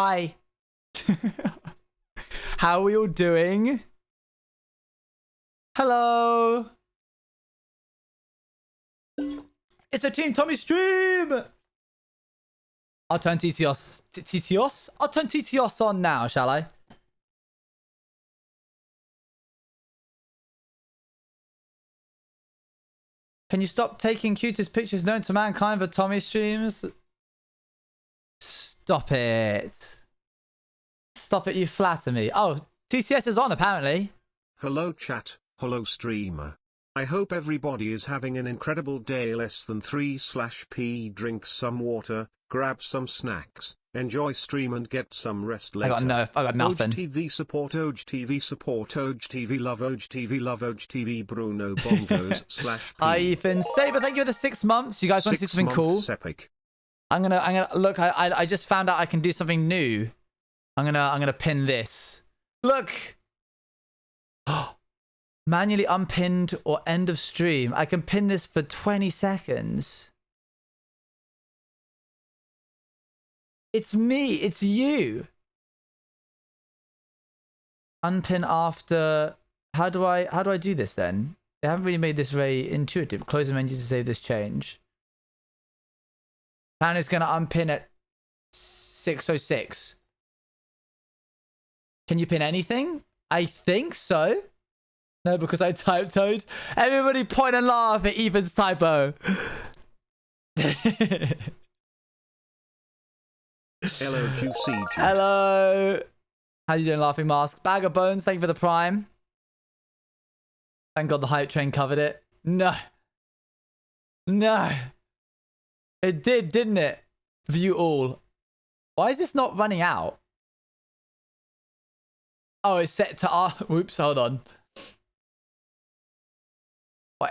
Hi. How are we all doing? Hello. It's a Team Tommy stream. I'll turn TTOS. I'll turn TTOS on now, shall I? Can you stop taking cutest pictures known to mankind for Tommy streams? Stop it. Stop it, you flatter me. Oh, TTS is on apparently. Hello chat, hello streamer. I hope everybody is having an incredible day. Less than 3/P. Drink some water, grab some snacks, enjoy stream and get some rest later. I got nothing. OGTV support, OGTV support, OGTV love, OGTV love, OGTV Bruno Bongos /P. Hi Ethan Saber, thank you for the 6 months. You guys want to see something cool? Epic. I'm gonna look. I just found out I can do something new. I'm gonna pin this. Look. Manually unpinned or end of stream. I can pin this for 20 seconds. It's me. It's you. Unpin after. How do I do this then? They haven't really made this very intuitive. Close the menu to save this change. Plan is gonna unpin at 6:06. Can you pin anything? I think so. No, because I typoed. Everybody point and laugh at Ethan's typo. Hello, Juicy. Hello. How you doing, Laughing Mask? Bag of Bones, thank you for the Prime. Thank God the hype train covered it. No. No. It did, didn't it? View all. Why is this not running out? Oh, it's set to R. Whoops, hold on.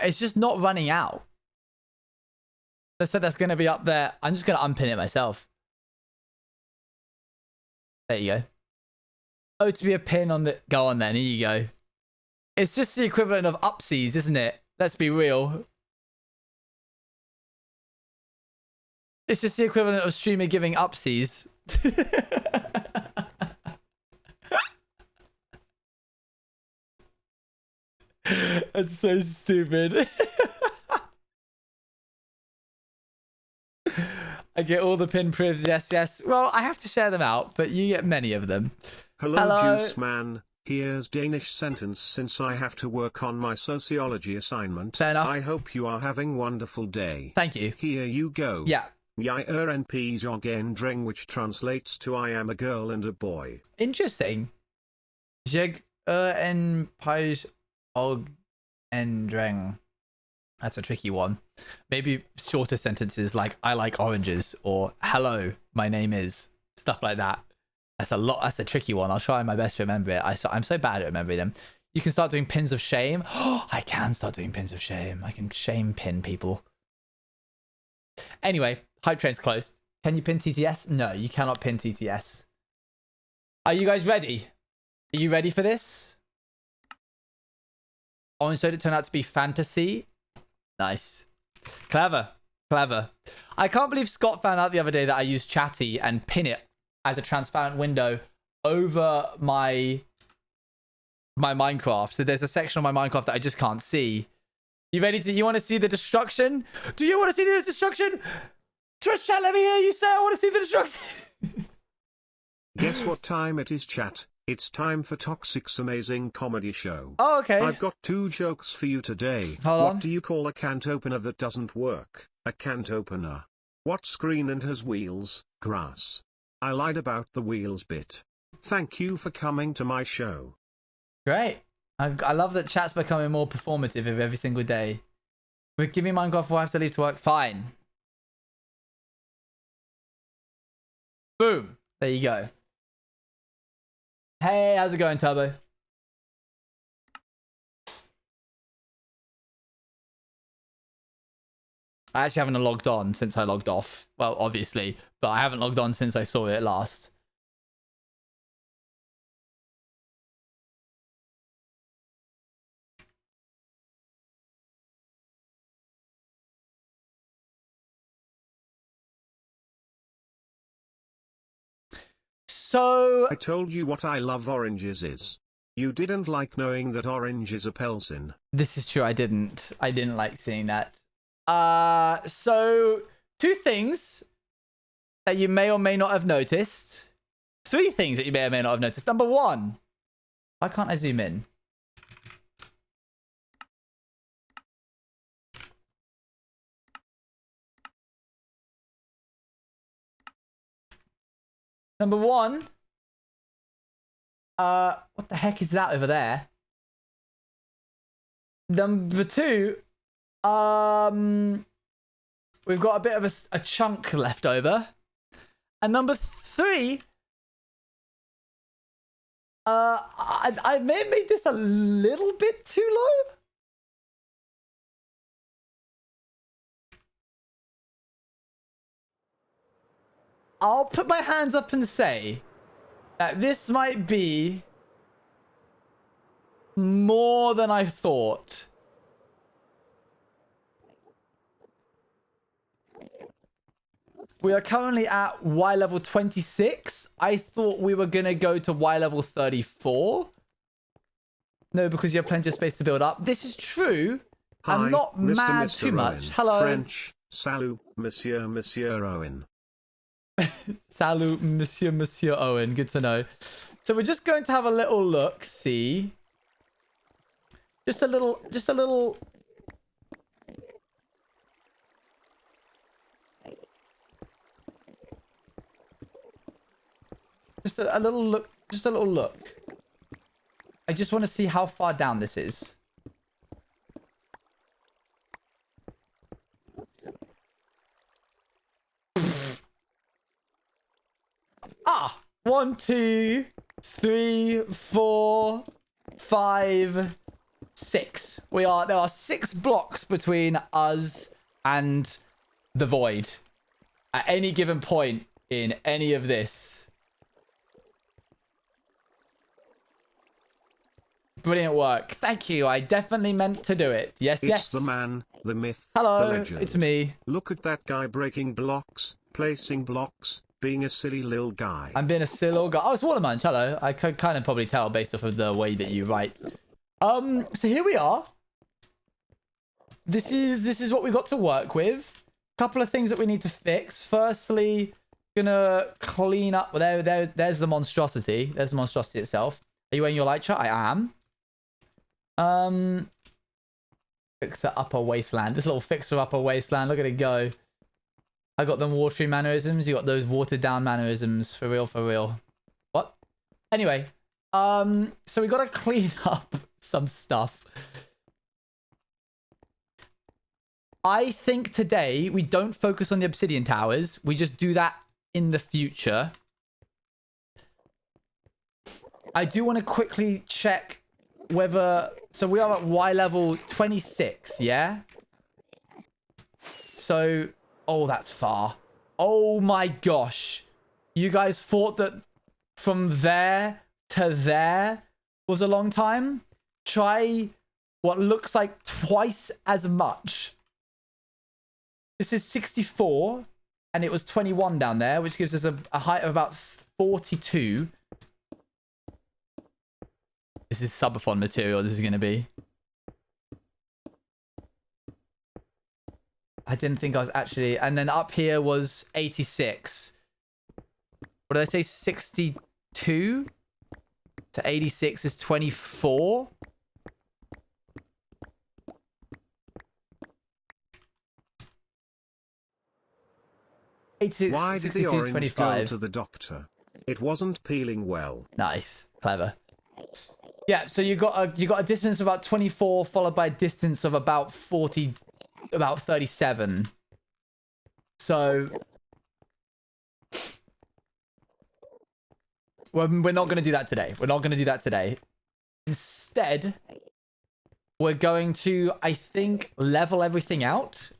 It's just not running out. Let's say that's going to be up there. I'm just going to unpin it myself. There you go. Oh, to be a pin on the... Go on then. Here you go. It's just the equivalent of upsies, isn't it? Let's be real. It's just the equivalent of streamer giving upsies. That's so stupid. I get all the pin privs, yes, yes. Well, I have to share them out, but you get many of them. Hello. Juice man. Here's Danish sentence since I have to work on my sociology assignment. Fair enough. I hope you are having wonderful day. Thank you. Here you go. Yeah. Jeg en pige og en dreng, which translates to I am a girl and a boy. Interesting. Jeg en pige og en dreng. That's a tricky one. Maybe shorter sentences like I like oranges or hello, my name is. Stuff like that. That's a tricky one. I'll try my best to remember it. I'm so bad at remembering them. You can start doing pins of shame. I can start doing pins of shame. I can shame pin people. Anyway, hype train's closed. Can you pin TTS? No, you cannot pin TTS. Are you guys ready? Are you ready for this? Orange Soda turned out to be fantasy. Nice. Clever. Clever. I can't believe Scott found out the other day that I use Chatty and pin it as a transparent window over my Minecraft. So there's a section of my Minecraft that I just can't see. You ready to... You want to see the destruction? Do you want to see the destruction? Twitch chat, let me hear you say I want to see the destruction. Guess what time it is, chat? It's time for Toxic's amazing comedy show. Oh, okay. I've got 2 jokes for you today. Hold on. What do you call a cant opener that doesn't work? A cant opener. What screen and has wheels? Grass. I lied about the wheels bit. Thank you for coming to my show. Great. I love that chat's becoming more performative every single day. But give me Minecraft before I have to leave to work. Fine. Boom. There you go. Hey, how's it going, Turbo? I actually haven't logged on since I logged off. Well, obviously, but I haven't logged on since I saw it last. So I told you what I love oranges is. You didn't like knowing that orange is a Pelsin. this is true. I didn't like seeing that. So two things that you may or may not have noticed. Three things that you may or may not have noticed. Number one, why can't I zoom in? Number one, what the heck is that over there? Number two, we've got a bit of a chunk left over. And number three, I may have made this a little bit too low. I'll put my hands up and say that this might be more than I thought. We are currently at Y level 26. I thought we were going to go to Y level 34. No, because you have plenty of space to build up. This is true. Hi, I'm not Mr. mad Mr. too much. Owen. Hello. French, salut, Monsieur Owen. Salut, Monsieur Owen. Good to know. So we're just going to have a little look, see. Just a little. Just a little look. Just a little look. I just want to see how far down this is. Ah! 1, 2, 3, 4, 5, 6. There are 6 blocks between us and the void at any given point in any of this. Brilliant work. Thank you. I definitely meant to do it. Yes, yes. It's the man, the myth, Hello, the legend. it's me. Look at that guy breaking blocks, placing blocks, being a silly little guy. I'm being a silly little guy. Oh, it's Watermunch. Hello. I could kind of probably tell based off of the way that you write. So here we are. This is what we got to work with. Couple of things that we need to fix. Firstly, gonna clean up. There's the monstrosity. There's the monstrosity itself. Are you wearing your light shirt? I am. Fixer upper wasteland. This little fixer upper wasteland. Look at it go. I got them watery mannerisms. You got those watered down mannerisms. For real, for real. What? Anyway. So we gotta clean up some stuff. I think today we don't focus on the obsidian towers. We just do that in the future. I do want to quickly check whether... So we are at Y level 26, yeah? So... Oh, that's far. Oh my gosh. You guys thought that from there to there was a long time? Try what looks like twice as much. This is 64, and it was 21 down there, which gives us a height of about 42. This is subathon material, this is going to be. I didn't think I was actually... And then up here was 86. What did I say? 62 to 86 is 24. Why did the orange go to the doctor? It wasn't peeling well. Nice. Clever. Yeah, so you got a distance of about 24 followed by a distance of about 40, about 37. So we're not going to do that today. We're not going to do that today. Instead, we're going to, I think, level everything out.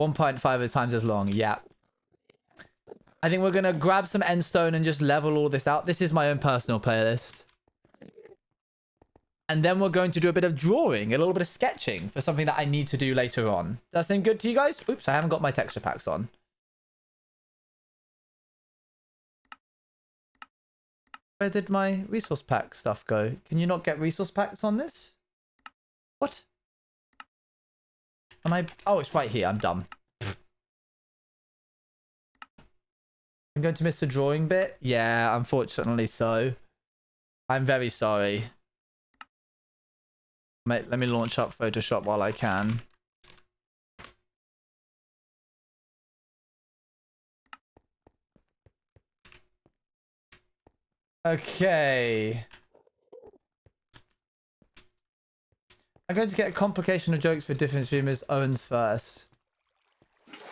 1.5 times as long. Yeah. I think we're going to grab some endstone and just level all this out. This is my own personal playlist. And then we're going to do a bit of drawing, a little bit of sketching for something that I need to do later on. Does that seem good to you guys? Oops, I haven't got my texture packs on. Where did my resource pack stuff go? Can you not get resource packs on this? What? Am I... Oh, it's right here. I'm dumb. I'm going to miss the drawing bit? Yeah, unfortunately so. I'm very sorry. Mate, let me launch up Photoshop while I can. Okay. I'm going to get a complication of jokes for different streamers. Owens first.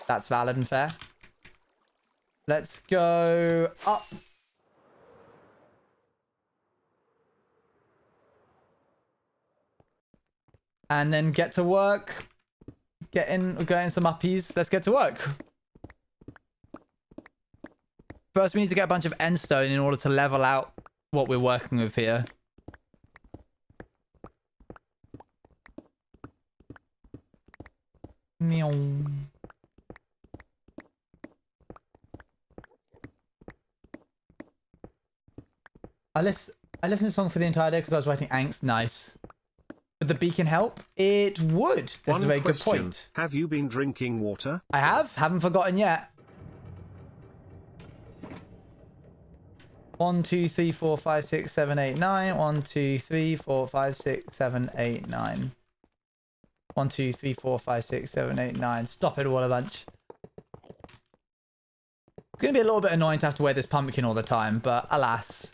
That's valid and fair. Let's go up. And then get to work. Get in some uppies. Let's get to work. First, we need to get a bunch of end stone in order to level out what we're working with here. Meow. I listened to the song for the entire day because I was writing angst. Nice. Would the beacon help? It would. That's a very good point. Have you been drinking water? I have. Haven't forgotten yet. 1, 2, 3, 4, 5, 6, 7, 8, 9. 1, 2, 3, 4, 5, 6, 7, 8, 9. 1, 2, 3, 4, 5, 6, 7, 8, 9. Stop it all a bunch. It's going to be a little bit annoying to have to wear this pumpkin all the time, but alas.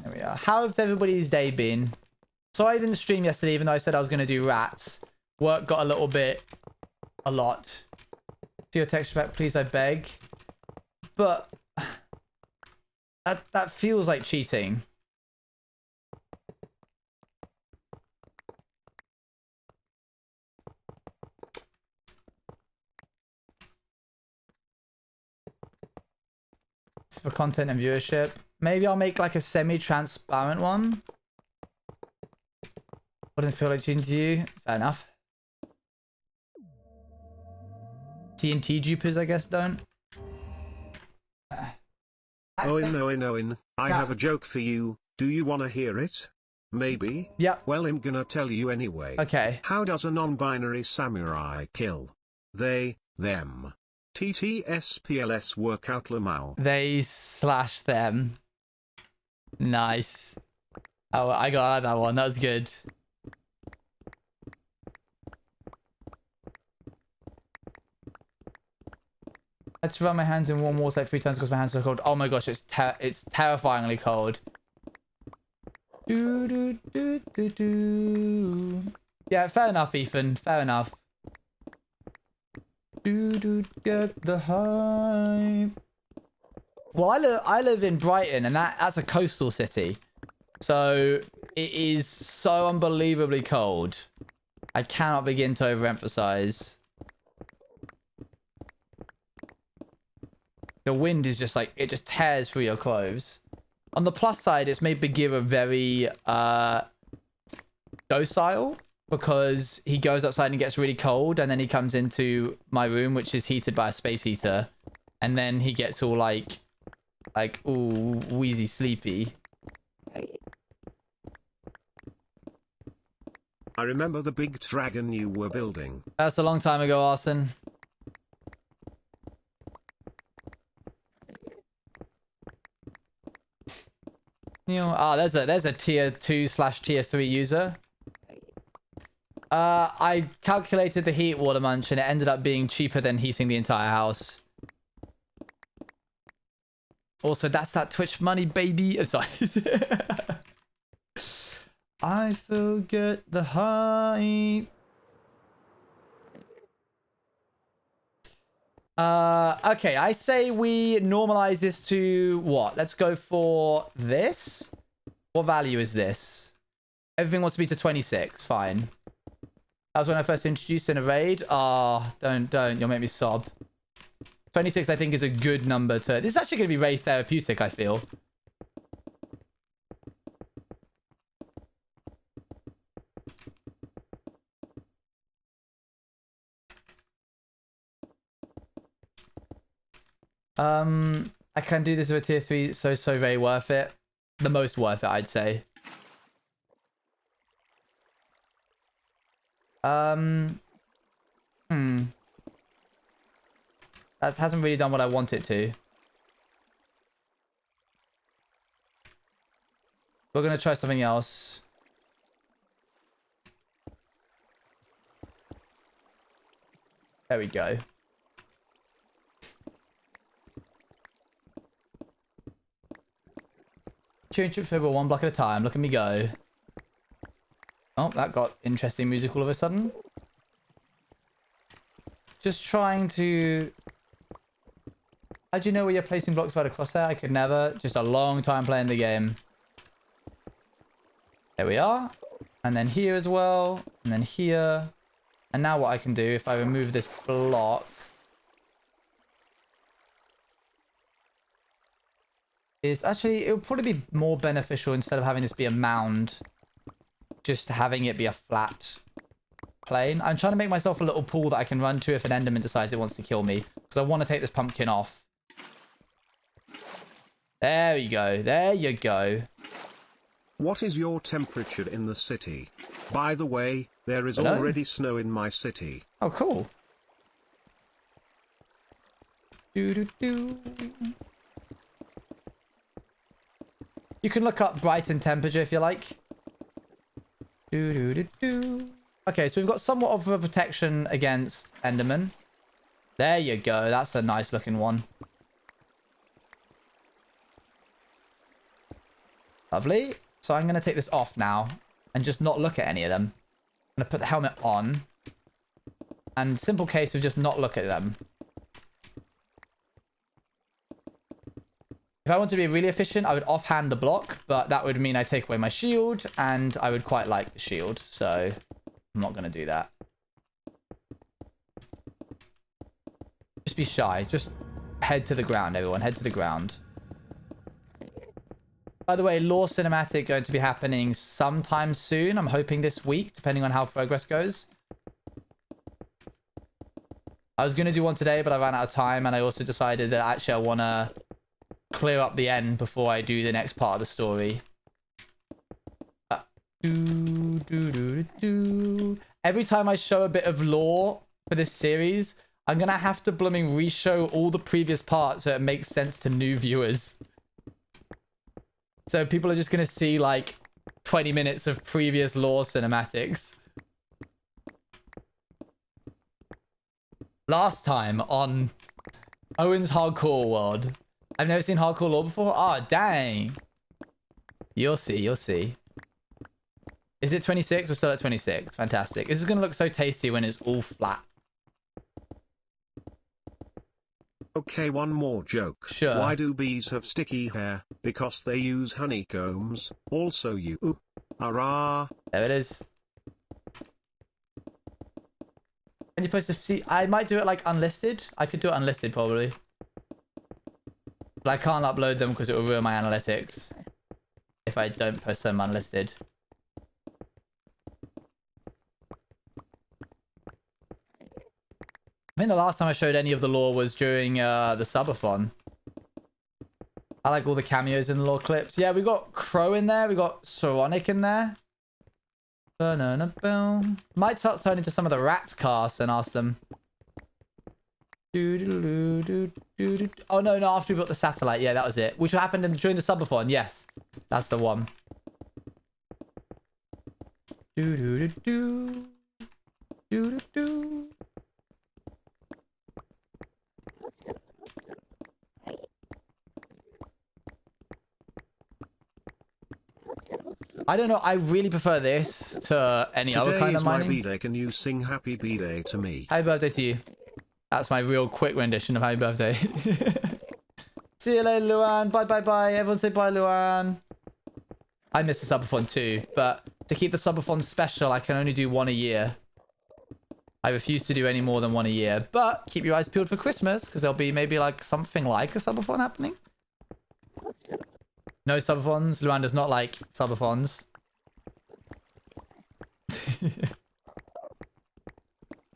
There we are. How has everybody's day been? Sorry I didn't stream yesterday, even though I said I was going to do rats. Work got a lot. Do your texture pack, please, I beg. But that feels like cheating. It's for content and viewership. Maybe I'll make like a semi-transparent one. Wouldn't feel like cheating to you. Fair enough. TNT dupers, I guess, don't. Owen, I have a joke for you. Do you want to hear it? Maybe? Yep. Well, I'm gonna tell you anyway. Okay. How does a non-binary samurai kill? They, them. TTSPLS workout Lamau. They/them. Nice. Oh, I got that one. That was good. I had to run my hands in warm water like 3 times because my hands are cold. Oh my gosh, it's terrifyingly cold. Do, do, do, do, do. Yeah, fair enough, Ethan. Fair enough. Do, get the hype. Well, I live in Brighton, and that's a coastal city. So it is so unbelievably cold. I cannot begin to overemphasize. The wind is just like, it just tears through your clothes. On the plus side, it's made Bagheera very docile, because he goes outside and gets really cold, and then he comes into my room, which is heated by a space heater, and then he gets all like ooh, wheezy sleepy. I remember the big dragon you were building. That's a long time ago, Arson. You know, there's a tier 2/tier 3 user. I calculated the heat, Water Munch, and it ended up being cheaper than heating the entire house. Also, that's that Twitch money, baby. I'm sorry. I forget the hype. Okay, I say we normalize this to what? Let's go for this. What value is this? Everything wants to be to 26. Fine. That was when I first introduced in a raid. Ah, don't. You'll make me sob. 26, I think, is a good number to... This is actually going to be very therapeutic, I feel. I can do this with a tier 3, so very worth it. The most worth it, I'd say. That hasn't really done what I want it to. We're gonna try something else. There we go. Chewing chips over one block at a time. Look at me go. Oh, that got interesting music all of a sudden. Just trying to... How do you know where you're placing blocks right across there? I could never. Just a long time playing the game. There we are. And then here as well. And then here. And now what I can do, if I remove this block... is actually, it would probably be more beneficial instead of having this be a mound. Just having it be a flat plane. I'm trying to make myself a little pool that I can run to if an Enderman decides it wants to kill me. Because I want to take this pumpkin off. There you go. There you go. What is your temperature in the city? By the way, there is already snow in my city. Oh, cool. Do-do-do. You can look up Brighton temperature if you like. Do-do-do-do. Okay, so we've got somewhat of a protection against Enderman. There you go. That's a nice looking one. Lovely. So I'm going to take this off now and just not look at any of them. I'm going to put the helmet on. And simple case of just not look at them. If I want to be really efficient, I would offhand the block, but that would mean I take away my shield, and I would quite like the shield, so I'm not going to do that. Just be shy. Just head to the ground, everyone. Head to the ground. By the way, Lore Cinematic going to be happening sometime soon. I'm hoping this week, depending on how progress goes. I was going to do one today, but I ran out of time, and I also decided that actually I want to clear up the end before I do the next part of the story. Every time I show a bit of lore for this series, I'm going to have to blooming re-show all the previous parts so it makes sense to new viewers. So people are just going to see like 20 minutes of previous lore cinematics. Last time on Owen's Hardcore World. I've never seen Hardcore Lore before. Ah, dang. You'll see, you'll see. Is it 26? We're still at 26. Fantastic. This is going to look so tasty when it's all flat. Okay, one more joke. Sure. Why do bees have sticky hair? Because they use honeycombs. Also you. Hurrah. There it is. And you're supposed to see... I might do it like unlisted. I could do it unlisted probably. But I can't upload them because it will ruin my analytics. If I don't post them unlisted. I think the last time I showed any of the lore was during the subathon. I like all the cameos in the lore clips. Yeah, we got Crow in there. We got Soronic in there. Might turn into some of the rats cast and ask them. Oh no, after we built the satellite. Yeah, that was it. Which happened during the subathon. Yes, that's the one. I don't know. I really prefer this to any other kind of mining. Today is my B-day. Can you sing Happy B-day to me? Happy birthday to you. That's my real quick rendition of Happy Birthday. See you later, Luan. Bye, bye, bye. Everyone say bye, Luan. I missed the subathon too, but to keep the subathon special, I can only do one a year. I refuse to do any more than one a year, but keep your eyes peeled for Christmas, because there'll be maybe like something like a subathon happening. No subathons. Luan does not like subathons.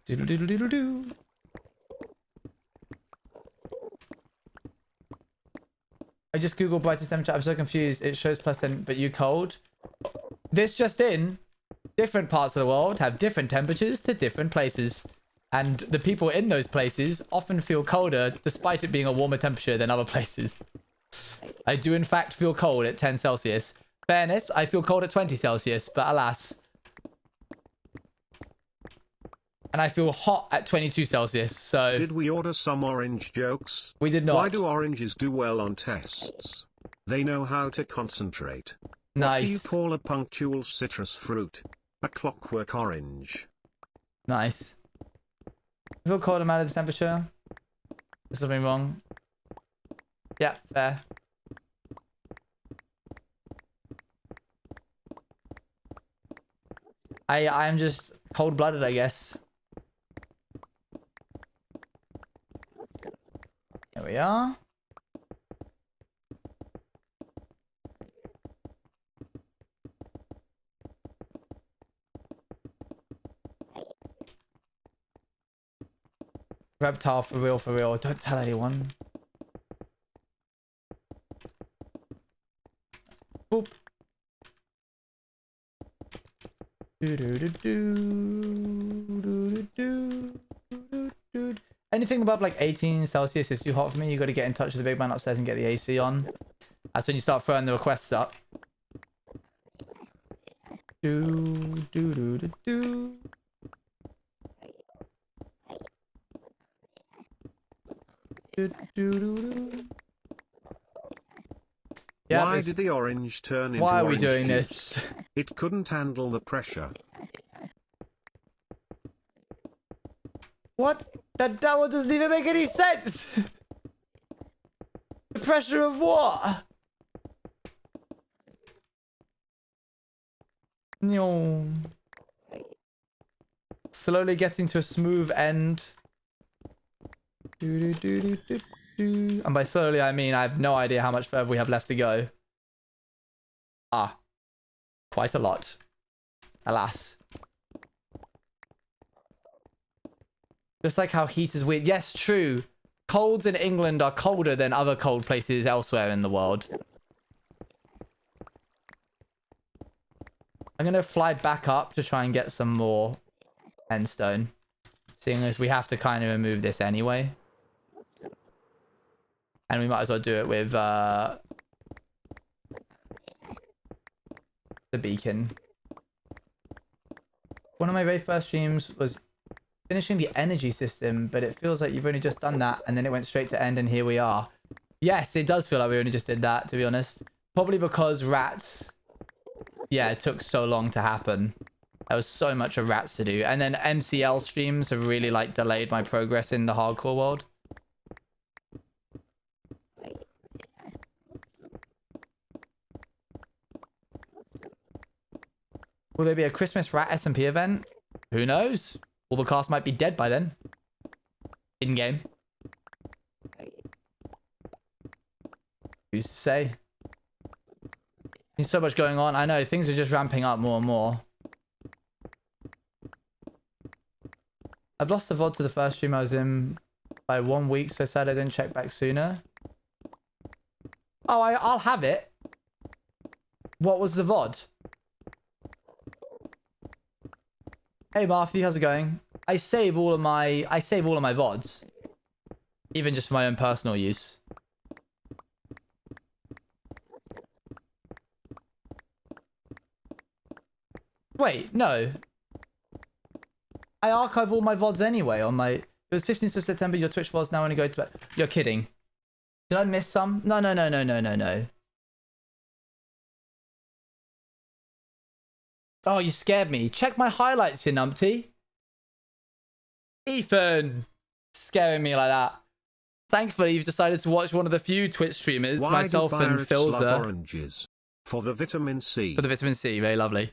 Doodle doodle doodle doo. just Google brightest temperature. I'm so confused. It shows +10, but you cold. This just in. Different parts of the world have different temperatures to different places. And the people in those places often feel colder despite it being a warmer temperature than other places. I do in fact feel cold at 10 Celsius. Fairness, I feel cold at 20 Celsius, but alas. And I feel hot at 22 Celsius, so... Did we order some orange jokes? We did not. Why do oranges do well on tests? They know how to concentrate. Nice. What do you call a punctual citrus fruit? A clockwork orange. Nice. I feel cold amount of the temperature. There's something wrong. Yeah, fair. I'm just cold-blooded, I guess. There we are. Reptile for real, for real. Don't tell anyone. Boop. Anything above like 18 Celsius is too hot for me. You got to get in touch with the big man upstairs and get the AC on. That's when you start throwing the requests up. Why did the orange turn into Why are we orange doing juice? this? It couldn't handle the pressure. What? That one doesn't even make any sense. The pressure of what? No. Slowly getting to a smooth end. And by slowly, I mean I have no idea how much further we have left to go. Ah. Quite a lot. Alas. Just like how heat is weird. Yes, true. Colds in England are colder than other cold places elsewhere in the world. I'm going to fly back up to try and get some more endstone. Seeing as we have to kind of remove this anyway. And we might as well do it with the beacon. One of my very first streams was finishing the energy system, but it feels like you've only just done that and then it went straight to end and here we are. Yes, it does feel like we only just did that, to be honest. Probably because rats, yeah, it took so long to happen. There was so much of rats to do. And then MCL streams have really like delayed my progress in the hardcore world. Will there be a Christmas rat SMP event? Who knows? All the cast might be dead by then. In-game. Who's to say? There's so much going on. I know, things are just ramping up more and more. I've lost the VOD to the first stream I was in by 1 week, so sad I didn't check back sooner. Oh, I'll have it. What was the VOD? Hey Matthew, how's it going? I save all of my VODs. Even just for my own personal use. Wait, no. I archive all my VODs anyway on my... It was 15th of September, your Twitch VODs now only go to... You're kidding. Did I miss some? No. Oh, you scared me. Check my highlights, you numpty. Ethan! Scaring me like that. Thankfully, you've decided to watch one of the few Twitch streamers, myself and Philza. Love oranges? For the vitamin C. For the vitamin C, very lovely.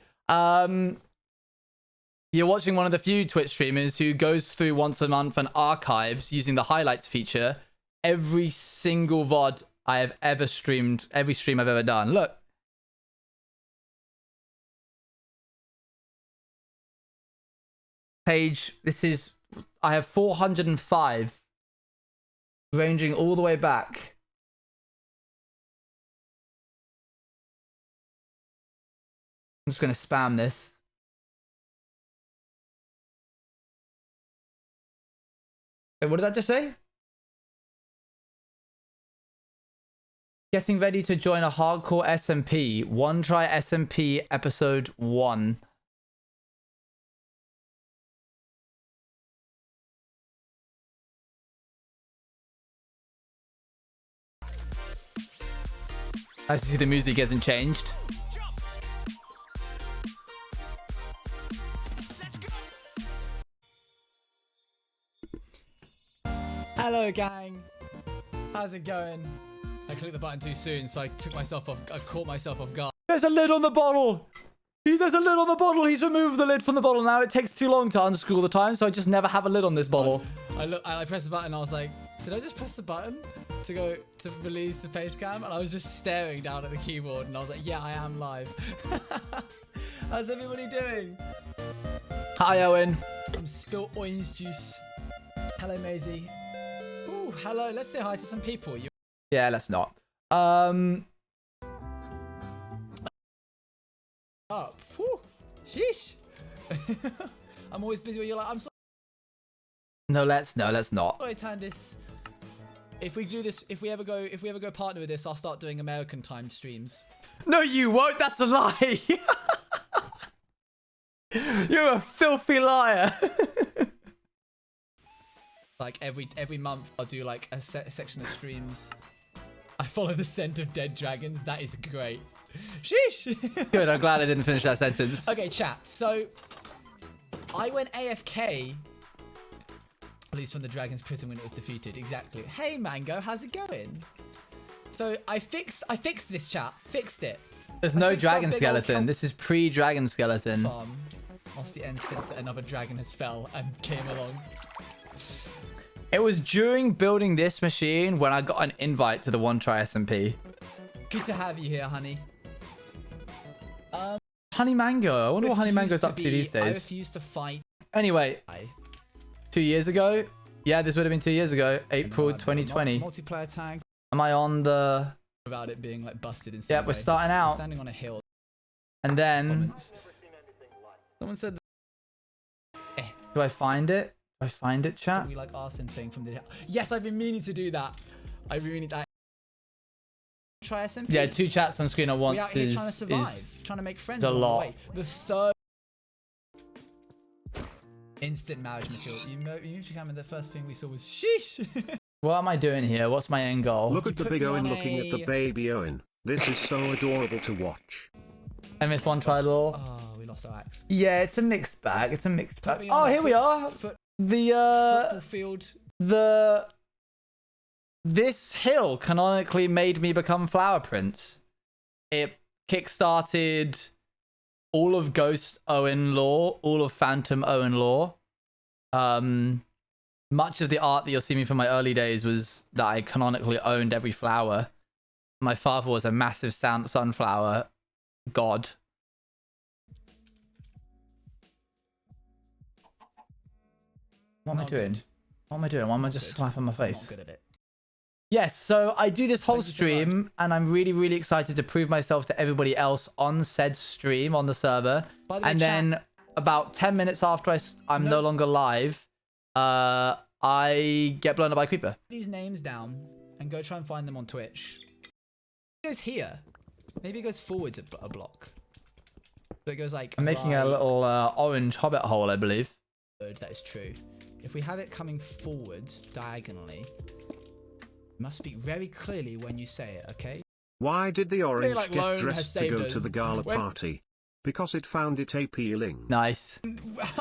You're watching one of the few Twitch streamers who goes through once a month and archives using the highlights feature every single VOD I have ever streamed, every stream I've ever done. Look. Page, this is, I have 405 ranging all the way back I'm just gonna spam this. Wait, what did that just say? Getting ready to join a hardcore SMP. One try SMP episode 1. As you see, the music hasn't changed. Hello, gang. How's it going? I clicked the button too soon, so I caught myself off guard. There's a lid on the bottle! There's a lid on the bottle! He's removed the lid from the bottle now. It takes too long to unscrew the time, so I just never have a lid on this bottle. I look and I pressed the button and I was like, did I just press the button to release the face cam? And I was just staring down at the keyboard and I was like, yeah, I am live. How's everybody doing? Hi, Owen. I'm spilt orange juice. Hello, Maisie. Ooh, hello. Let's say hi to some people. Yeah, let's not. Up. Whew. Sheesh. I'm always busy when you're like, I'm sorry. No, let's not. I turn this. If we do this, if we ever go partner with this, I'll start doing American time streams. No, you won't. That's a lie. You're a filthy liar. Like every month, I'll do like a section of streams. I follow the scent of dead dragons. That is great. Sheesh. Good. I'm glad I didn't finish that sentence. Okay, chat. So I went AFK. At least from the dragon's prison when it was defeated. Exactly. Hey, Mango, how's it going? So I fixed this, chat. Fixed it. There's no dragon skeleton. This is pre-dragon skeleton. Farm. Off the end since another dragon has fell and came along. It was during building this machine when I got an invite to the One Try SMP. Good to have you here, honey. Honey Mango. I wonder what Honey Mango's up to these days. I refuse to fight. Anyway, 2 years ago. Yeah, this would have been 2 years ago. April 2020. Multiplayer tag. Am I on the... About it being like busted in some way. Yeah, we're starting out. I'm standing on a hill. And then... Someone said... Do I find it? Do I find it, chat? We like arson thing from the... Yes, I've been meaning to do that. I've been meaning to... Try SMP. Yeah, 2 chats on screen at once we out here trying to survive, trying to make friends a lot. The third... Instant marriage material. You moved to camera, the first thing we saw was sheesh. What am I doing here? What's my end goal? Look at the big Owen looking at the baby Owen. This is so adorable to watch. I missed one try law. Oh, we lost our axe. Yeah, it's a mixed bag. It's a mixed bag. Oh, here we are. Football field. This hill canonically made me become Flower Prince. It kickstarted all of Ghost Owen lore, all of Phantom Owen lore. Much of the art that you'll see me from my early days was that I canonically owned every flower. My father was a massive sunflower god. What am I doing? What am I doing? Why am I just slapping my face? I'm not good at it. Yes, so I do this whole stream, and I'm really, really excited to prove myself to everybody else on said stream on the server. And then about 10 minutes after I'm no longer live, I get blown up by a creeper. These names down and go try and find them on Twitch. It goes here. Maybe it goes forwards a block. So it goes like... I'm making a little orange hobbit hole, I believe. That is true. If we have it coming forwards diagonally... Must speak very clearly when you say it, okay? Why did the orange get dressed to go to the gala party? Because it found it appealing. Nice.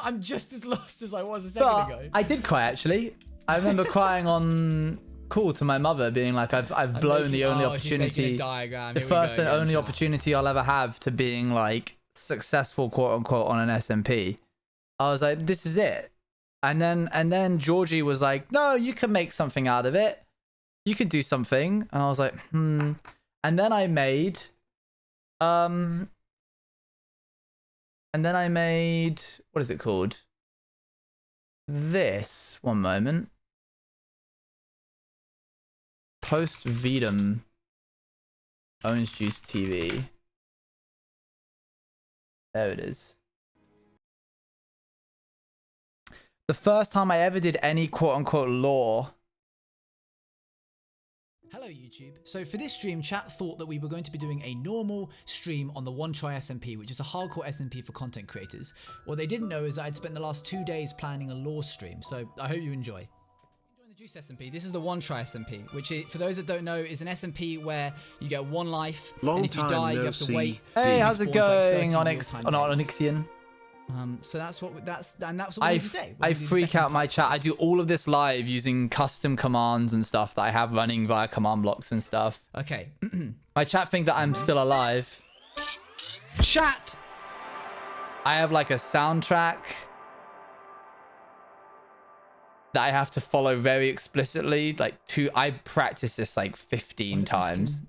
I'm just as lost as I was a second ago. I did cry, actually. I remember crying on call to my mother, being like, I've blown the only opportunity, the first and only opportunity I'll ever have to being like successful, quote unquote, on an SMP. I was like, this is it. And then Georgie was like, no, you can make something out of it. You could do something. And I was like, And then I made what is it called? This. One moment. Post Vedum Orange Juice TV. There it is. The first time I ever did any quote-unquote lore. Hello YouTube. So for this stream, chat thought that we were going to be doing a normal stream on the One Try SMP, which is a hardcore SMP for content creators. What they didn't know is that I'd spent the last 2 days planning a lore stream, so I hope you enjoy. Join the Juice SMP. This is the One Try SMP, which is, for those that don't know, is an SMP where you get 1 life, and if you die, you have to wait. Hey, how's it going, Onyx? Onyxian? So that's what we do today. I freak out my chat. I do all of this live using custom commands and stuff that I have running via command blocks and stuff. Okay. My chat think that I'm still alive. Chat! I have like a soundtrack that I have to follow very explicitly. I practice this like 15 times.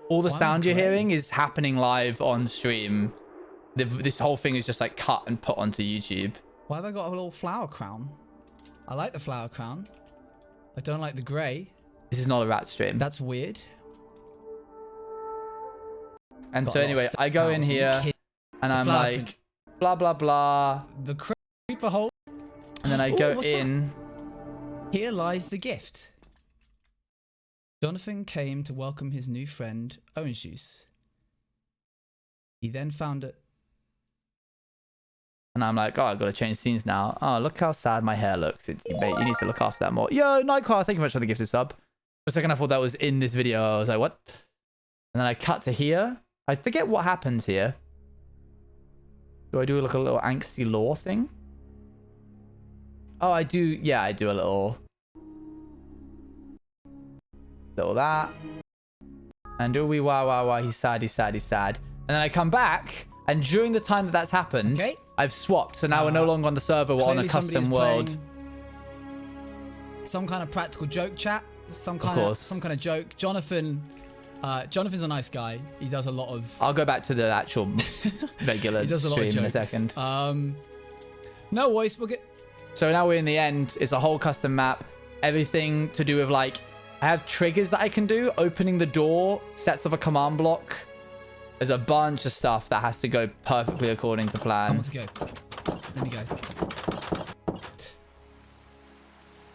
All the sound you're hearing is happening live on stream. This whole thing is just like cut and put onto YouTube. Why have I got a little flower crown? I like the flower crown. I don't like the grey. This is not a rat stream. That's weird. And so anyway, I go in here and I'm like, blah, blah, blah. The creeper hole. And then I go in. Here lies the gift. Jonathan came to welcome his new friend, Orange Juice. He then found it. And I'm like, oh, I've got to change scenes now. Oh, look how sad my hair looks. You need to look after that more. Yo, Nightcrawler, thank you very much for the gifted sub. For a second, I thought that was in this video. I was like, what? And then I cut to here. I forget what happens here. Do I do like a little angsty lore thing? Oh, I do. Yeah, I do a little that. And do we wah, he's sad, he's sad, he's sad. And then I come back. And during the time that that's happened, I've swapped. So now we're no longer on the server. We're on a custom world. Some kind of practical joke, chat. Some kind of joke. Jonathan's a nice guy. He does a lot of. I'll go back to the actual regular he does a lot of stream jokes. in a second. No worries. We'll get. So now we're in the end. It's a whole custom map. Everything to do with like, I have triggers that I can do. Opening the door sets off a command block. There's a bunch of stuff that has to go perfectly according to plan. I want to go. Let me go.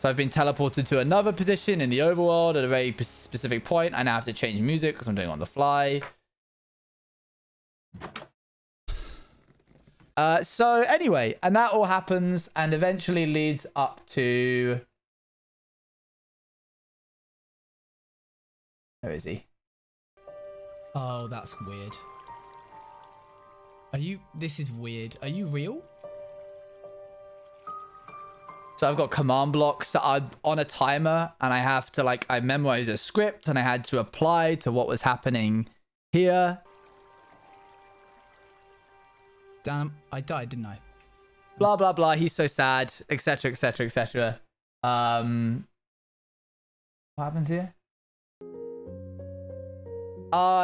So I've been teleported to another position in the overworld at a very specific point. I now have to change music because I'm doing it on the fly. So anyway, and that all happens and eventually leads up to... Where is he? Oh, that's weird. This is weird. Are you real? So I've got command blocks that are on a timer and I have to I memorize a script and I had to apply to what was happening here. Damn, I died, didn't I? Blah, blah, blah. He's so sad, etc, etc, etc. What happens here?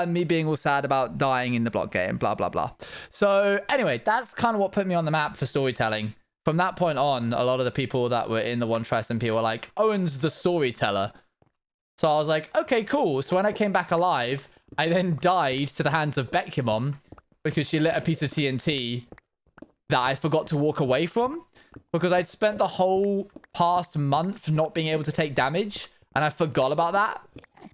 Me being all sad about dying in the block game, blah, blah, blah. So anyway, that's kind of what put me on the map for storytelling. From that point on, a lot of the people that were in the One Try SMP were like, Owen's the storyteller. So I was like, okay, cool. So when I came back alive, I then died to the hands of Beckymon because she lit a piece of TNT that I forgot to walk away from because I'd spent the whole past month not being able to take damage and I forgot about that.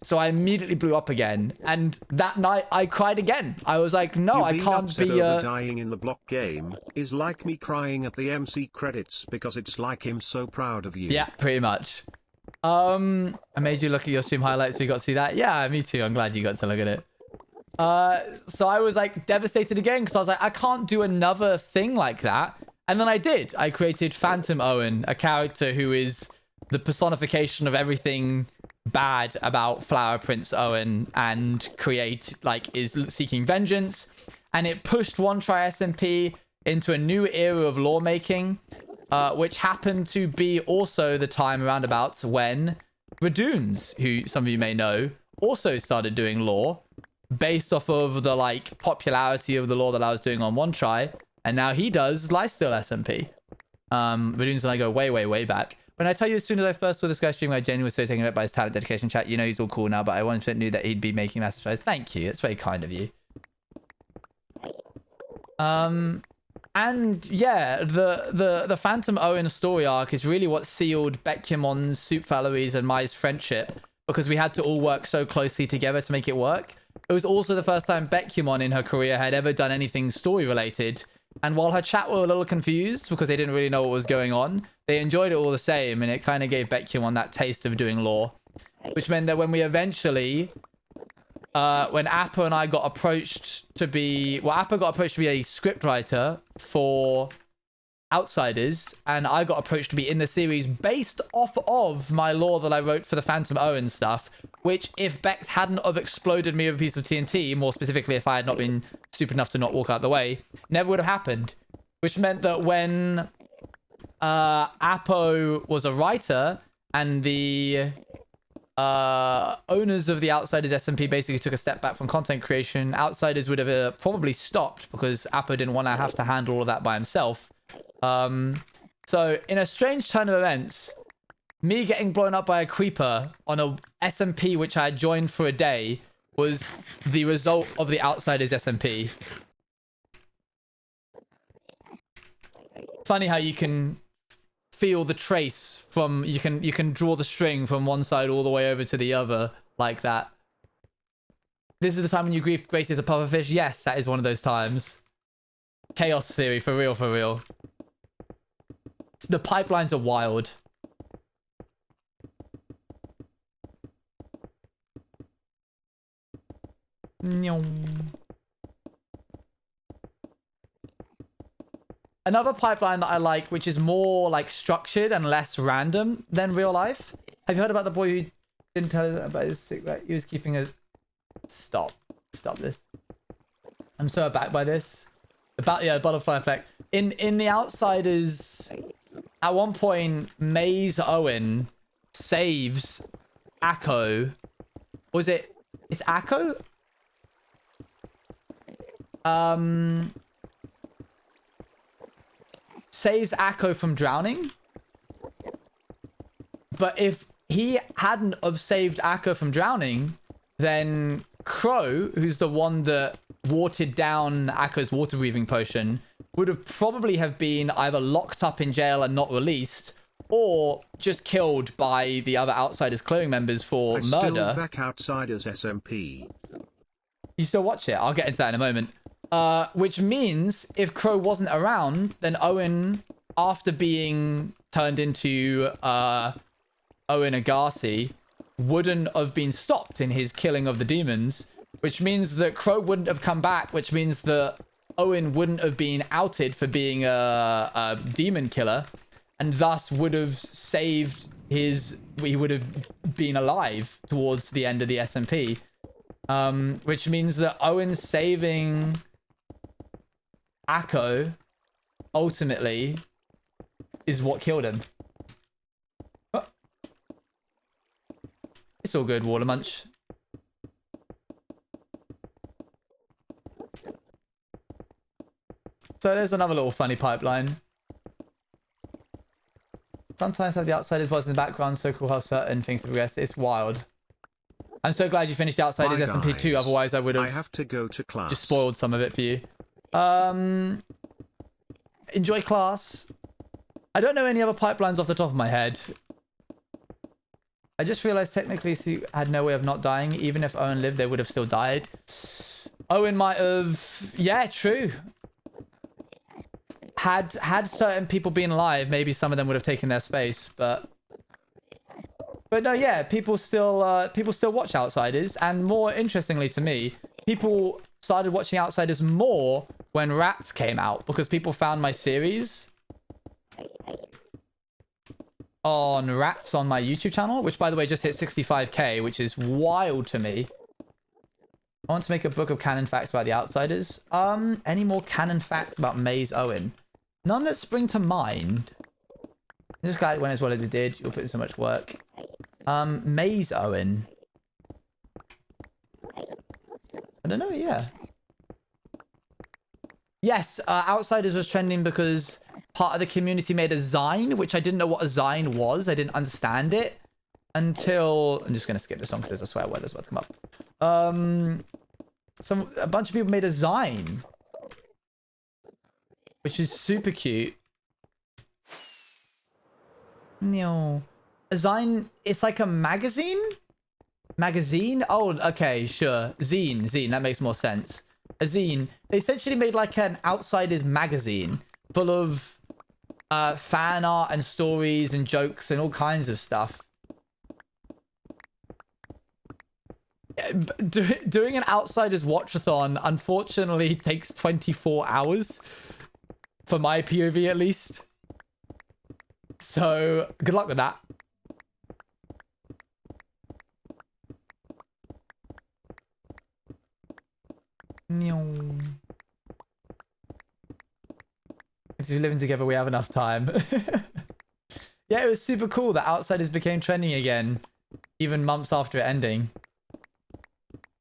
So I immediately blew up again, and that night I cried again. I was like, "No, I can't be." Over dying in the block game is like me crying at the MC credits because it's like him so proud of you. Yeah, pretty much. I made you look at your stream highlights. So you got to see that. Yeah, me too. I'm glad you got to look at it. So I was like devastated again because I was like, I can't do another thing like that. And then I did. I created Phantom Owen, a character who is the personification of everything bad about Flower Prince Owen and is seeking vengeance. And it pushed One Try SMP into a new era of lawmaking, which happened to be also the time roundabouts when Radoons, who some of you may know, also started doing lore based off of the popularity of the lore that I was doing on One Try. And now he does Lifesteal SMP. Radoons and I go way, way, way back. When I tell you, as soon as I first saw this guy stream, I genuinely was so taken aback by his talent, dedication, chat. You know he's all cool now, but I 100% knew that he'd be making massive strides. Thank you. It's very kind of you. And yeah, the Phantom Owen story arc is really what sealed Baekhyunmon's, Soup Valery's, and Mai's friendship, because we had to all work so closely together to make it work. It was also the first time Baekhyunmon in her career had ever done anything story related. And while her chat were a little confused because they didn't really know what was going on, they enjoyed it all the same, and it kind of gave Baekhyunmon that taste of doing lore. Which meant that when we eventually, when Appa and I got approached to be, well, Appa got approached to be a scriptwriter for Outsiders, and I got approached to be in the series based off of my lore that I wrote for the Phantom Owen stuff, which if Bex hadn't have exploded me with a piece of TNT, more specifically if I had not been stupid enough to not walk out the way, never would have happened. Which meant that when Appo was a writer and the owners of the Outsiders SMP basically took a step back from content creation, Outsiders would have probably stopped because Appo didn't want to have to handle all of that by himself. So in a strange turn of events, me getting blown up by a creeper on a SMP which I had joined for a day was the result of the Outsiders SMP. Funny how you can feel the trace from, you can draw the string from one side all the way over to the other like that. This is the time when you grieve Grace is a pufferfish. Yes, that is one of those times. Chaos theory, for real, for real. The pipelines are wild. Another pipeline that I like, which is more like structured and less random than real life. Have you heard about the boy who didn't tell us about his cigarette? He was keeping a... Stop this. I'm so aback by this. About, yeah, the butterfly effect. In the Outsiders, at one point, Maze Owen saves Akko. Was it? It's Akko? Saves Akko from drowning. But if he hadn't have saved Akko from drowning, then Crow, who's the one that watered down Akko's water breathing potion, would have probably have been either locked up in jail and not released, or just killed by the other Outsiders clearing members for murder. Still Vec Outsiders SMP. You still watch it? I'll get into that in a moment. Which means if Crow wasn't around, then Owen, after being turned into Owen Agassi, wouldn't have been stopped in his killing of the demons, which means that Crow wouldn't have come back, which means that Owen wouldn't have been outed for being a demon killer, and thus would have saved his... he would have been alive towards the end of the SMP. Which means that Owen saving Akko ultimately is what killed him. Oh. It's all good, Water Munch. So there's another little funny pipeline. Sometimes have the Outsiders voice in the background, so cool how certain things progress. It's wild. I'm so glad you finished the Outsiders SMP 2, otherwise I would have to go to class. Just spoiled some of it for you. Enjoy class. I don't know any other pipelines off the top of my head. I just realized technically Sue had no way of not dying. Even if Owen lived, they would have still died. Owen might have... Yeah, true. Had certain people been alive, maybe some of them would have taken their space, but no, yeah, people still watch Outsiders, and more interestingly to me, people started watching Outsiders more when Rats came out, because people found my series on Rats on my YouTube channel, which by the way just hit 65k, which is wild to me. I want to make a book of canon facts about the Outsiders. Any more canon facts about Maze Owen? None that spring to mind. I'm just glad it went as well as it did. You'll put in so much work. Maze Owen. I don't know, yeah. Yes, Outsiders was trending because part of the community made a Zine, which I didn't know what a Zine was. I didn't understand it until... I'm just going to skip this one because there's a swear word that's about to come up. A bunch of people made a Zine which is super cute. No. A Zine, it's like a magazine? Magazine? Oh, okay, sure. Zine, that makes more sense. A zine. They essentially made like an Outsiders magazine full of fan art and stories and jokes and all kinds of stuff. Doing an Outsiders watchathon unfortunately takes 24 hours for my POV at least. So good luck with that. Because we're living together, we have enough time. Yeah, it was super cool that Outsiders became trending again, even months after it ending.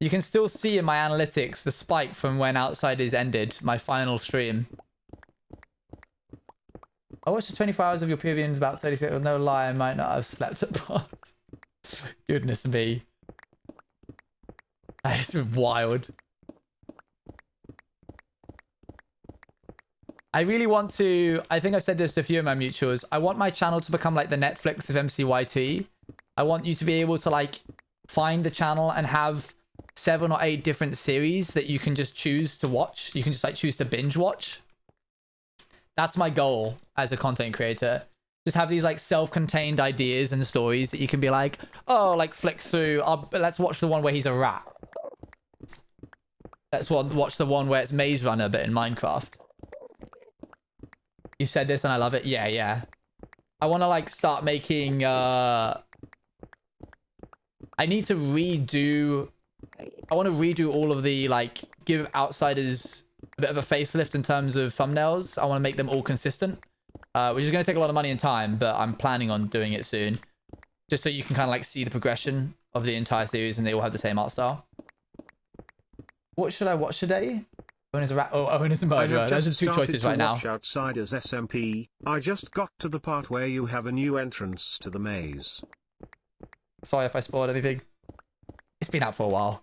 You can still see in my analytics the spike from when Outsiders ended, my final stream. I watched the 24 hours of your POV in about 30 seconds. No lie, I might not have slept at parts. Goodness me. That is wild. I really want to, I think I've said this to a few of my mutuals, I want my channel to become like the Netflix of MCYT. I want you to be able to like find the channel and have 7 or 8 different series that you can just choose to watch. You can just like choose to binge watch. That's my goal as a content creator. Just have these like self-contained ideas and stories that you can be like, oh, like flick through. Let's watch the one where he's a rat. Let's watch the one where it's Maze Runner but in Minecraft. You said this and I love it. Yeah. I want to like start making I want to redo all of the like give Outsiders a bit of a facelift in terms of thumbnails. I want to make them all consistent, which is going to take a lot of money and time, but I'm planning on doing it soon, just so you can kind of like see the progression of the entire series and they all have the same art style. What should I watch today? Owen is a rat. Oh, Owen is a murderer. Those are 2 choices right now. Outsiders SMP. I just got to the part where you have a new entrance to the maze. Sorry if I spoiled anything. It's been out for a while.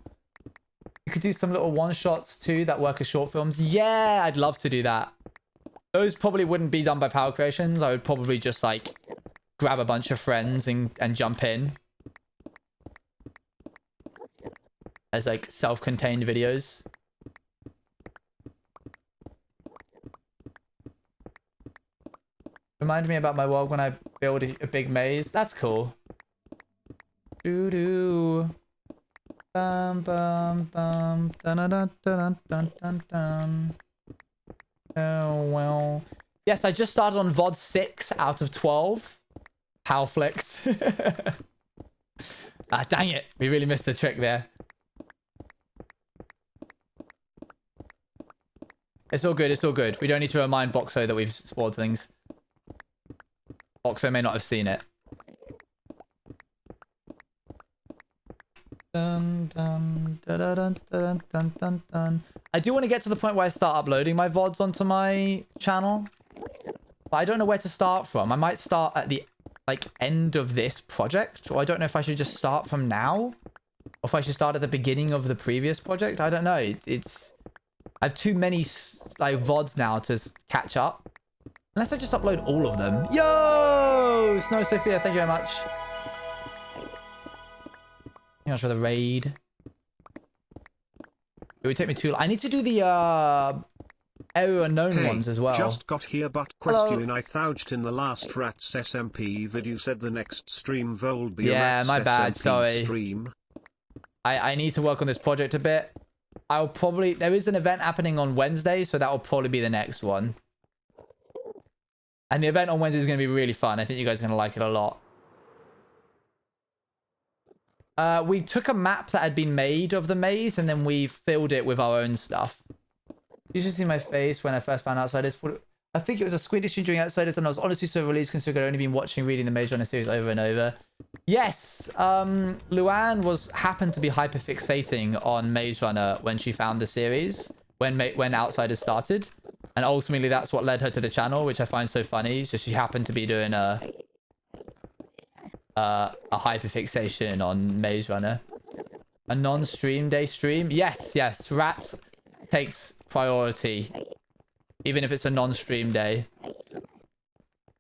You could do some little one-shots too that work as short films. Yeah, I'd love to do that. Those probably wouldn't be done by Power Creations. I would probably just like grab a bunch of friends and jump in as like self-contained videos. Reminded me about my world when I build a big maze. That's cool. Doo doo. Bum bum bum. Dun dun dun dun dun dun dun. Oh well. Yes, I just started on VOD 6 out of 12. How flex. Ah, dang it. We really missed the trick there. It's all good. It's all good. We don't need to remind Boxo that we've spoiled things. Boxo may not have seen it. Dun, dun, dun, dun, dun, dun, dun, dun. I do want to get to the point where I start uploading my VODs onto my channel, but I don't know where to start from. I might start at the like end of this project, or I don't know if I should just start from now, or if I should start at the beginning of the previous project. I don't know. I have too many like VODs now to catch up. Unless I just upload all of them. Yo! Snow Sophia, thank you very much. Thank you much for the raid. It would take me too long. I need to do the area unknown ones as well. Just got here, but question I thoughed in the last Rats SMP video said the next stream will be a Rats my bad, SMP sorry. stream. I need to work on this project a bit. There is an event happening on Wednesday, so that will probably be the next one. And the event on Wednesday is going to be really fun. I think you guys are going to like it a lot. We took a map that had been made of the maze, and then we filled it with our own stuff. You should see my face when I first found Outsiders. I think it was a squid issue during Outsiders, and I was honestly so relieved considering I'd only been reading the Maze Runner series over and over. Yes, Luann happened to be hyperfixating on Maze Runner when she found the series, when Outsiders started. And ultimately, that's what led her to the channel, which I find so funny. So she happened to be doing a hyperfixation on Maze Runner. A non-stream day stream? Yes. Rats takes priority even if it's a non-stream day.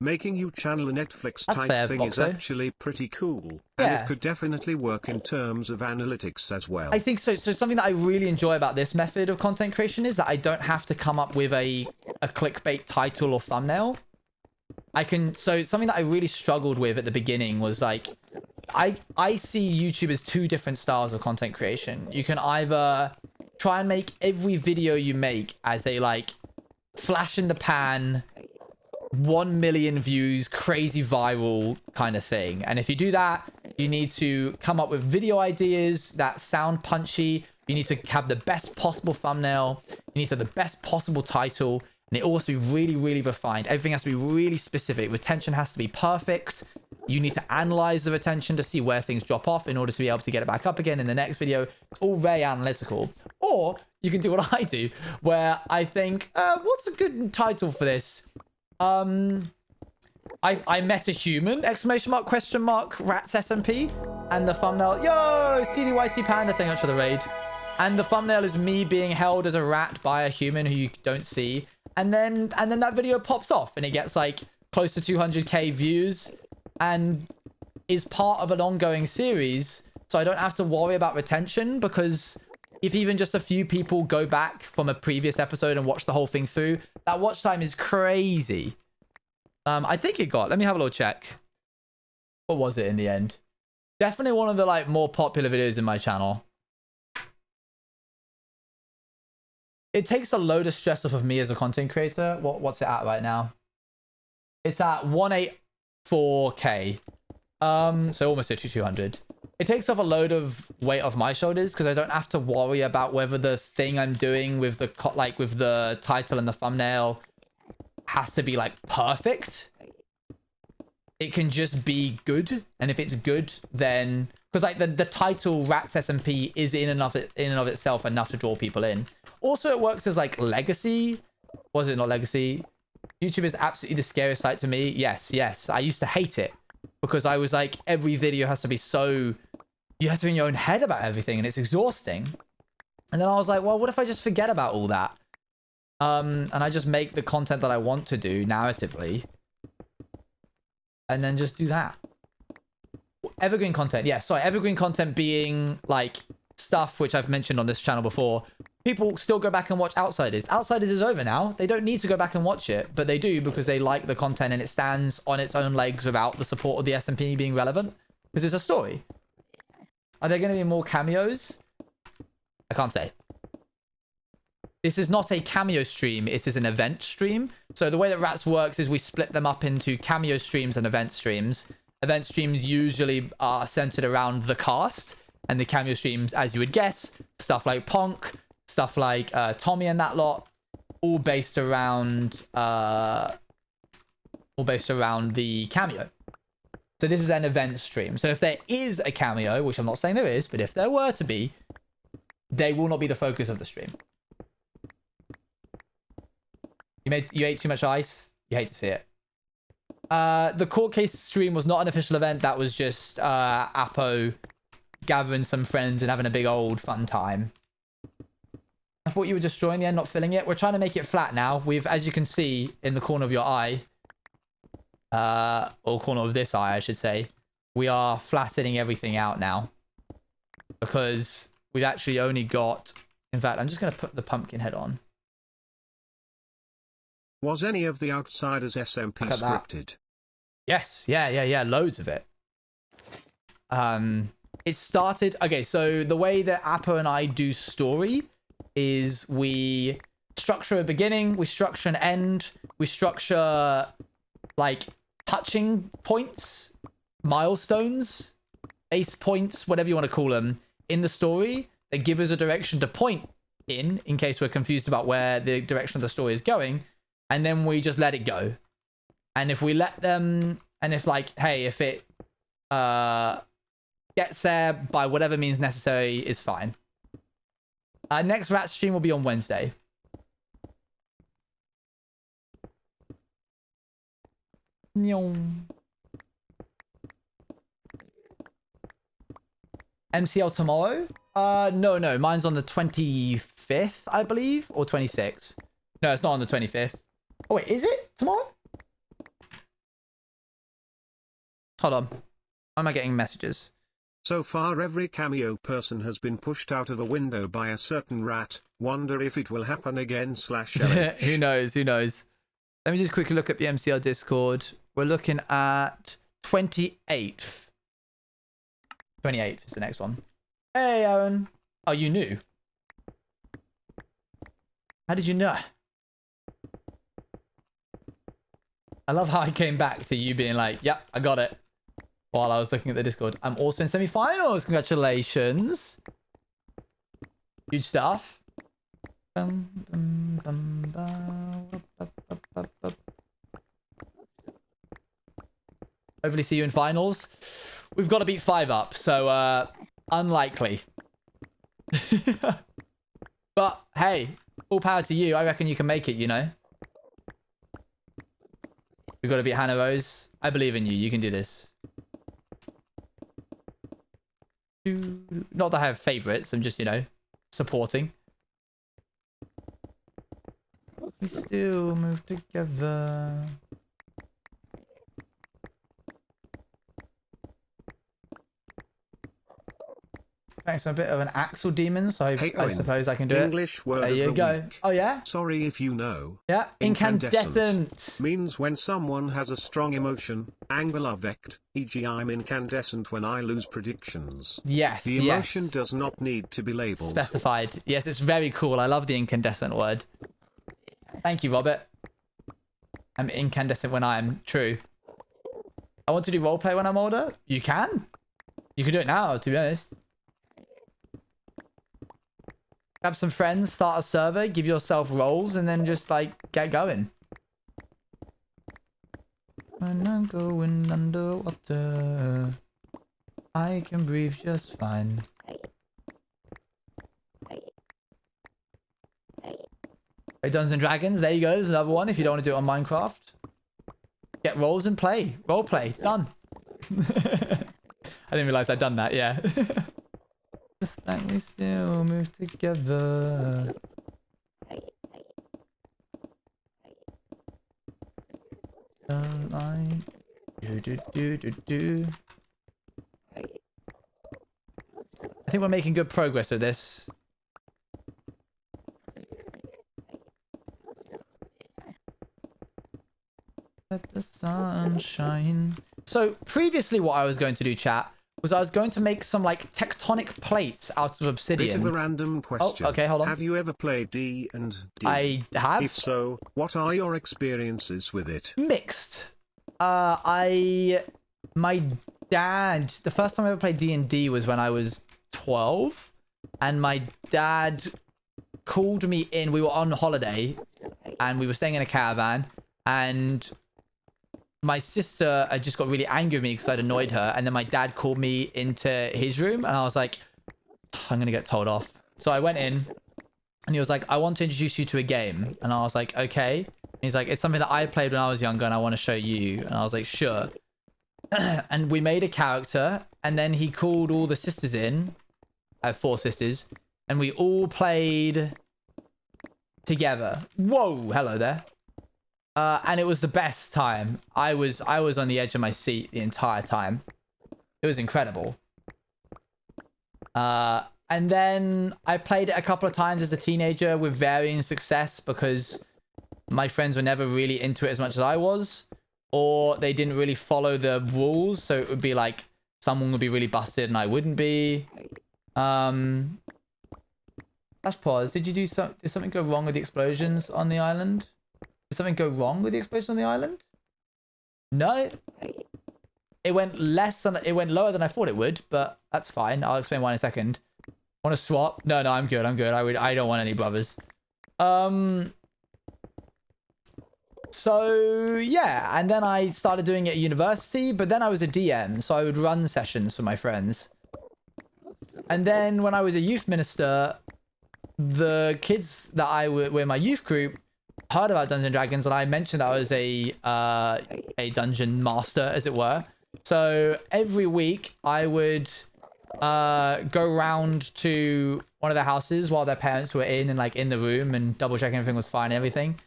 Making you channel a Netflix That's type fair, thing is Boxo. actually pretty cool. Yeah. And it could definitely work in terms of analytics as well. I think so. So something that I really enjoy about this method of content creation is that I don't have to come up with a clickbait title or thumbnail. So something that I really struggled with at the beginning was like, I see YouTube as two different styles of content creation. You can either try and make every video you make as a like flash in the pan, 1 million views, crazy viral kind of thing. And if you do that, you need to come up with video ideas that sound punchy. You need to have the best possible thumbnail. You need to have the best possible title. And it all has to be really, really refined. Everything has to be really specific. Retention has to be perfect. You need to analyze the retention to see where things drop off in order to be able to get it back up again in the next video. It's all very analytical. Or you can do what I do, where I think, what's a good title for this? I met a human, exclamation mark, question mark, rats SMP, and the thumbnail, yo, CDYT Panda, thank you much for the raid. And the thumbnail is me being held as a rat by a human who you don't see. And then that video pops off and it gets like close to 200k views and is part of an ongoing series. So I don't have to worry about retention, because if even just a few people go back from a previous episode and watch the whole thing through, that watch time is crazy. I think it got, let me have a little check. What was it in the end? Definitely one of the like more popular videos in my channel. It takes a load of stress off of me as a content creator. What's it at right now? It's at 184k. So almost 200. It takes off a load of weight off my shoulders because I don't have to worry about whether the thing I'm doing with the with the title and the thumbnail has to be like perfect. It can just be good, and if it's good, then because like the title Rats SMP is in and of itself enough to draw people in. Also, it works as like legacy. Was it not legacy? YouTube is absolutely the scariest site to me. Yes. I used to hate it because I was like, every video has to be so, you have to be in your own head about everything, and it's exhausting. And then I was like, well, what if I just forget about all that? And I just make the content that I want to do narratively, and then just do that. Evergreen content. Yeah, sorry. Evergreen content being like stuff which I've mentioned on this channel before. People still go back and watch Outsiders. Outsiders is over now. They don't need to go back and watch it, but they do because they like the content and it stands on its own legs without the support of the SMP being relevant. Because it's a story. Are there going to be more cameos? I can't say. This is not a cameo stream. It is an event stream. So the way that Rats works is we split them up into cameo streams and event streams. Event streams usually are centered around the cast. And the cameo streams, as you would guess, stuff like Ponk, stuff like Tommy and that lot, all based around the cameo. So this is an event stream. So if there is a cameo, which I'm not saying there is, but if there were to be, they will not be the focus of the stream. You ate too much ice. You hate to see it. The court case stream was not an official event. That was just Apo gathering some friends and having a big old fun time. I thought you were destroying the end, not filling it. We're trying to make it flat now. We've, as you can see in the corner of your eye, or corner of this eye, I should say, we are flattening everything out now because we've actually only got, in fact, I'm just going to put the pumpkin head on. Was any of the Outsiders SMP scripted? Yes. Yeah. Loads of it. It started... Okay, so the way that Apo and I do story is we structure a beginning, we structure an end, we structure like touching points, milestones, ace points, whatever you want to call them, in the story that give us a direction to point in case we're confused about where the direction of the story is going. And then we just let it go. And if we let them, and if like, hey, if it gets there by whatever means necessary, is fine. Next Rat stream will be on Wednesday. MCL tomorrow? No. Mine's on the 25th, I believe, or 26th. No, it's not on the 25th. Oh, wait, is it tomorrow? Hold on. Why am I getting messages? So far every cameo person has been pushed out of the window by a certain rat. Wonder if it will happen again /LH. Who knows? Who knows? Let me just quickly look at the MCL Discord. We're looking at 28th. 28th is the next one. Hey, Aaron. Oh, you knew? How did you know? I love how I came back to you being like, yep, I got it. While I was looking at the Discord. I'm also in semi-finals. Congratulations. Huge stuff. Hopefully see you in finals. We've got to beat 5 up, so unlikely. But hey, all power to you. I reckon you can make it, you know. We've got to beat Hannah Rose. I believe in you. You can do this. Not that I have favorites, I'm just, you know, supporting. We still move together. Thanks, I'm a bit of an Axel demon, so Hey, I Owen, suppose I can do English it. word There of you the go. week. Oh yeah? Sorry if you know. Yeah. Incandescent. Means when someone has a strong emotion, anger, affect, e.g. I'm incandescent when I lose predictions. Yes, The emotion yes. does not need to be labeled. Specified. Yes, it's very cool. I love the incandescent word. Thank you, Robert. I'm incandescent when I'm true. I want to do roleplay when I'm older. You can. You can do it now, to be honest. Grab some friends, start a server, give yourself roles, and then just, like, get going. When I'm going underwater, I can breathe just fine. Hey, Dungeons and Dragons, there you go. There's another one if you don't want to do it on Minecraft. Get roles and play. Roleplay. Done. I didn't realize I'd done that, yeah. Just like we still move together. Do. I think we're making good progress with this. Let the sun shine. So previously what I was going to do, chat, was I was going to make some like tectonic plates out of obsidian. Bit of a random question. Oh, okay, hold on. Have you ever played D&D? I have. If so, what are your experiences with it? Mixed. My dad, the first time I ever played D&D was when I was 12, and my dad called me in. We were on holiday and we were staying in a caravan, and my sister had just got really angry with me because I'd annoyed her, and then my dad called me into his room, and I was like, I'm gonna get told off. So I went in and he was like, I want to introduce you to a game. And I was like, okay. And he's like, it's something that I played when I was younger and I want to show you. And I was like, sure. And we made a character, and then he called all the sisters in. I have 4 sisters, and we all played together. Whoa, hello there. And it was the best time. I was on the edge of my seat the entire time. It was incredible. And then I played it a couple of times as a teenager with varying success because my friends were never really into it as much as I was, or they didn't really follow the rules. So it would be like someone would be really busted and I wouldn't be. Let's pause. Did something go wrong with the explosions on the island? Did something go wrong with the explosion on the island? No. It went lower than I thought it would, but that's fine. I'll explain why in a second. Want to swap? No, I'm good. I'm good. I don't want any brothers. So yeah, and then I started doing it at university, but then I was a DM, so I would run sessions for my friends. And then when I was a youth minister, the kids that were in my youth group heard about Dungeons and Dragons, and I mentioned that I was a dungeon master, as it were. So every week I would go round to one of their houses while their parents were in and like in the room and double checking everything was fine and everything.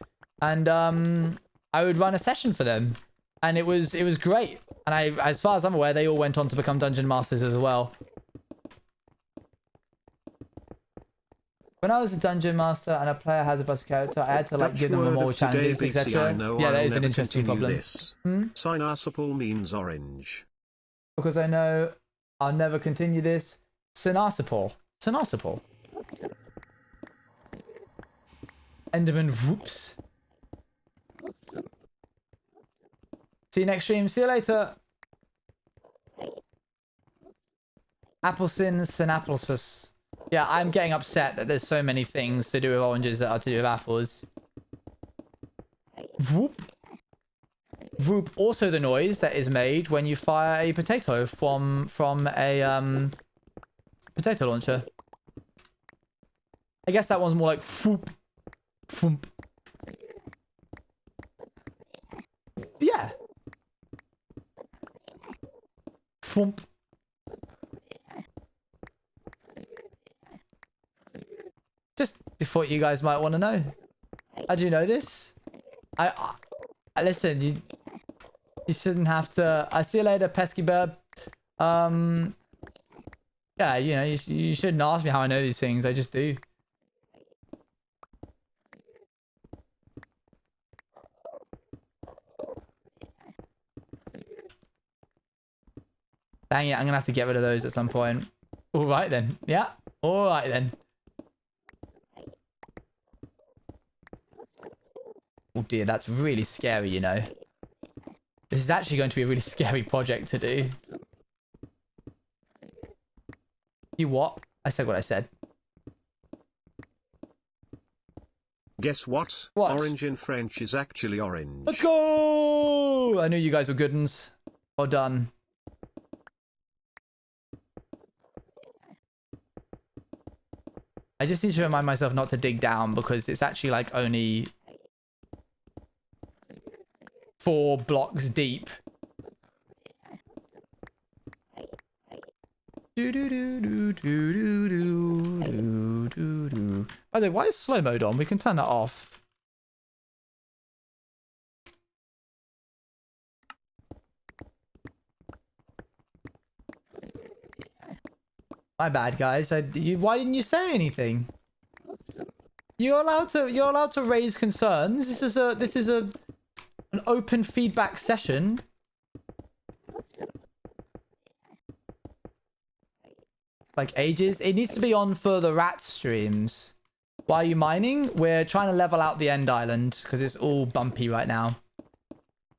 And I would run a session for them, and it was great. And as far as I'm aware, they all went on to become dungeon masters as well. When I was a dungeon master and a player has a bus character, I had to like give them more challenges, etc. Yeah, that is an interesting problem. Synarsiple means orange. Because I know I'll never continue this. Synarsiple. Synarsiple. Enderman whoops. See you next stream. See you later. Applesin Synaplesis. Yeah, I'm getting upset that there's so many things to do with oranges that are to do with apples. Whoop. Whoop. Also the noise that is made when you fire a potato from a potato launcher. I guess that one's more like whoop. Whoop. Yeah. Whoop. Just thought you guys might want to know. How do you know this? I listen. You shouldn't have to. I see you later, pesky bird. Yeah, you know, you shouldn't ask me how I know these things. I just do. Dang it! I'm gonna have to get rid of those at some point. All right then. Yeah. All right then. Oh dear, that's really scary, you know. This is actually going to be a really scary project to do. You what? I said what I said. Guess what? What? Orange in French is actually orange. Let's go! I knew you guys were good uns. Well done. I just need to remind myself not to dig down because it's actually like only 4 blocks deep. By the way, why is slow mode on? We can turn that off. My bad, guys. Why didn't you say anything? You're allowed to raise concerns. This is an open feedback session. Like ages. It needs to be on for the rat streams. Why are you mining? We're trying to level out the end island because it's all bumpy right now.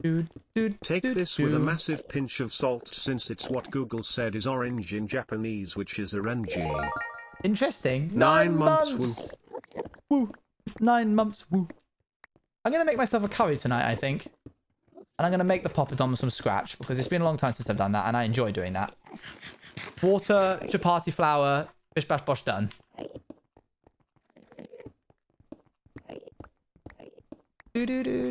Take this with a massive pinch of salt since it's what Google said is orange in Japanese, which is orange. Interesting. 9 months. Woo. 9 months. Woo. I'm going to make myself a curry tonight, I think. And I'm going to make the poppadoms from scratch because it's been a long time since I've done that and I enjoy doing that. Water, chapati flour, bish bash bosh done. Thank you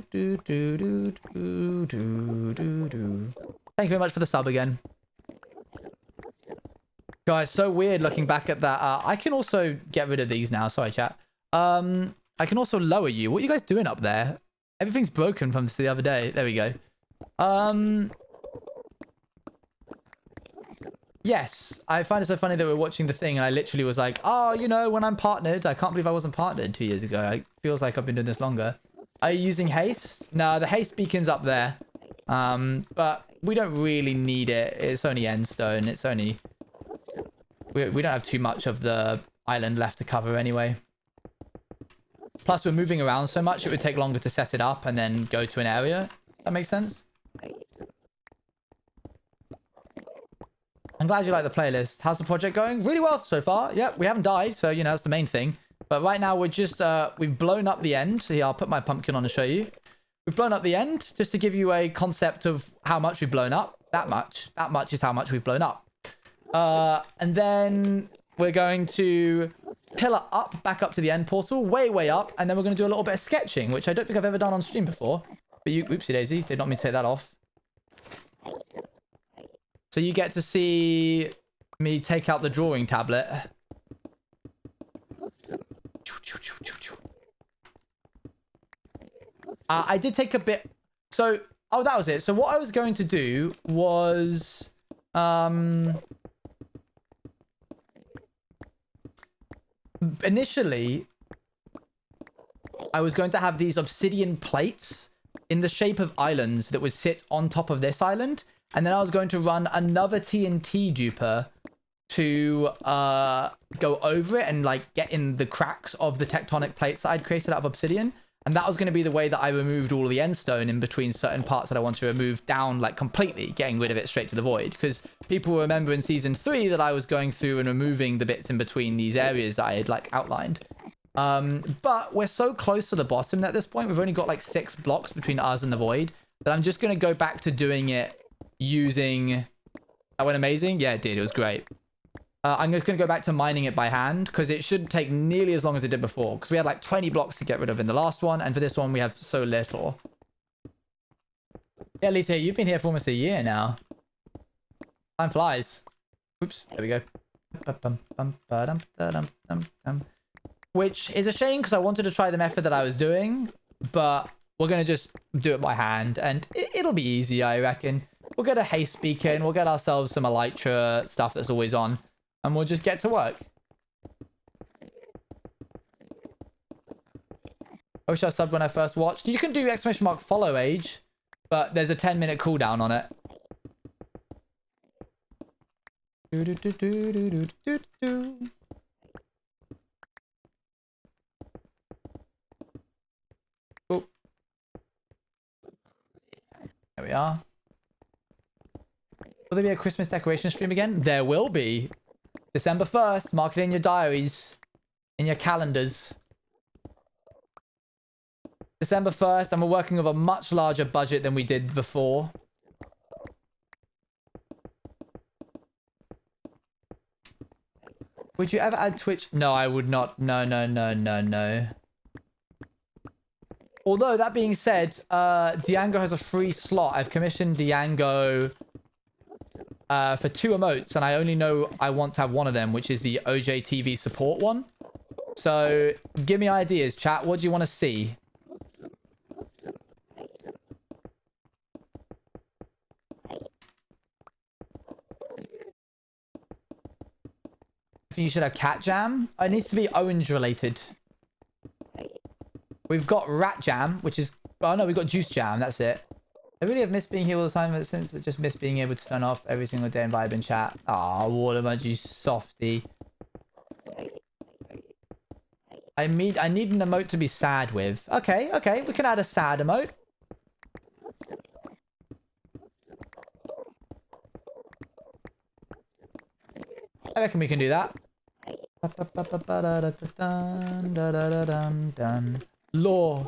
very much for the sub again. Guys, so weird looking back at that. I can also get rid of these now. Sorry, chat. I can also lower you. What are you guys doing up there? Everything's broken from the other day. There we go. Yes, I find it so funny that we're watching the thing and I literally was like, oh, you know, when I'm partnered, I can't believe I wasn't partnered 2 years ago. It feels like I've been doing this longer. Are you using haste? No, the haste beacon's up there. But we don't really need it. It's only endstone. It's only... We don't have too much of the island left to cover anyway. Plus, we're moving around so much, it would take longer to set it up and then go to an area. That makes sense? I'm glad you like the playlist. How's the project going? Really well so far. Yep, we haven't died, so, you know, that's the main thing. But right now, we're just, we've blown up the end. Here, I'll put my pumpkin on to show you. We've blown up the end, just to give you a concept of how much we've blown up. That much. That much is how much we've blown up. And then we're going to pillar up, back up to the end portal, way, way up. And then we're going to do a little bit of sketching, which I don't think I've ever done on stream before. But you, oopsie daisy, did not mean to take that off. So you get to see me take out the drawing tablet. I did take a bit. So, oh, that was it. So what I was going to do was, initially, I was going to have these obsidian plates in the shape of islands that would sit on top of this island. And then I was going to run another TNT duper to go over it and like get in the cracks of the tectonic plates that I'd created out of obsidian. And that was going to be the way that I removed all the end stone in between certain parts that I want to remove down, like completely getting rid of it straight to the void. Because people will remember in season 3 that I was going through and removing the bits in between these areas that I had like outlined. But we're so close to the bottom at this point. We've only got like 6 blocks between us and the void that I'm just going to go back to doing it using... That went amazing? Yeah, it did. It was great. I'm just going to go back to mining it by hand because it shouldn't take nearly as long as it did before, because we had like 20 blocks to get rid of in the last one, and for this one we have so little. Yeah, Lisa, you've been here for almost a year now. Time flies. Oops, there we go. Which is a shame because I wanted to try the method that I was doing, but we're going to just do it by hand, and it'll be easy, I reckon. We'll get a haste beacon, we'll get ourselves some elytra stuff that's always on, and we'll just get to work. I wish I subbed when I first watched. You can do ! follow age, but there's a 10-minute cooldown on it. Oh. There we are. Will there be a Christmas decoration stream again? There will be. December 1st. Mark it in your diaries. In your calendars. December 1st. And we're working with a much larger budget than we did before. Would you ever add Twitch? No, I would not. No, no, no, no, no. Although, that being said, Diango has a free slot. I've commissioned Diango... for 2 emotes, and I only know I want to have one of them, which is the OJTV support one. So, give me ideas, chat. What do you want to see? I think you should have Cat Jam. It needs to be orange related. We've got Rat Jam, which is... Oh no, we've got Juice Jam. That's it. I really have missed being here all the time, but since I just miss being able to turn off every single day and vibe and chat. Aw, Watermunch, you softy. I need an emote to be sad with. Okay, okay, we can add a sad emote. I reckon we can do that. Law.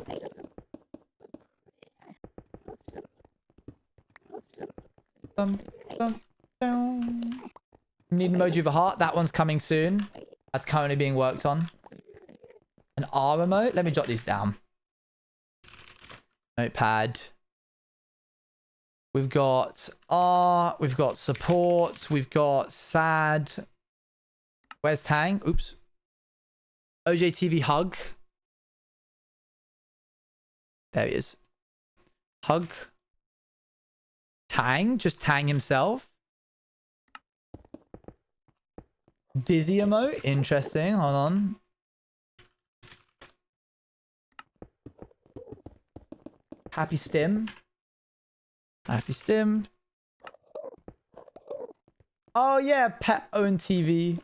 Need an emoji of a heart. That one's coming soon. That's currently being worked on. An R emote. Let me jot these down. Notepad. We've got R. We've got support. We've got sad. Where's Tang? Oops. OJTV hug. There he is. Hug. Tang, just Tang himself. Dizzy emote, interesting. Hold on. Happy Stim. Happy Stim. Oh yeah, Pet Own TV.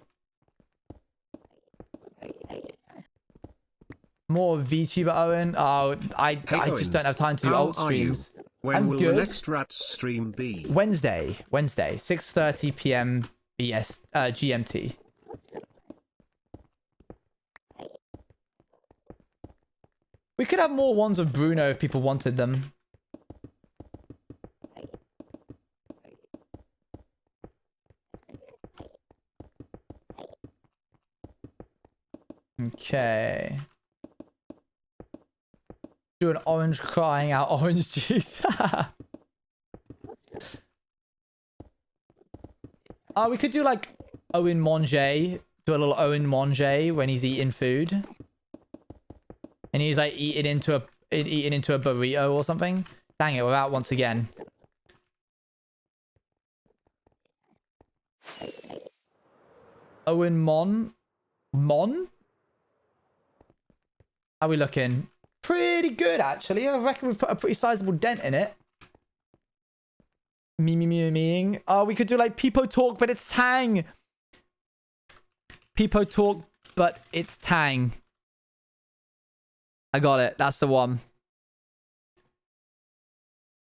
More VTuber Owen. Oh, I just don't have time to do alt streams. When will the next Rats stream be? Wednesday, 6:30 p.m. GMT. We could have more ones of Bruno if people wanted them. Okay. Do an orange crying out orange juice. We could do like Owen Manger. Do a little Owen Manger when he's eating food. And he's like eating into eaten into a burrito or something. Dang it, we're out once again. Owen Mon? Mon? How are we looking? Pretty good, actually. I reckon we've put a pretty sizable dent in it. Me. Oh, we could do like Peepo Talk, but it's Tang. Peepo Talk, but it's Tang. I got it. That's the one.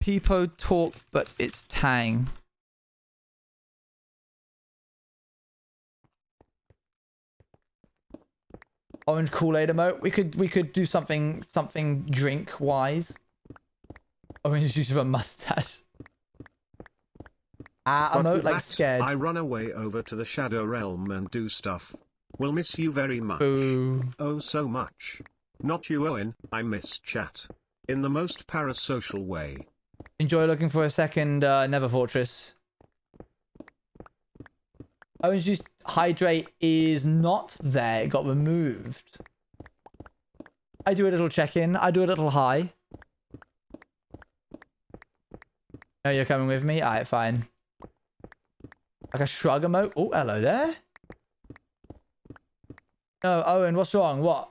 Peepo Talk, but it's Tang. Orange Kool-Aid emote. We could do something drink wise. Orange juice with a mustache. But Emote with like that, scared. I run away over to the Shadow Realm and do stuff. Will miss you very much. Boo. Oh, so much. Not you, Owen. I miss chat. In the most parasocial way. Enjoy looking for a second Nether Fortress. Orange juice hydrate is not there. It got removed. I do a little check-in. I do a little hi. Oh, you're coming with me? Alright, fine. Like a shrug emote. Oh, hello there. No, Owen, what's wrong? What?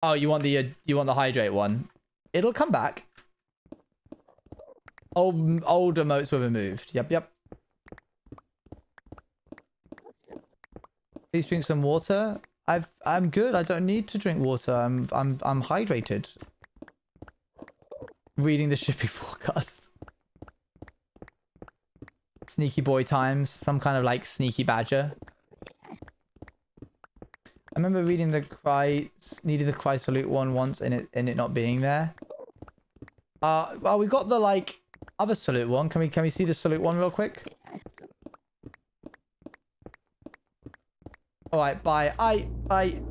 Oh, you want the hydrate one? It'll come back. Old emotes were removed. Yep. Please drink some water. I'm good. I don't need to drink water. I'm hydrated. Reading the shipping forecast. Sneaky boy times. Some kind of like sneaky badger. I remember reading the needed the cry salute one once and it not being there. Well, we got the like other salute one. Can we see the salute one real quick? All right, bye. Bye.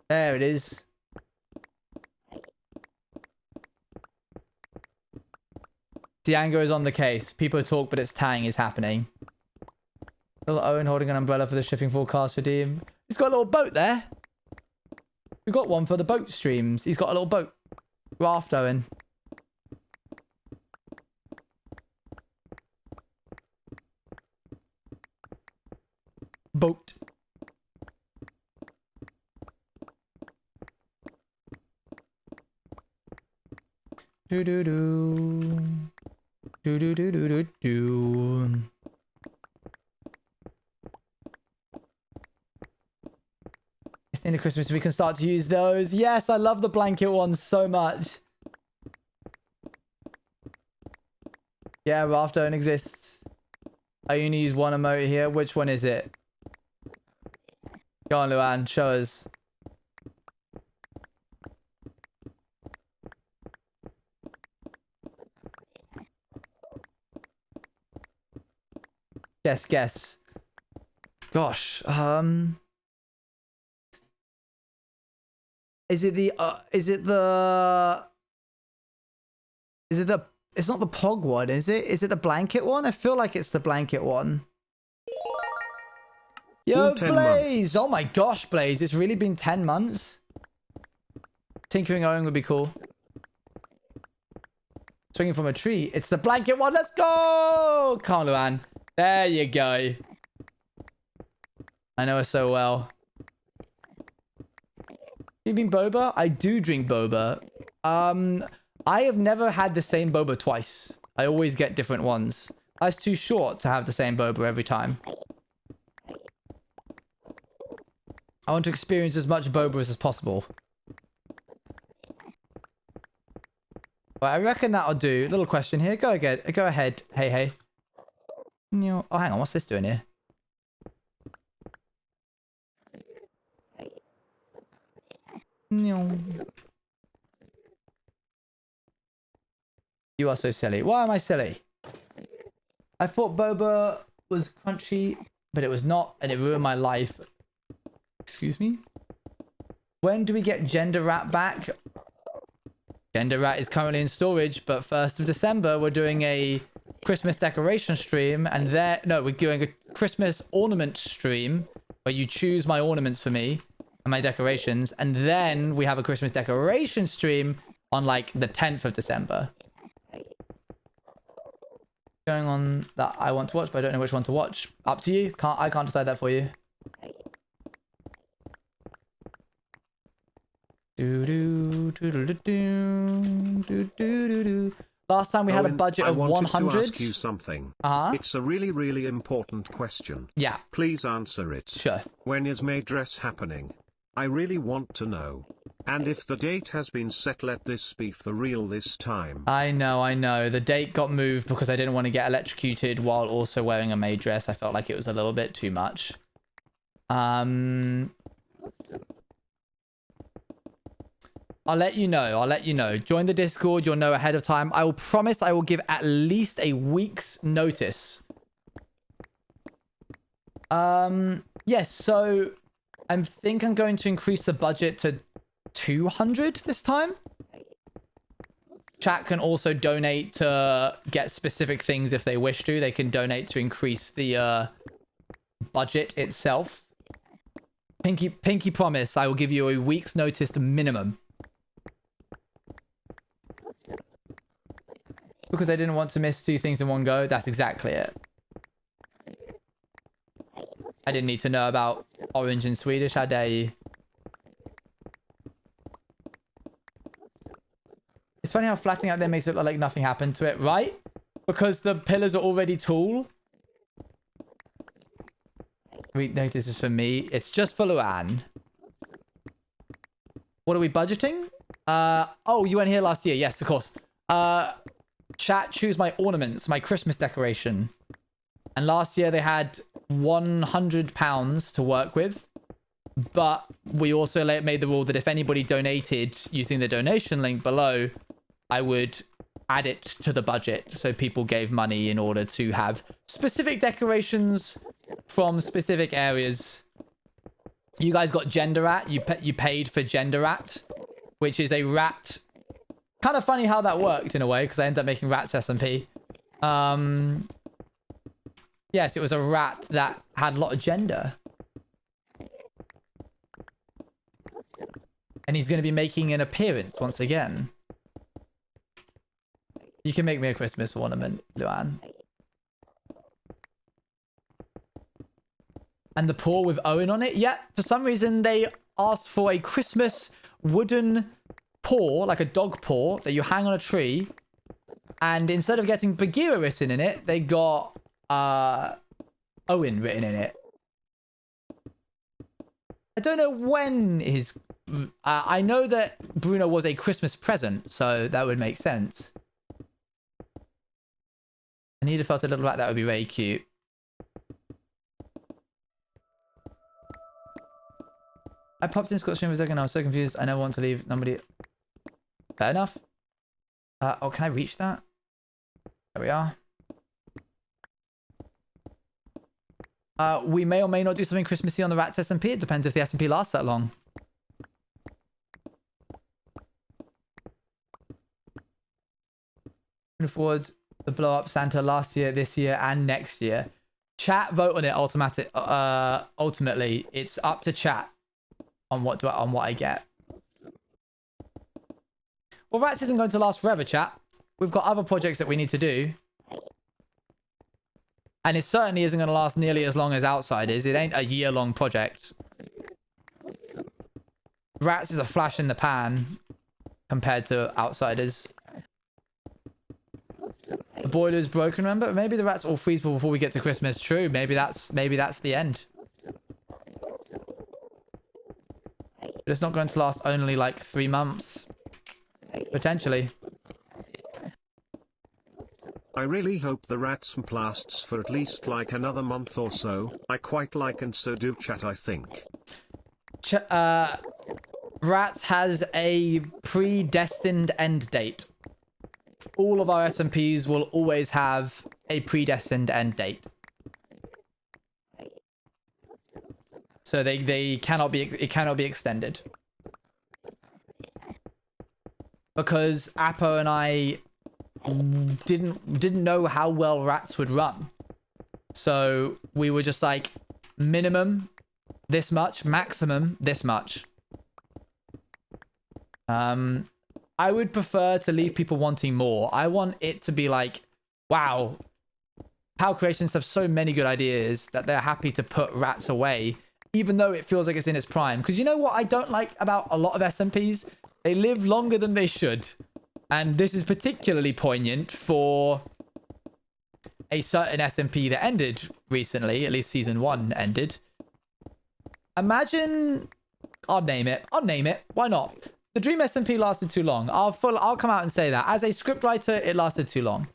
There it is. Diango is on the case. People talk, but it's Tang is happening. Little Owen holding an umbrella for the shipping forecast redeem. He's got a little boat there. We got one for the boat streams. He's got a little boat. Raft, Owen. Boat. Do. It's nearly Christmas. We can start to use those. Yes, I love the blanket ones so much. Yeah, Raft don't exist. I only use one emote here. Which one is it? Go on, Luan. Show us. Guess. Gosh. Is it the it's not the Pog one, is it? Is it the blanket one? I feel like it's the blanket one. Yo, 10 Blaze! months. Oh my gosh, Blaze. It's really been 10 months. Tinkering Owen would be cool. Swinging from a tree. It's the blanket one. Let's go! Come on, Luan. There you go. I know her so well. You mean boba? I do drink boba. I have never had the same boba twice. I always get different ones. Life's too short to have the same boba every time. I want to experience as much boba as possible. Right, I reckon that'll do. Little question here. Go ahead. Hey. Oh, hang on. What's this doing here? You are so silly. Why am I silly? I thought boba was crunchy, but it was not, and it ruined my life. Excuse me? When do we get Gender Rat back? Gender Rat is currently in storage, but 1st of December we're doing a Christmas decoration stream, and we're doing a Christmas ornament stream where you choose my ornaments for me and my decorations, and then we have a Christmas decoration stream on like the 10th of December. Going on that I want to watch, but I don't know which one to watch. Up to you. I can't decide that for you. Last time we had a budget of 100. I wanted to ask you something. It's a really, really important question. Yeah. Please answer it. Sure. When is May dress happening? I really want to know. And if the date has been set, let this be for real this time. I know. The date got moved because I didn't want to get electrocuted while also wearing a maid dress. I felt like it was a little bit too much. I'll let you know. Join the Discord. You'll know ahead of time. I will promise I will give at least a week's notice. Yes, so I think I'm going to increase the budget to 200 this time. Chat can also donate to get specific things if they wish to. They can donate to increase the budget itself. Pinky promise, I will give you a week's notice minimum. Because I didn't want to miss 2 things in one go. That's exactly it. I didn't need to know about orange and Swedish. How dare you? It's funny how flattening out there makes it look like nothing happened to it, right? Because the pillars are already tall. Week notice is for me. It's just for Luan. What are we budgeting? Oh, you weren't here last year. Yes, of course. Chat, choose my ornaments, my Christmas decoration. And last year they had £100 to work with. But we also made the rule that if anybody donated using the donation link below, I would add it to the budget. So people gave money in order to have specific decorations from specific areas. You guys got Gender Rat. You paid for Gender Rat, which is a rat. Kind of funny how that worked in a way, because I ended up making Rats SMP. Yes, it was a rat that had a lot of gender. And he's going to be making an appearance once again. You can make me a Christmas ornament, Luan. And the paw with Owen on it? Yeah, for some reason they asked for a Christmas wooden paw, like a dog paw, that you hang on a tree. And instead of getting Bagheera written in it, they got Owen written in it. I don't know when his... I know that Bruno was a Christmas present, so that would make sense. Anita felt a little rat. That would be very cute. I popped in Scott's stream for a second. I was so confused. I never want to leave. Nobody... Fair enough. Oh, can I reach that? There we are. We may or may not do something Christmassy on the Rats SMP. It depends if the SMP lasts that long. Moving forward, the blow up Santa last year, this year, and next year. Chat vote on it. Ultimately, it's up to chat on what I get. Well, Rats isn't going to last forever, chat. We've got other projects that we need to do. And it certainly isn't going to last nearly as long as Outsiders. It ain't a year-long project. Rats is a flash in the pan compared to Outsiders. The boiler's broken, remember? Maybe the rats all freeze before we get to Christmas. True. Maybe that's the end. But it's not going to last only like 3 months. Potentially. I really hope the Rats MP lasts for at least like another month or so. I quite like, and so do chat, I think. Rats has a predestined end date. All of our SMPs will always have a predestined end date. So it cannot be extended. Because Apo and I didn't know how well Rats would run. So we were just like, minimum this much, maximum this much. I would prefer to leave people wanting more. I want it to be like, wow, Power Creations have so many good ideas that they're happy to put rats away, even though it feels like it's in its prime. Because you know what I don't like about a lot of SMPs? They live longer than they should. And this is particularly poignant for a certain SMP that ended recently, at least season 1 ended. Imagine, I'll name it. Why not? The Dream SMP lasted too long. I'll come out and say that. As a scriptwriter, it lasted too long.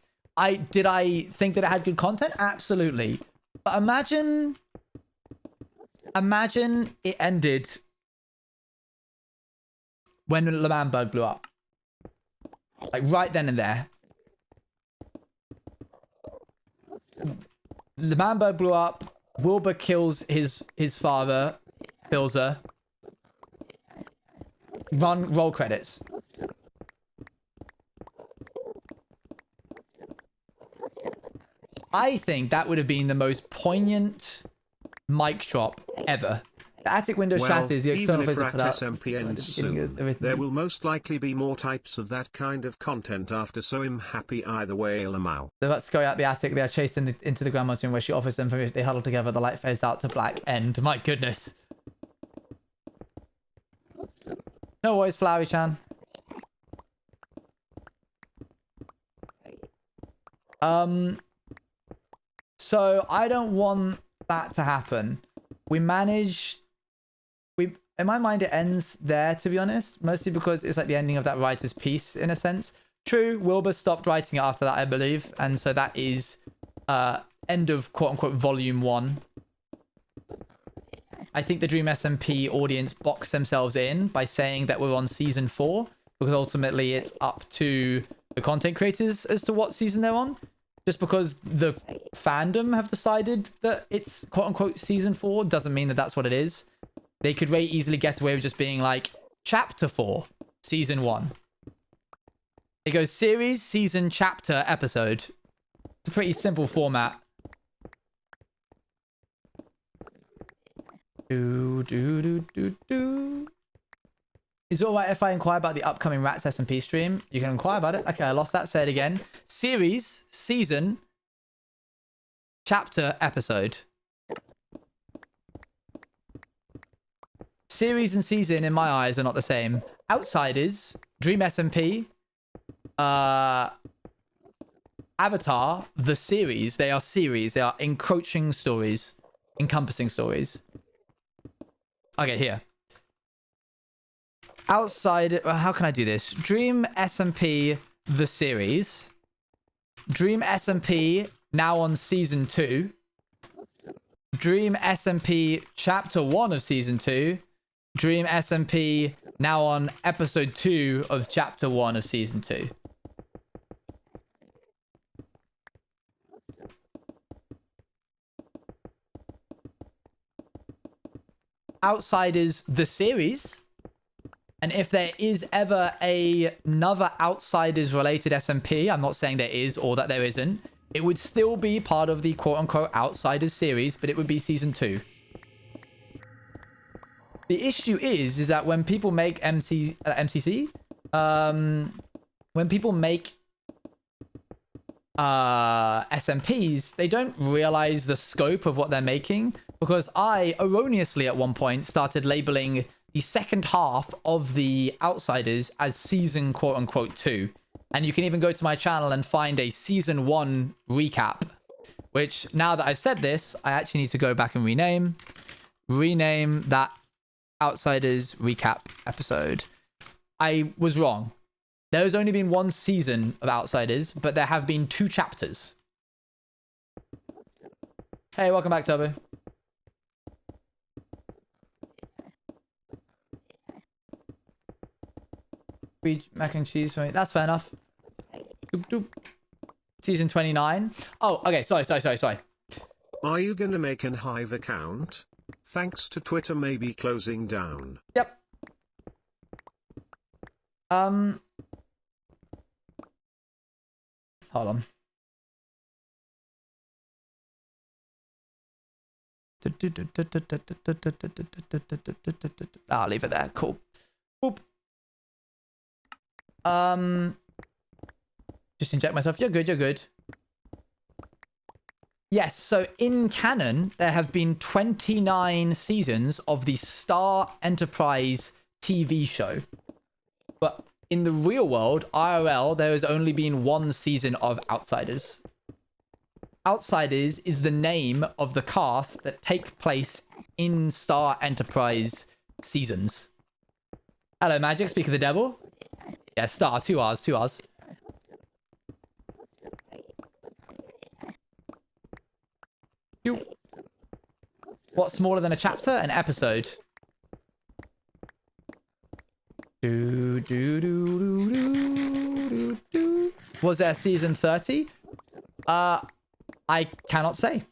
Did I think that it had good content? Absolutely. But imagine it ended when Le Manberg blew up. Like right then and there. Le Manberg blew up. Wilbur kills his father, Pilzer. Roll credits. I think that would have been the most poignant mic drop ever. The attic window shatters the external even if physical Rat SMP ends soon, there will most likely be more types of that kind of content after, so I'm happy either way, Lamau. They're about to go out the attic. They are chased into the grandma's room where she offers them permission. They huddle together. The light fades out to black. End. My goodness. No worries, Flowery-chan. So I don't want that to happen. In my mind, it ends there, to be honest. Mostly because it's like the ending of that writer's piece, in a sense. True, Wilbur stopped writing it after that, I believe. And so that is end of quote-unquote volume 1. I think the Dream SMP audience boxed themselves in by saying that we're on season 4. Because ultimately it's up to the content creators as to what season they're on. Just because the fandom have decided that it's quote-unquote season 4 doesn't mean that that's what it is. They could very easily get away with just being like, chapter 4, season 1. It goes series, season, chapter, episode. It's a pretty simple format. Is it alright if I inquire about the upcoming Rats SMP stream? You can inquire about it. Okay, I lost that. Say it again. Series, season, chapter, episode. Series and season, in my eyes, are not the same. Outsiders, Dream SMP, Avatar, the series. They are series. They are encroaching stories. Encompassing stories. Okay, here. Outside, how can I do this? Dream SMP, the series. Dream SMP, now on season 2. Dream SMP, chapter 1 of season 2. Dream SMP, now on episode 2 of chapter 1 of season 2. Outsiders, the series. And if there is ever another Outsiders related SMP, I'm not saying there is or that there isn't, it would still be part of the quote-unquote Outsiders series, but it would be season 2. The issue is that when people make MCC, when people make SMPs, they don't realize the scope of what they're making, because I erroneously at one point started labeling the second half of the Outsiders as season quote-unquote 2. And you can even go to my channel and find a season 1 recap, which now that I've said this, I actually need to go back and rename that Outsiders recap episode. I was wrong. There has only been 1 season of Outsiders, but there have been 2 chapters. Hey, welcome back, Turbo. Mac and cheese for me. That's fair enough. Doop, doop. Season 29. Oh, okay. Sorry. Are you gonna make an Hive account? Thanks to Twitter maybe closing down. Yep. Hold on. I'll leave it there. Cool. Boop. Just inject myself. You're good. You're good. Yes. So in canon, there have been 29 seasons of the Star Enterprise TV show, but in the real world, IRL, there has only been one season of Outsiders. Outsiders is the name of the cast that take place in Star Enterprise seasons. Hello, Magic. Speak of the devil. Yeah, Star. 2 R's. 2 R's. What's smaller than a chapter? An episode. Was there season 30? I cannot say.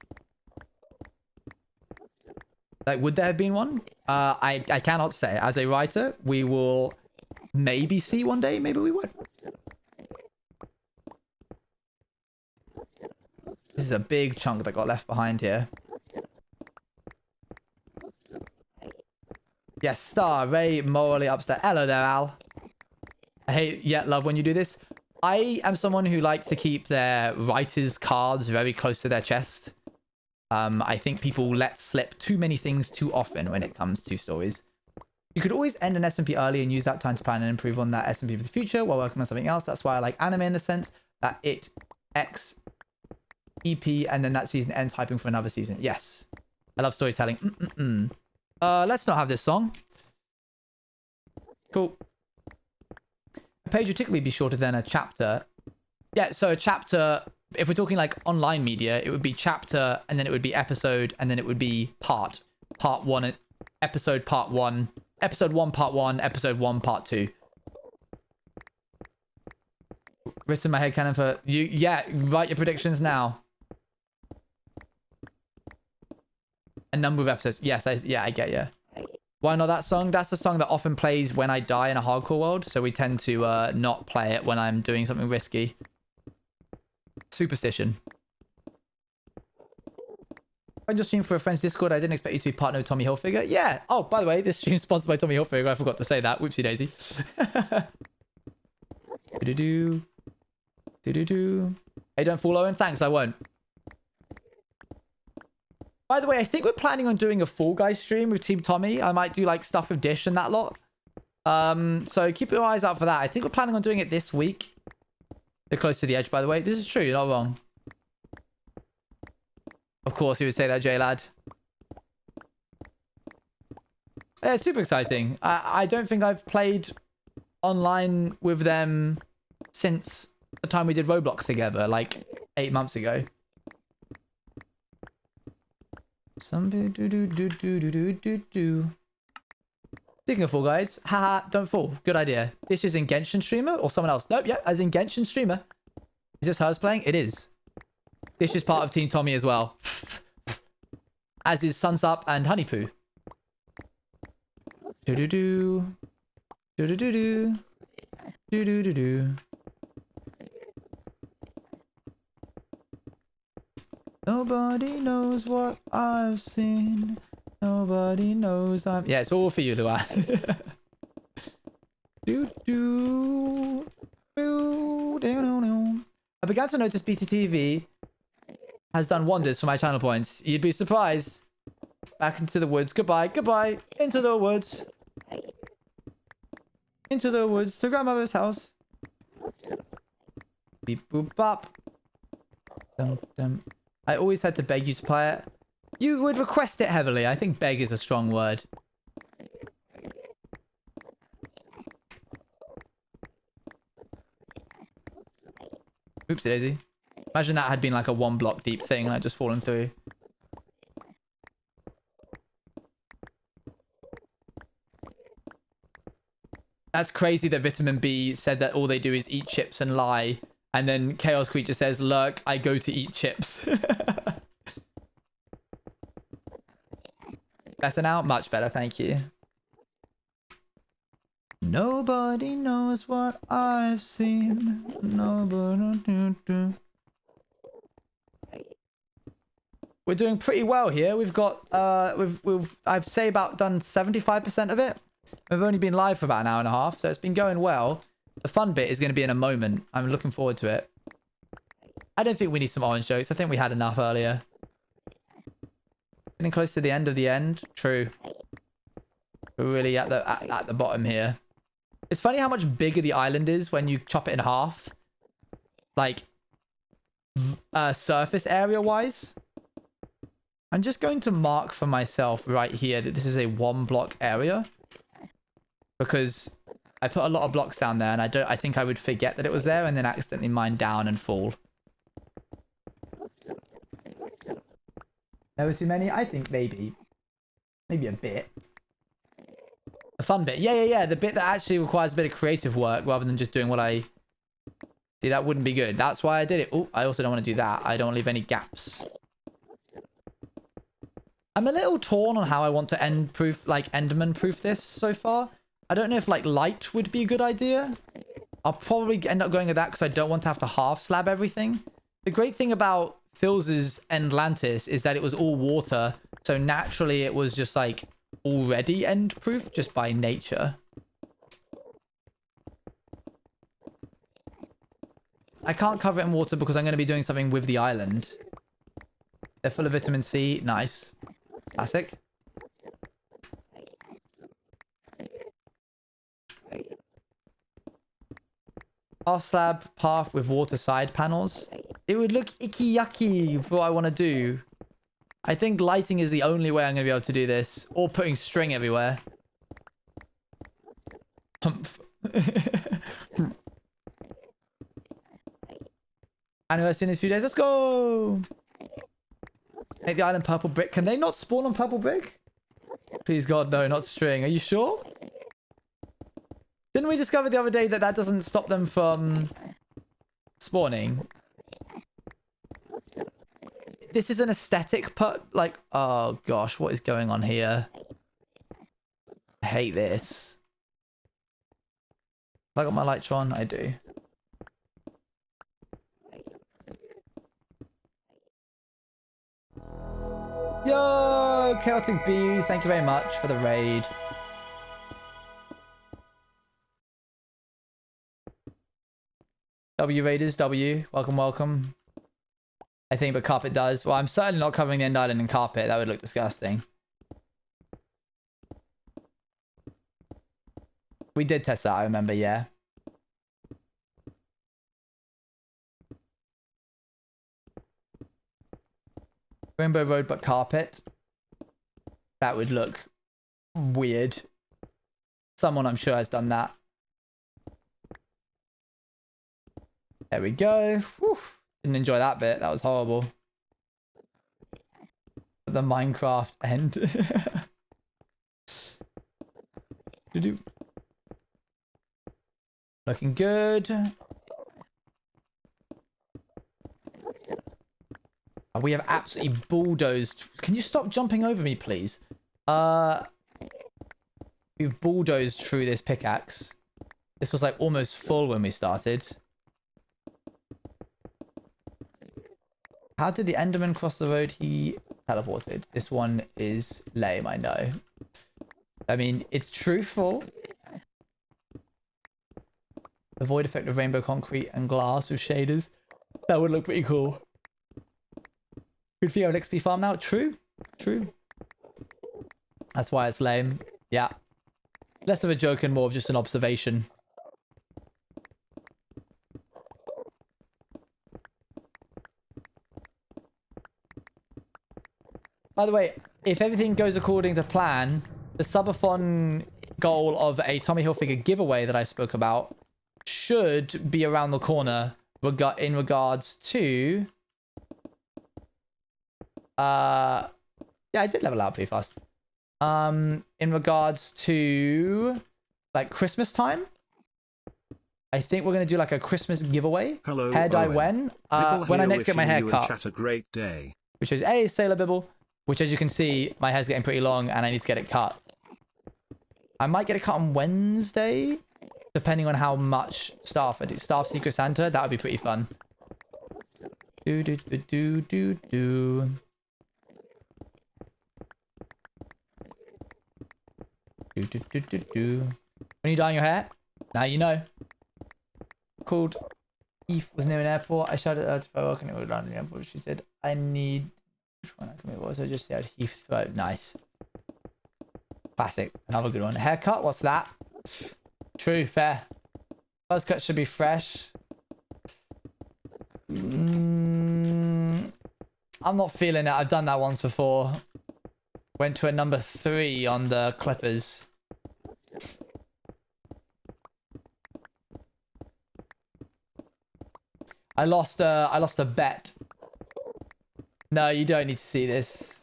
Like, would there have been one? I cannot say. As a writer, we will maybe see one day. Maybe we won't. This is a big chunk that got left behind here. Yes, Star, Ray, morally upset. Hello there, Al. I hate yet love when you do this. I am someone who likes to keep their writer's cards very close to their chest. I think people let slip too many things too often when it comes to stories. You could always end an SMP early and use that time to plan and improve on that SMP for the future while working on something else. That's why I like anime in the sense that it X EP and then that season ends hyping for another season. Yes. I love storytelling. Let's not have this song. Cool. A page would typically be shorter than a chapter. Yeah, so a chapter, if we're talking like online media, it would be chapter, and then it would be episode, and then it would be part. Part 1, episode part 1, episode 1 part 1, episode 1 part 2. Written my headcanon for you. Yeah, write your predictions now. A number of episodes. Yes, I get you. Why not that song? That's the song that often plays when I die in a hardcore world, so we tend to not play it when I'm doing something risky. Superstition. I just streamed for a friend's Discord. I didn't expect you to be partner with Tommy Hilfiger. Yeah. Oh, by the way, this stream's sponsored by Tommy Hilfiger. I forgot to say that. Whoopsie daisy. Do-do-do. Do-do-do. Hey, don't fall, Owen. Thanks, I won't. By the way, I think we're planning on doing a Fall Guys stream with Team Tommy. I might do like stuff with Dish and that lot. So keep your eyes out for that. I think we're planning on doing it this week. They're close to the edge, by the way. This is true. You're not wrong. Of course, you would say that, J-Lad. Yeah, it's super exciting. I don't think I've played online with them since the time we did Roblox together, like 8 months ago. Speaking of Fall Guys, haha, don't fall. Good idea. This is in Genshin streamer or someone else? Nope, yeah, as in Genshin streamer. Is this hers playing? It is. This is part of Team Tommy as well. As is Sunsup and Honeypoo. Do-do-do. Do-do-do-do. Do-do-do-do. Nobody knows what I've seen. Nobody knows I'm... Yeah, it's all for you, Luan. I began to notice BTTV has done wonders for my channel points. You'd be surprised. Back into the woods. Goodbye. Goodbye. Into the woods. Into the woods to grandmother's house. Beep boop bop. Dum dum. I always had to beg you to play it. You would request it heavily. I think beg is a strong word. Oopsie daisy. Imagine that had been like a 1 block deep thing and I'd just fallen through. That's crazy that Vitamin B said that all they do is eat chips and lie. And then Chaos Creature says, Lurk, I go to eat chips. Better now? Much better, thank you. Nobody knows what I've seen. Nobody. we're doing pretty well here. We've got we've I'd say about done 75% of it. We've only been live for about an hour and a half, so it's been going well. The fun bit is going to be in a moment. I'm looking forward to it. I don't think we need some orange jokes. I think we had enough earlier. Getting close to the end of the end. True. We're really at the bottom here. It's funny how much bigger the island is when you chop it in half. Like, surface area wise. I'm just going to mark for myself right here that this is a 1-block area. Because I put a lot of blocks down there and I think I would forget that it was there and then accidentally mine down and fall. Never too many? I think maybe a bit. The fun bit. Yeah. The bit that actually requires a bit of creative work rather than just doing what I... See, that wouldn't be good. That's why I did it. Oh, I also don't want to do that. I don't want to leave any gaps. I'm a little torn on how I want to Enderman proof this so far. I don't know if like light would be a good idea. I'll probably end up going with that because I don't want to have to half slab everything. The great thing about Phil's Endlantis is that it was all water. So naturally it was just like already end proof just by nature. I can't cover it in water because I'm going to be doing something with the island. They're full of vitamin C. Nice. Classic. Half slab path with water side panels. It would look icky yucky for what I want to do. I think lighting is the only way I'm going to be able to do this. Or putting string everywhere. Humph. Anniversary in these few days. Let's go! Make the island purple brick. Can they not spawn on purple brick? Please God, no, not string. Are you sure? Didn't we discover the other day that that doesn't stop them from spawning? This is an aesthetic like, oh gosh, what is going on here? I hate this. Have I got my lights on? I do. Yo, Chaotic Bee, thank you very much for the raid. W Raiders, W. Welcome, welcome. I think, but carpet does. Well, I'm certainly not covering the end island in carpet. That would look disgusting. We did test that, I remember, yeah. Rainbow Road, but carpet. That would look weird. Someone, I'm sure, has done that. There we go. Whew. Didn't enjoy that bit. That was horrible. The Minecraft end. Looking good. We have absolutely bulldozed. Can you stop jumping over me, please? We've bulldozed through this pickaxe. This was like almost full when we started. How did the Enderman cross the road? He teleported. This one is lame, I know. I mean, it's truthful. The void effect of rainbow concrete and glass with shaders. That would look pretty cool. Good for you, an XP farm now. True. True. That's why it's lame. Yeah. Less of a joke and more of just an observation. By the way, if everything goes according to plan, the subathon goal of a Tommy Hilfiger giveaway that I spoke about should be around the corner in regards to... yeah, I did level out pretty fast. In regards to like Christmas time, I think we're gonna do like a Christmas giveaway. Hello, hair dye Owen. when I next get my hair you cut. Chat a great day. Which is hey Sailor Bibble. Which, as you can see, my hair's getting pretty long and I need to get it cut. I might get it cut on Wednesday, depending on how much staff I do. Staff Secret Santa, that would be pretty fun. Do, do, do, do, do. When are you dyeing your hair? Now you know. Called Eve was near an airport. I shouted out to her and it was around the airport. She said, I need... Which one I can remember? Also just said Heathrow. Nice. Classic. Another good one. Haircut, what's that? True, fair. Buzz cut should be fresh. I'm not feeling it. I've done that once before. Went to a number 3 on the Clippers. I lost a bet. No, you don't need to see this.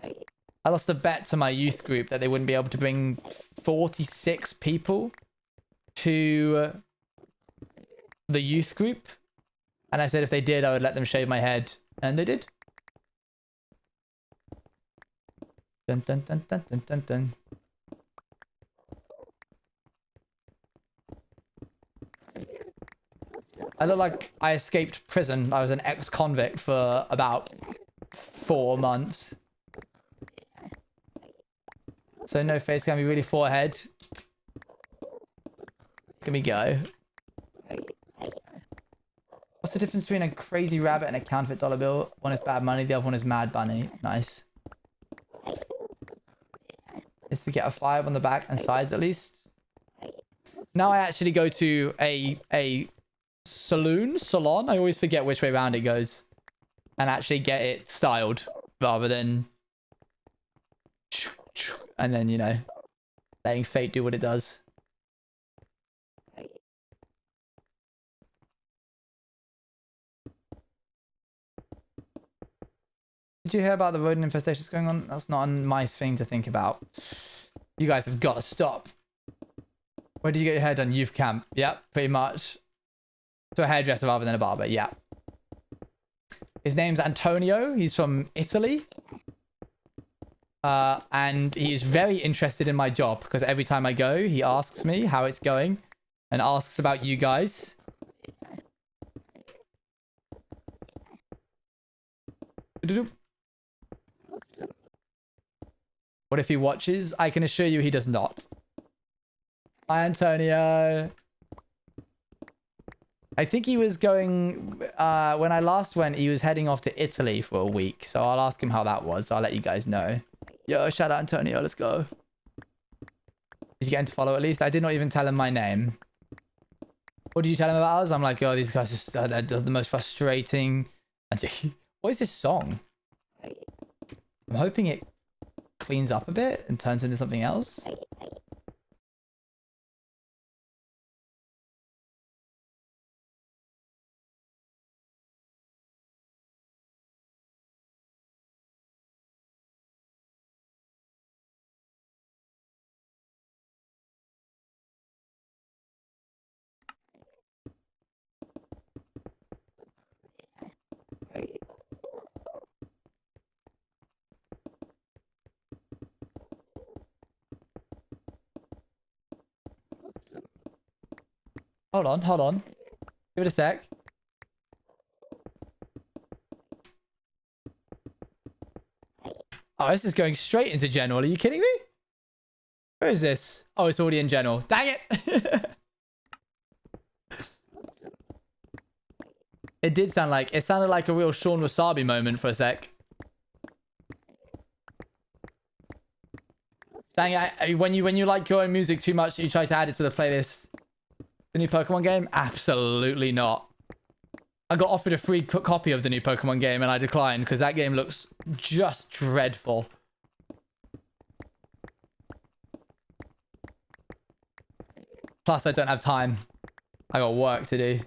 I lost a bet to my youth group that they wouldn't be able to bring 46 people to the youth group. And I said if they did, I would let them shave my head. And they did. Dun dun dun dun dun dun dun. I look like I escaped prison. I was an ex-convict for about 4 months. So no face can be really forehead. Can we go? What's the difference between a crazy rabbit and a counterfeit dollar bill? One is bad money, the other one is mad bunny. Nice. Is to get a 5 on the back and sides at least. Now I actually go to a salon. I always forget which way around it goes. And actually get it styled rather than... And then, you know, letting fate do what it does. Did you hear about the rodent infestations going on? That's not a nice thing to think about. You guys have got to stop. Where did you get your hair done? Youth camp. Yep, pretty much. To a hairdresser rather than a barber. Yeah. His name's Antonio. He's from Italy. And he is very interested in my job because every time I go, he asks me how it's going and asks about you guys. What if he watches? I can assure you he does not. Hi, Antonio. I think he was going... when I last went, he was heading off to Italy for a week. So I'll ask him how that was. I'll let you guys know. Yo, shout out Antonio. Let's go. Did you get him to follow at least? I did not even tell him my name. What did you tell him about us? I'm like, oh, these guys are they're the most frustrating. What is this song? I'm hoping it cleans up a bit and turns into something else. Hold on, hold on. Give it a sec. Oh, this is going straight into general. Are you kidding me? Where is this? Oh, it's already in general. Dang it! It did sound like... It sounded like a real Sean Wasabi moment for a sec. Dang it. When you like your own music too much, you try to add it to the playlist. The new Pokemon game? Absolutely not. I got offered a free copy of the new Pokemon game and I declined because that game looks just dreadful. Plus, I don't have time. I got work to do.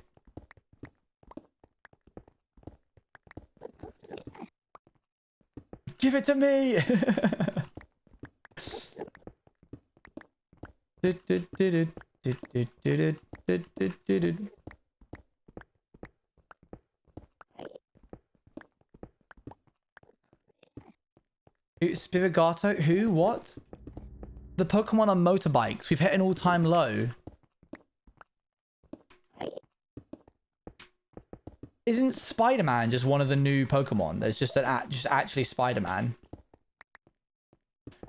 Give it to me! Spirigato? Who? What? The Pokemon on motorbikes. We've hit an all-time low. Isn't Spider-Man just one of the new Pokemon? There's just actually Spider-Man.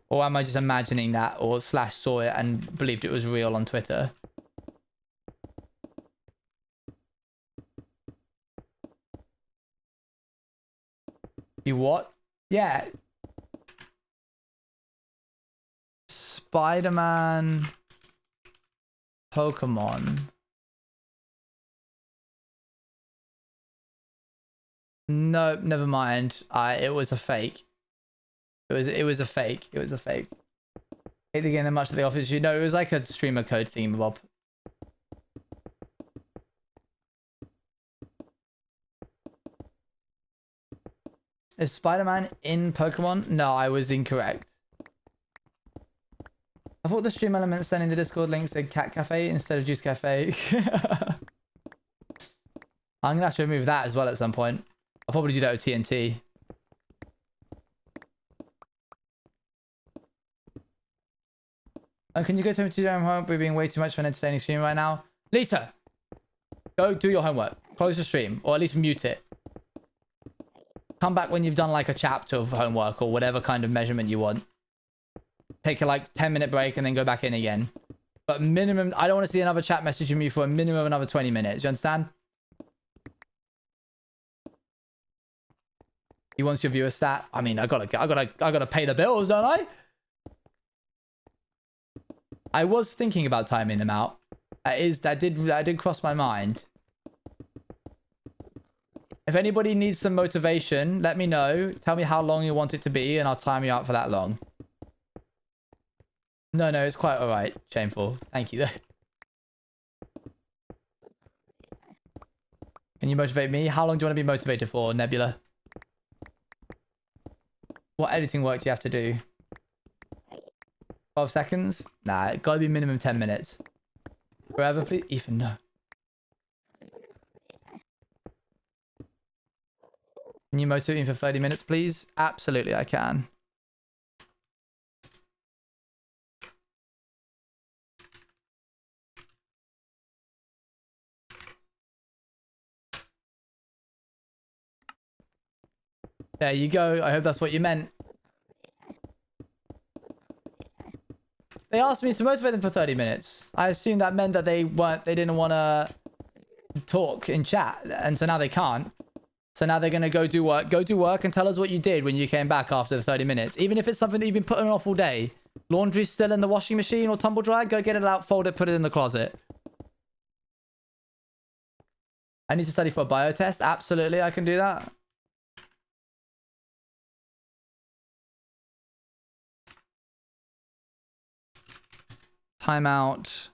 Or am I just imagining that, or slash saw it and believed it was real on Twitter? You what? Yeah. Spider-Man, Pokemon. No, never mind. It was a fake. It was a fake. It was a fake. Hate the game that much at the office. You know, it was like a streamer code theme, Bob. Is Spider-Man in Pokemon? No, I was incorrect. I thought the stream element sending the Discord links to Cat Cafe instead of Juice Cafe. I'm gonna have to remove that as well at some point. I'll probably do that with TNT. And can you go to your homework? We're being way too much of an entertaining stream right now. Lisa, go do your homework. Close the stream, or at least mute it. Come back when you've done like a chapter of homework or whatever kind of measurement you want. Take a like 10-minute break and then go back in again. But minimum, I don't want to see another chat message from you for a minimum of another 20 minutes. You understand? He wants your viewer stat. I mean, I gotta pay the bills, don't I? I was thinking about timing them out. That did cross my mind. If anybody needs some motivation, let me know. Tell me how long you want it to be, and I'll time you out for that long. No, it's quite all right. Shameful. Thank you. Can you motivate me? How long do you want to be motivated for, Nebula? What editing work do you have to do? 12 seconds? Nah, it gotta be minimum 10 minutes. Forever, please? Ethan, no. Can you motivate me for 30 minutes, please? Absolutely, I can. There you go. I hope that's what you meant. They asked me to motivate them for 30 minutes. I assumed that meant that they didn't want to talk in chat. And so now they can't. So now they're going to go do work and tell us what you did when you came back after the 30 minutes. Even if it's something that you've been putting off all day. Laundry's still in the washing machine or tumble dryer. Go get it out, fold it, put it in the closet. I need to study for a bio test. Absolutely, I can do that. Timeout.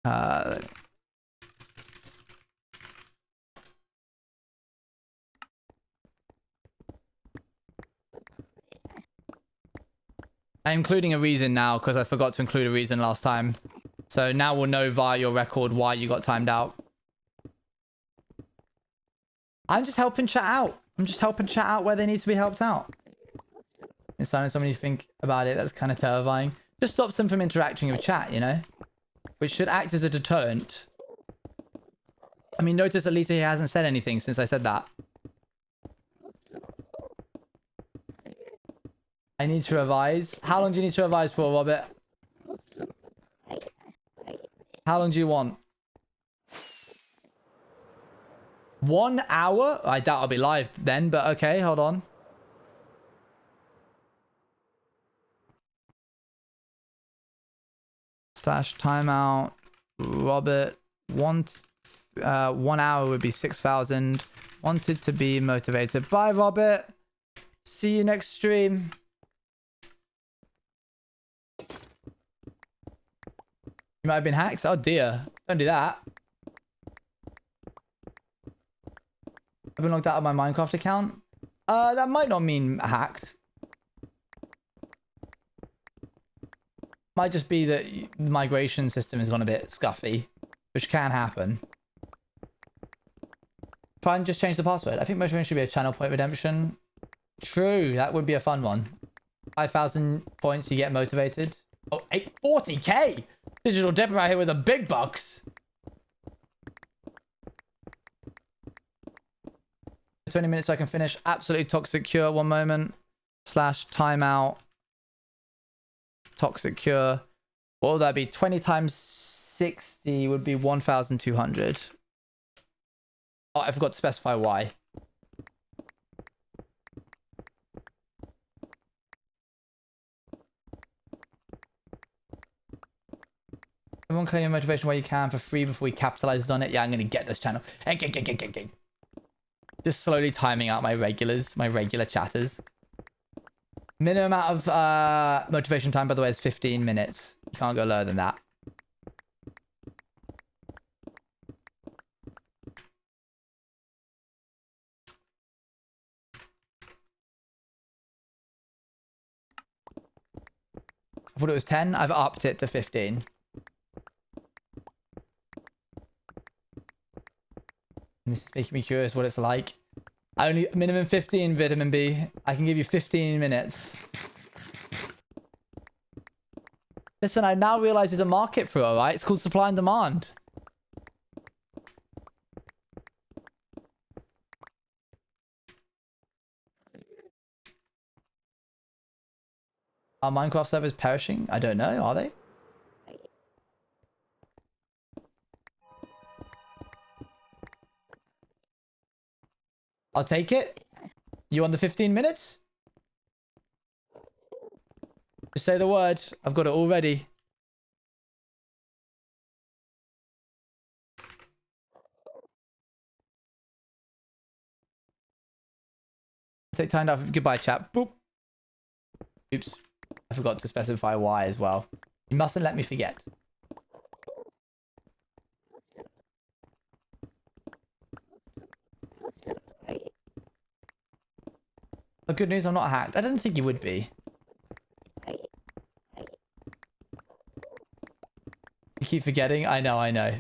I'm including a reason now because I forgot to include a reason last time. So now we'll know via your record why you got timed out. I'm just helping chat out. I'm just helping chat out where they need to be helped out. It's something somebody think about it. That's kind of terrifying. Just stops them from interacting with chat, you know? Which should act as a deterrent. I mean, notice at least he hasn't said anything since I said that. I need to revise. How long do you need to revise for, Robert? How long do you want? 1 hour? I doubt I'll be live then, but okay, hold on. Slash timeout. Robert. 1 hour would be 6,000. Wanted to be motivated. Bye, Robert. See you next stream. You might have been hacked. Oh dear. Don't do that. I've been logged out of my Minecraft account. That might not mean hacked. Might just be that the migration system has gone a bit scuffy, which can happen. Try and just change the password. I think motivation should be a channel point redemption. True, that would be a fun one. 5,000 points, you get motivated. Oh, 40k! Digital Dipper out here with the big bucks. 20 minutes so I can finish. Absolutely toxic cure. 1 moment. slash timeout toxic cure. What would that be? 20 times 60 would be 1,200. Oh, I forgot to specify why. Everyone claim your motivation where you can for free before we capitalizes on it. Yeah, I'm gonna get this channel. Just slowly timing out my regulars, my regular chatters. Minimum amount of motivation time, by the way, is 15 minutes. You can't go lower than that. I thought it was 10. I've upped it to 15. And this is making me curious what it's like. Only minimum 15 vitamin B. I can give you 15 minutes. Listen, I now realize there's a market for it, alright? It's called supply and demand. Are Minecraft servers perishing? I don't know. Are they? I'll take it. You on the 15 minutes? Just say the word. I've got it all ready. Take time off. Goodbye, chat. Boop. Oops. I forgot to specify why as well. You mustn't let me forget. But good news, I'm not hacked. I didn't think you would be. You keep forgetting? I know, I know.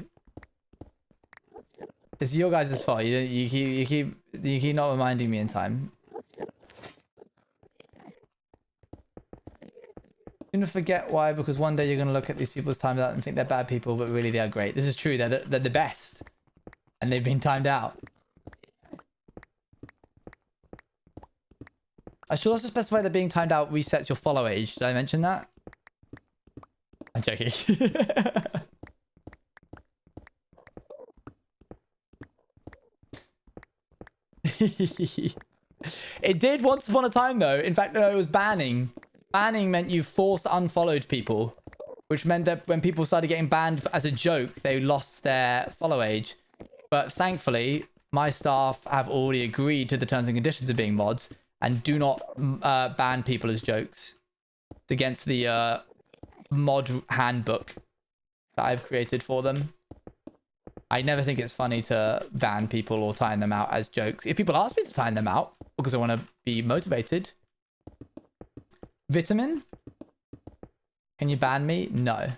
It's your guys' fault. You keep not reminding me in time. You're gonna forget why, because one day you're gonna look at these people's times out and think they're bad people, but really they are great. This is true. They're the best, and they've been timed out. I should also specify that being timed out resets your follow age. Did I mention that? I'm joking. It did once upon a time though. In fact, no, it was banning. Banning meant you forced unfollowed people, which meant that when people started getting banned as a joke, they lost their follow age. But thankfully, my staff have already agreed to the terms and conditions of being mods and do not ban people as jokes. It's against the mod handbook that I've created for them. I never think it's funny to ban people or time them out as jokes. If people ask me to time them out because I want to be motivated. Vitamin? Can you ban me? No.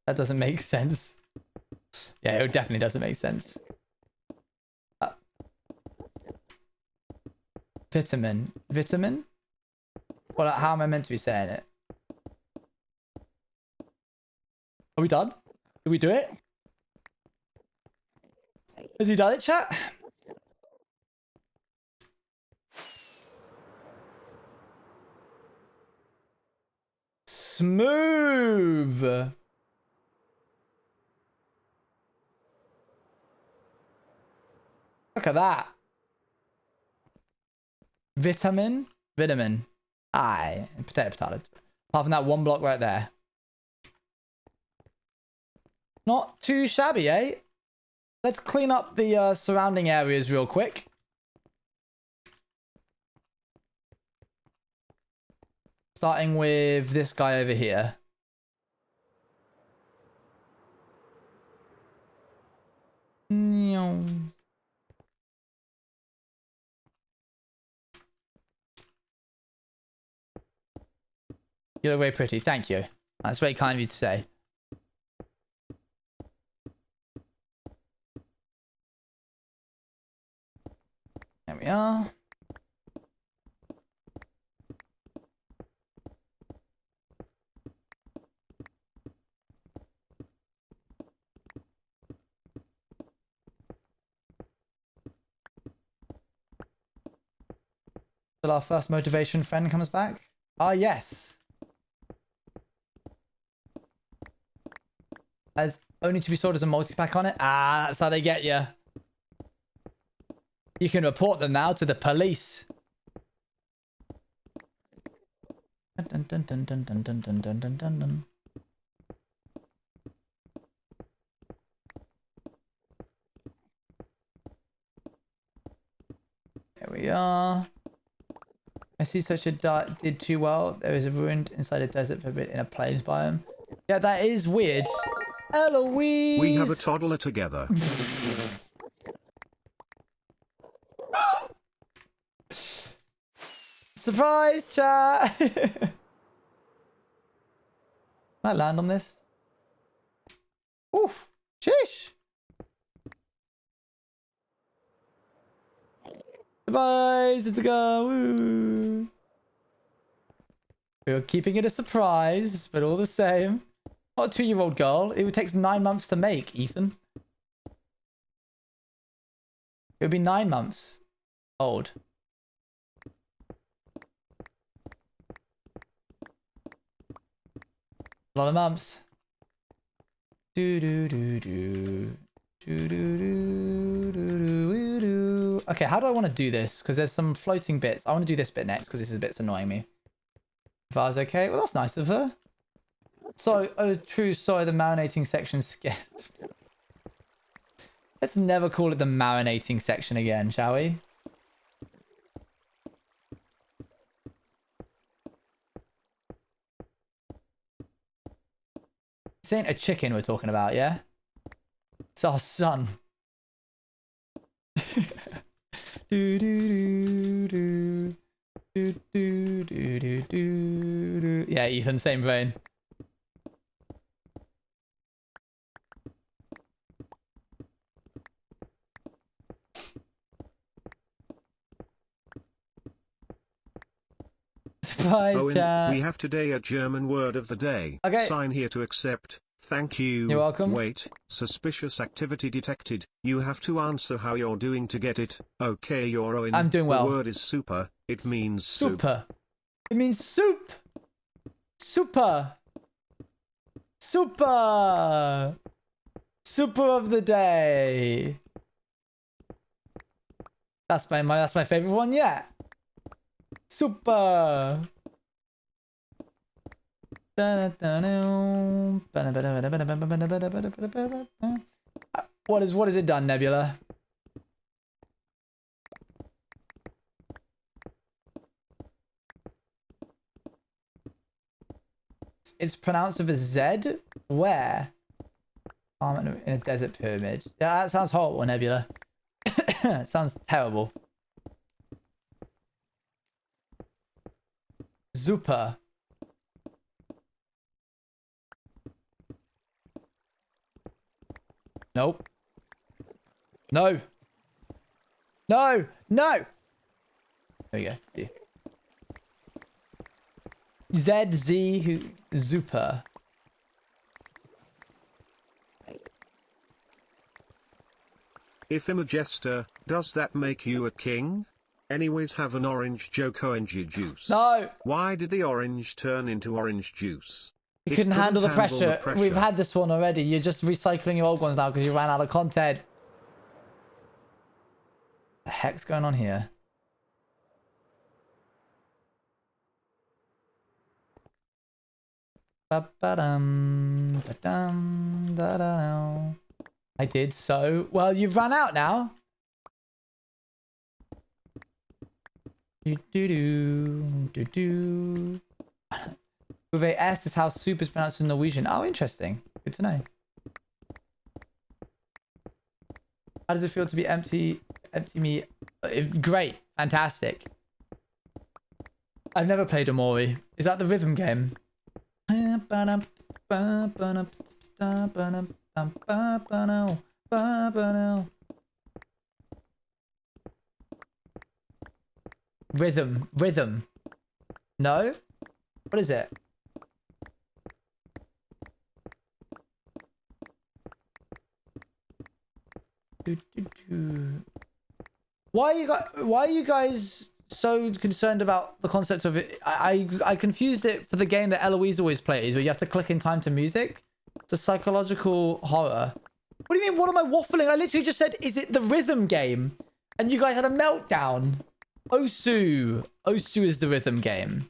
That doesn't make sense. Yeah, it definitely doesn't make sense. Vitamin. Vitamin? Well, how am I meant to be saying it? Are we done? Did we do it? Has he done it, chat? Smooth. Look at that. Vitamin. Vitamin. Aye. Potato. Apart from that one block right there. Not too shabby, eh? Let's clean up the surrounding areas real quick. Starting with this guy over here. You look very pretty. Thank you. That's very kind of you to say. There we are. Till our first motivation friend comes back. Ah, yes. As only to be sold as a multi-pack on it. Ah, that's how they get you. You can report them now to the police. Dun, dun, dun, dun, dun, dun, dun, dun, dun, dun, dun. There we are. I see such a dart did too well. There is a ruined inside a desert for a bit in a plains biome. Yeah, that is weird. Eloise! We have a toddler together. Surprise, chat! Can I land on this? Oof! Sheesh! Surprise! It's a go! Woo! We were keeping it a surprise, but all the same. Not a 2-year-old girl. It would take 9 months to make, Ethan. It would be 9 months old. A lot of months. Do do do do. Do do do do do do. Okay, how do I want to do this? Because there's some floating bits. I want to do this bit next because this is bit's annoying me. If I was okay, well that's nice of her. So, oh true, sorry, the marinating section scares. Let's never call it the marinating section again, shall we? This ain't a chicken we're talking about, yeah? It's our son. Do do do do do do do do do. Yeah, Ethan, same brain. Surprise, Owen, chat. we have today a German word of the day. Okay. Sign here to accept. Thank you. You're welcome. Wait, suspicious activity detected. You have to answer how you're doing to get it. Okay, you're Owen. I'm doing well. The word is super. It means soup. Super. It means soup. Super. Super. Super of the day. That's my favorite one yet. Super. What is it done, Nebula? It's pronounced with a Z? Where? In a desert pyramid. Yeah, that sounds horrible, Nebula. It sounds terrible. Super. Nope. No. No. No. There we go. Yeah. ZZ who Zupa. If Imagester, does that make you a king? Anyways, have an orange joke orange juice. No. Why did the orange turn into orange juice? You It couldn't handle the pressure. pressure. We've had this one already. You're just recycling your old ones now because you ran out of content. What the heck's going on here? Ba-ba-dum, ba-dum, da-da-dum. I did so. Well, you've run out now. Do-do-do, do-do. With a S is how soup is pronounced in Norwegian. Oh, interesting. Good to know. How does it feel to be empty me? Great. Fantastic. I've never played Omori. Is that the rhythm game? Rhythm. No? What is it? Why are you guys so concerned about the concept of it. I confused it for the game that Eloise always plays, where you have to click in time to music. It's a psychological horror. What do you mean? What am I waffling? I literally just said, is it the rhythm game? And you guys had a meltdown. Osu. Osu is the rhythm game.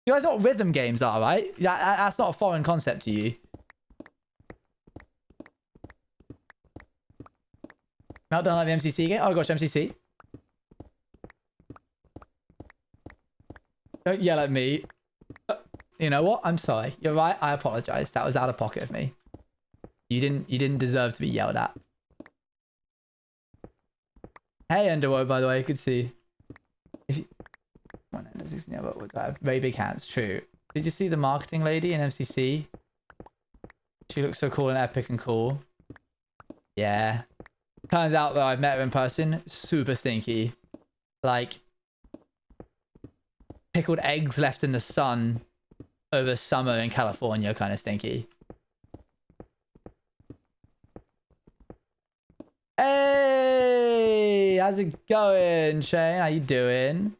You guys know what rhythm games are, right? That's not a foreign concept to you. Meltdown like the MCC game? Oh gosh, MCC. Don't yell at me. You know what? I'm sorry. You're right. I apologize. That was out of pocket of me. You didn't deserve to be yelled at. Hey, Enderwo, by the way, good to see you. If you... I have very big hands. True. Did you see the marketing lady in MCC? She looks so cool and epic and cool. Yeah. Turns out though, I've met her in person. Super stinky. Like pickled eggs left in the sun over summer in California, kind of stinky. Hey, how's it going, Shane? How you doing?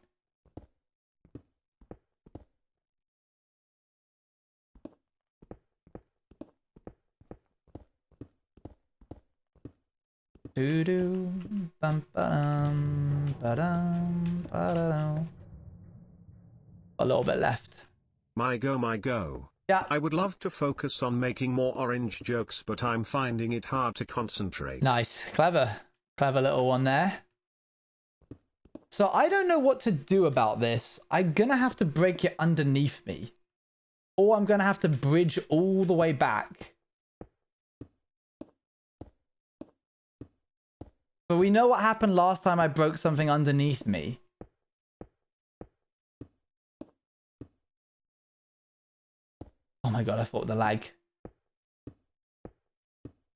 Do do bum bum ba-dum ba-dum. A little bit left. My go. Yeah. I would love to focus on making more orange jokes, but I'm finding it hard to concentrate. Nice. Clever little one there. So I don't know what to do about this. I'm gonna have to break it underneath me, or I'm gonna have to bridge all the way back. But we know what happened last time I broke something underneath me. Oh my god, I thought the lag.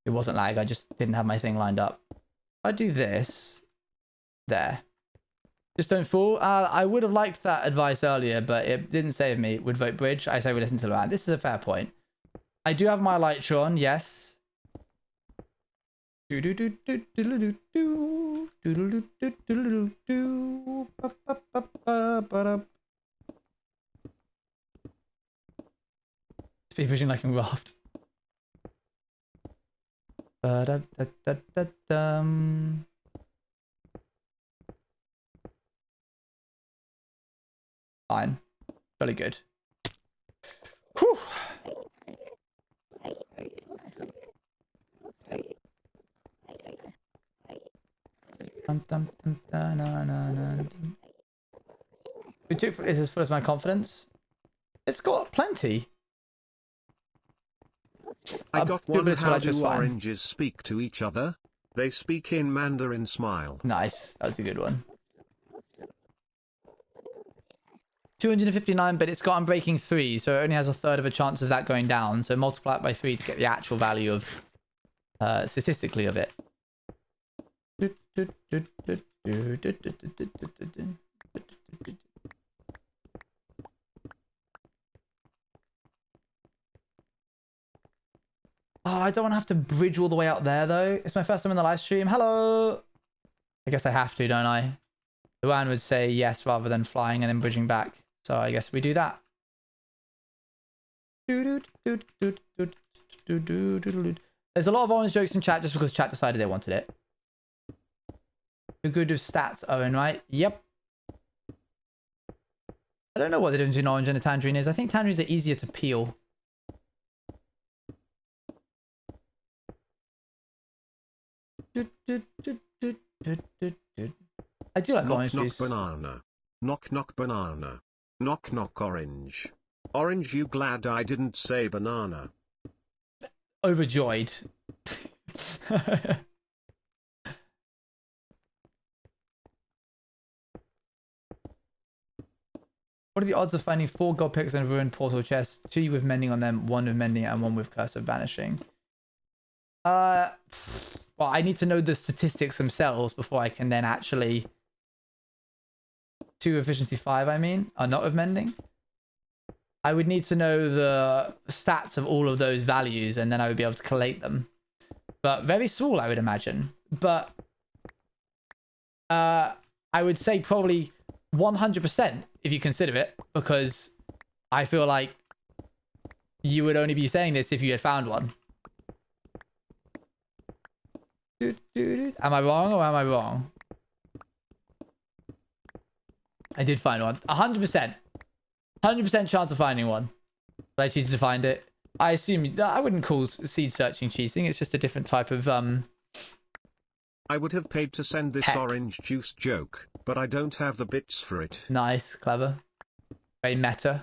It wasn't lag, I just didn't have my thing lined up. I do this. There. Just don't fall. I would have liked that advice earlier, but it didn't save me. Would vote bridge. I say we listen to the man. This is a fair point. I do have my Elytra on, yes. This be fishing like in raft. Fine. Really good. Whew. We took this as full as my confidence. It's got plenty. I got one. How do fine. oranges speak to each other? They speak in Mandarin smile. Nice. That was a good one. 259, but it's got Unbreaking 3, so it only has a third of a chance of that going down. So multiply it by 3 to get the actual value of statistically of it. Oh, I don't want to have to bridge all the way out there though. It's my first time in the live stream. Hello. I guess I have to, don't I? Luan would say yes rather than flying and then bridging back. So I guess we do that. There's a lot of orange jokes in chat just because chat decided they wanted it. You're good with stats, Owen, right? Yep. I don't know what the difference between orange and a tangerine is. I think tangerines are easier to peel. I do like orange juice. Knock banana. Knock banana. Knock orange. Orange, you glad I didn't say banana? Overjoyed. What are the odds of finding 4 gold picks and ruined portal chests? 2 with mending on them, 1 with mending, and 1 with curse of vanishing. Well, I need to know the statistics themselves before I can then actually... 2 efficiency 5, I mean, are not with mending. I would need to know the stats of all of those values, and then I would be able to collate them. But very small, I would imagine. But I would say probably 100% if you consider it, because I feel like you would only be saying this if you had found one. Am I wrong or am I wrong? I did find one. 100%. 100% chance of finding one. But I cheated to find it. I assume I wouldn't call seed searching cheating. It's just a different type of I would have paid to send this heck. orange juice joke, but I don't have the bits for it. Nice, clever. Very meta.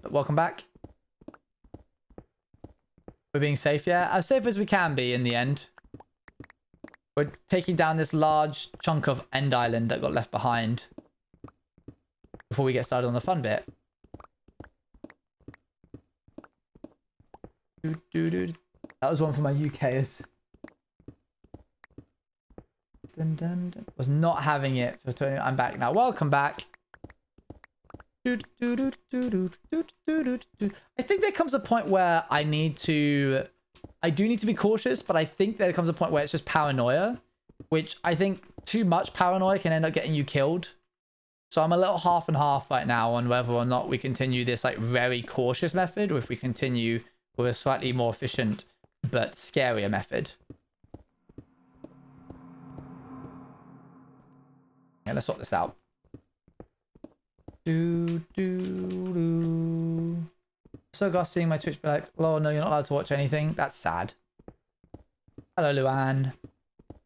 Welcome back. We're being safe, yeah? As safe as we can be in the end. We're taking down this large chunk of End Island that got left behind before we get started on the fun bit. That was one for my UKers. Was not having it for 20. I'm back now. Welcome back. I think there comes a point where I do need to be cautious, but I think there comes a point where it's just paranoia, which I think too much paranoia can end up getting you killed. So I'm a little half and half right now on whether or not we continue this like very cautious method, or if we continue with a slightly more efficient but scarier method. Yeah, let's sort this out. So Gus seeing my Twitch be like, oh no, you're not allowed to watch anything. That's sad. Hello, Luan.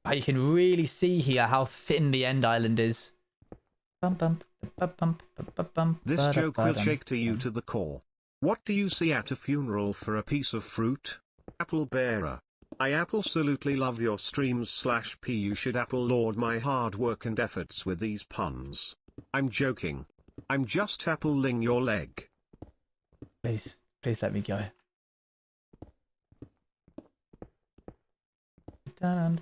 Oh, you can really see here how thin the End Island is. This joke will shake to you to the core. What do you see at a funeral for a piece of fruit? Apple bearer. I absolutely love your streams / P. You should apple lord my hard work and efforts with these puns. I'm joking. I'm just appling your leg. Please let me go. That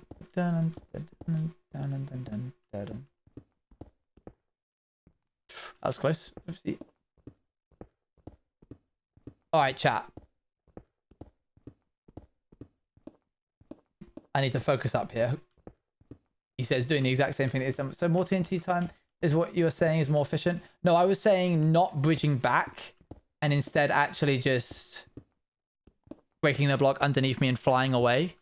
was close. Oopsie. All right, chat. I need to focus up here. He says doing the exact same thing that is done. So more TNT time is what you were saying is more efficient. No, I was saying not bridging back and instead actually just breaking the block underneath me and flying away.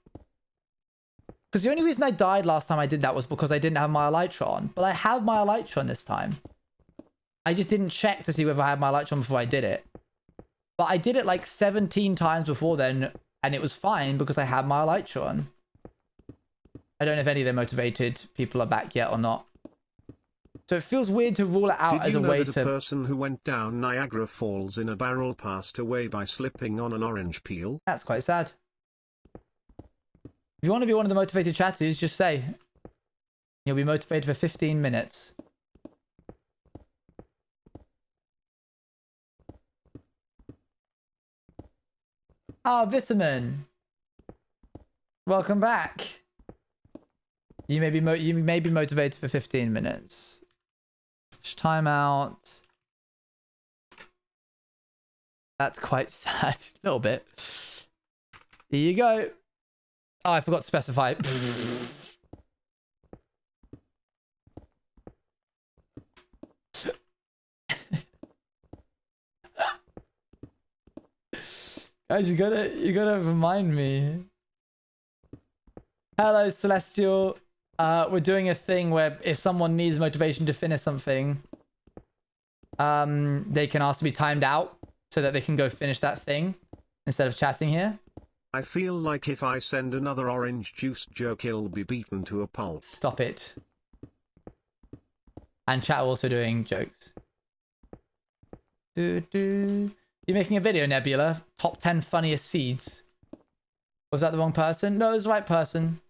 Because the only reason I died last time I did that was because I didn't have my Elytron. But I have my Elytron this time. I just didn't check to see whether I had my Elytron before I did it. But I did it like 17 times before then, and it was fine because I had my Elytron. I don't know if any of the motivated people are back yet or not. So it feels weird to rule it out as a way to... Did you know that a person who went down Niagara Falls in a barrel passed away by slipping on an orange peel? That's quite sad. If you want to be one of the motivated chatters, just say. You'll be motivated for 15 minutes. Ah, Vitamin. Welcome back. You may be motivated for 15 minutes. Timeout. That's quite sad. A little bit. Here you go. Oh, I forgot to specify. Guys, you gotta remind me. Hello, Celestial. We're doing a thing where if someone needs motivation to finish something, they can ask to be timed out so that they can go finish that thing instead of chatting here. I feel like if I send another orange juice joke, he'll be beaten to a pulp. Stop it. And chat also doing jokes. You're making a video, Nebula. Top 10 funniest seeds. Was that the wrong person? No, it was the right person.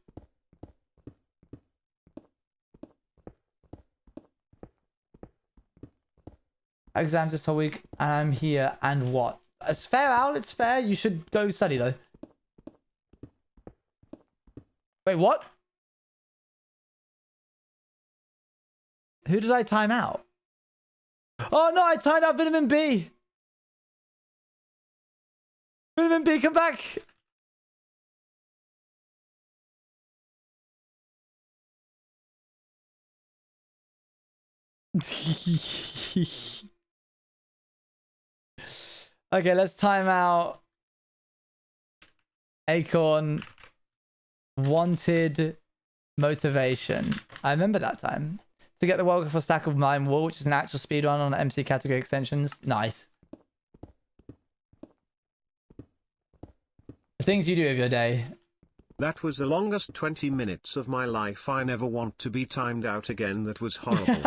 Exams this whole week, and I'm here. And what? It's fair, Al. It's fair. You should go study, though. Wait, what? Who did I time out? Oh, no, I timed out Vitamin B. Vitamin B, come back. Okay, let's time out. Acorn wanted motivation. I remember that time. To get the World Cup for Stack of Mine Wall, which is an actual speedrun on MC category extensions. Nice. The things you do of your day. That was the longest 20 minutes of my life. I never want to be timed out again. That was horrible.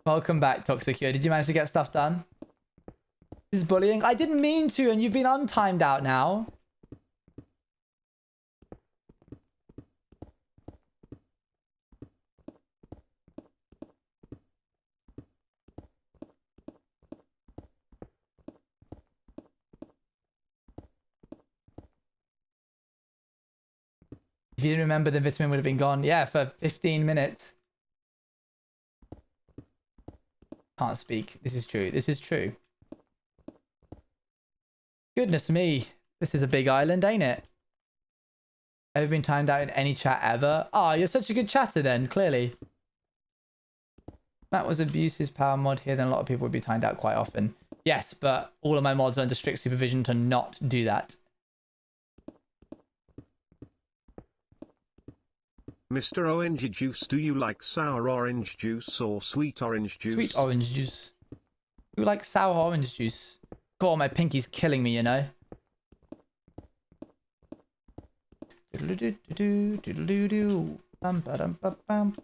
Welcome back, Toxicure. Did you manage to get stuff done? This is bullying. I didn't mean to, and you've been untimed out now. If you didn't remember, the vitamin would have been gone. Yeah, for 15 minutes. Can't speak. This is true. This is true. Goodness me. This is a big island, ain't it? Ever been timed out in any chat ever? Oh, you're such a good chatter then, clearly. That was abuses power mod here, then a lot of people would be timed out quite often. Yes, but all of my mods are under strict supervision to not do that. Mr. Orange Juice, do you like sour orange juice or sweet orange juice? Sweet orange juice. You like sour orange juice? God, my pinky's killing me, you know. Doodle-doo-doo-doo, doodle-doo-doo. Bum-ba-dum-ba-bum,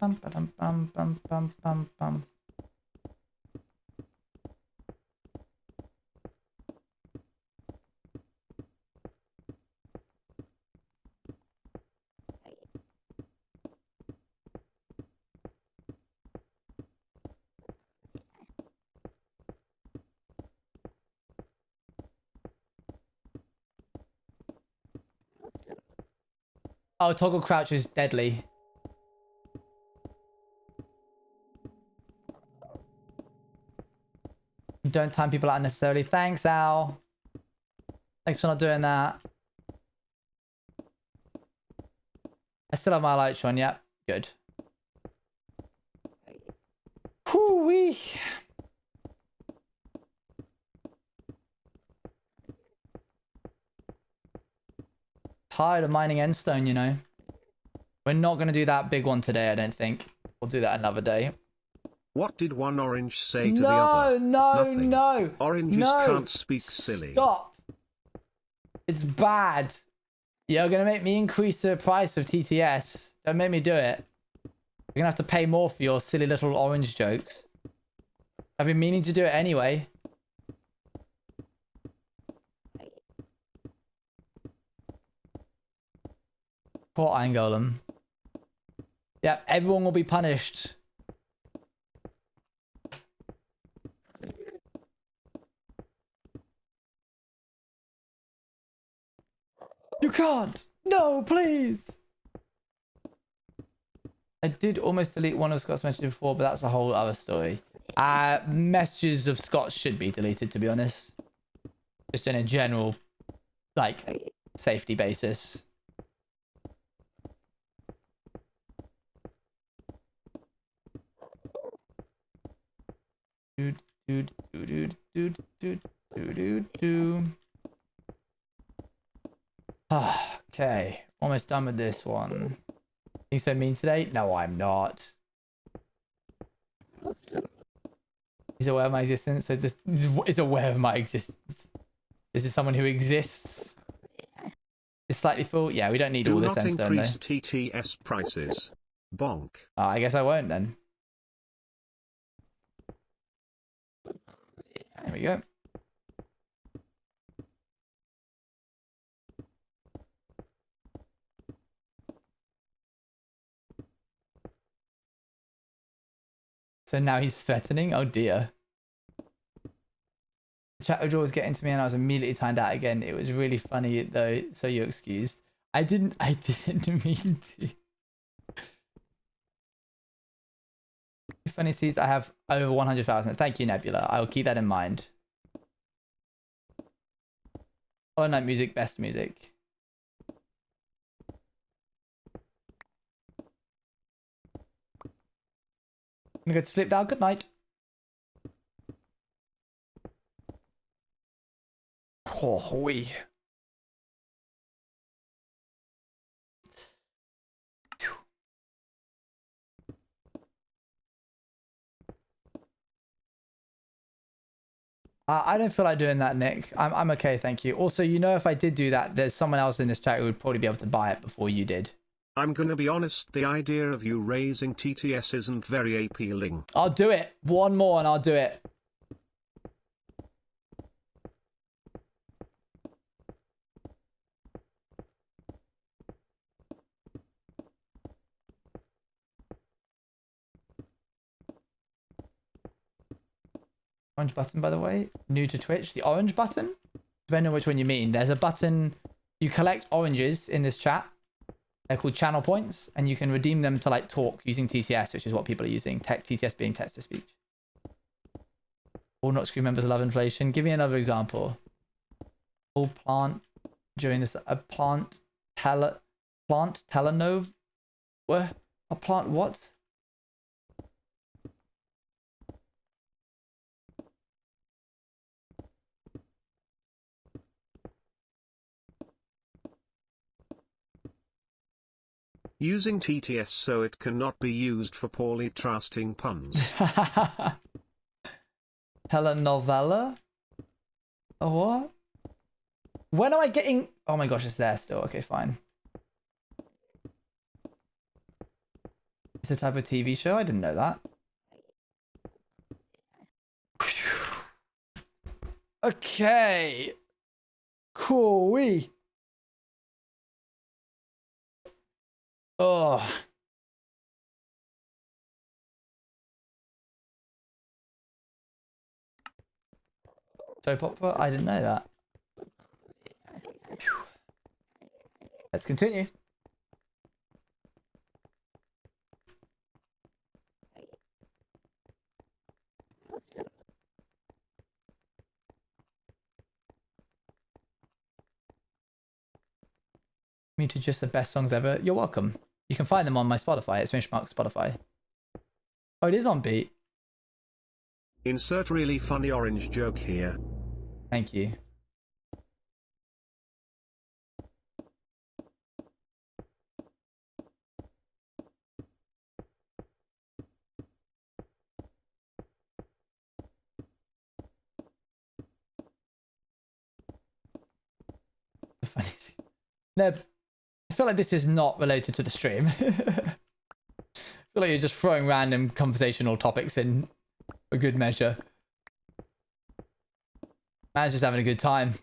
Oh, toggle crouch is deadly. Don't time people out unnecessarily. Thanks, Al. Thanks for not doing that. I still have my lights on. Yep, good. Whoo-wee. Tired of mining endstone, you know. We're not going to do that big one today, I don't think. We'll do that another day. What did one orange say to the other? Nothing. No. Oranges No. can't speak silly. Stop. It's bad. You're going to make me increase the price of TTS. Don't make me do it. You're going to have to pay more for your silly little orange jokes. I've been meaning to do it anyway. Poor Iron Golem. Yeah, everyone will be punished. You can't! No, please! I did almost delete one of Scott's messages before, but that's a whole other story. Messages of Scott should be deleted, to be honest. Just in a general, like, safety basis. Okay, almost done with this one. Being so mean today? No, I'm not. He's aware of my existence, so this is aware of my existence. This is someone who exists. Is slightly full? Yeah, we don't need all this endstone, though. Do not increase TTS prices. Bonk. I guess I won't then. There we go. So now he's threatening? Oh dear. The chat was getting to me and I was immediately timed out again. It was really funny though, so you're excused. I didn't mean to. Funny sees I have over 100,000. Thank you, Nebula. I will keep that in mind. Hollow Knight music, best music. gonna go to sleep now. Good night. Oh, we. I don't feel like doing that, Nick. I'm okay, thank you. Also, you know, if I did do that, there's someone else in this chat who would probably be able to buy it before you did. I'm gonna be honest, the idea of you raising TTS isn't very appealing. I'll do it. One more and I'll do it. Orange button, by the way. New to Twitch. The orange button? Depending on which one you mean. There's a button. You collect oranges in this chat. They're called channel points. And you can redeem them to like talk using TTS, which is what people are using. TTS being text to speech. All not screen members love inflation. Give me another example. All plant during this. A plant telenove. Where? A plant what? Using TTS so it cannot be used for poorly trusting puns. Telenovela? A what? When am I getting... Oh my gosh, it's there still. Okay, fine. It's a type of TV show? I didn't know that. Okay. Cool. Oh. Soap opera? I didn't know that. Phew. Let's continue. Muted just the best songs ever. You're welcome. You can find them on my Spotify. It's Mishmark Spotify. Oh, it is on beat. Insert really funny orange joke here. Thank you. Funny. Neb, I feel like this is not related to the stream. I feel like you're just throwing random conversational topics in for good measure. Man's just having a good time.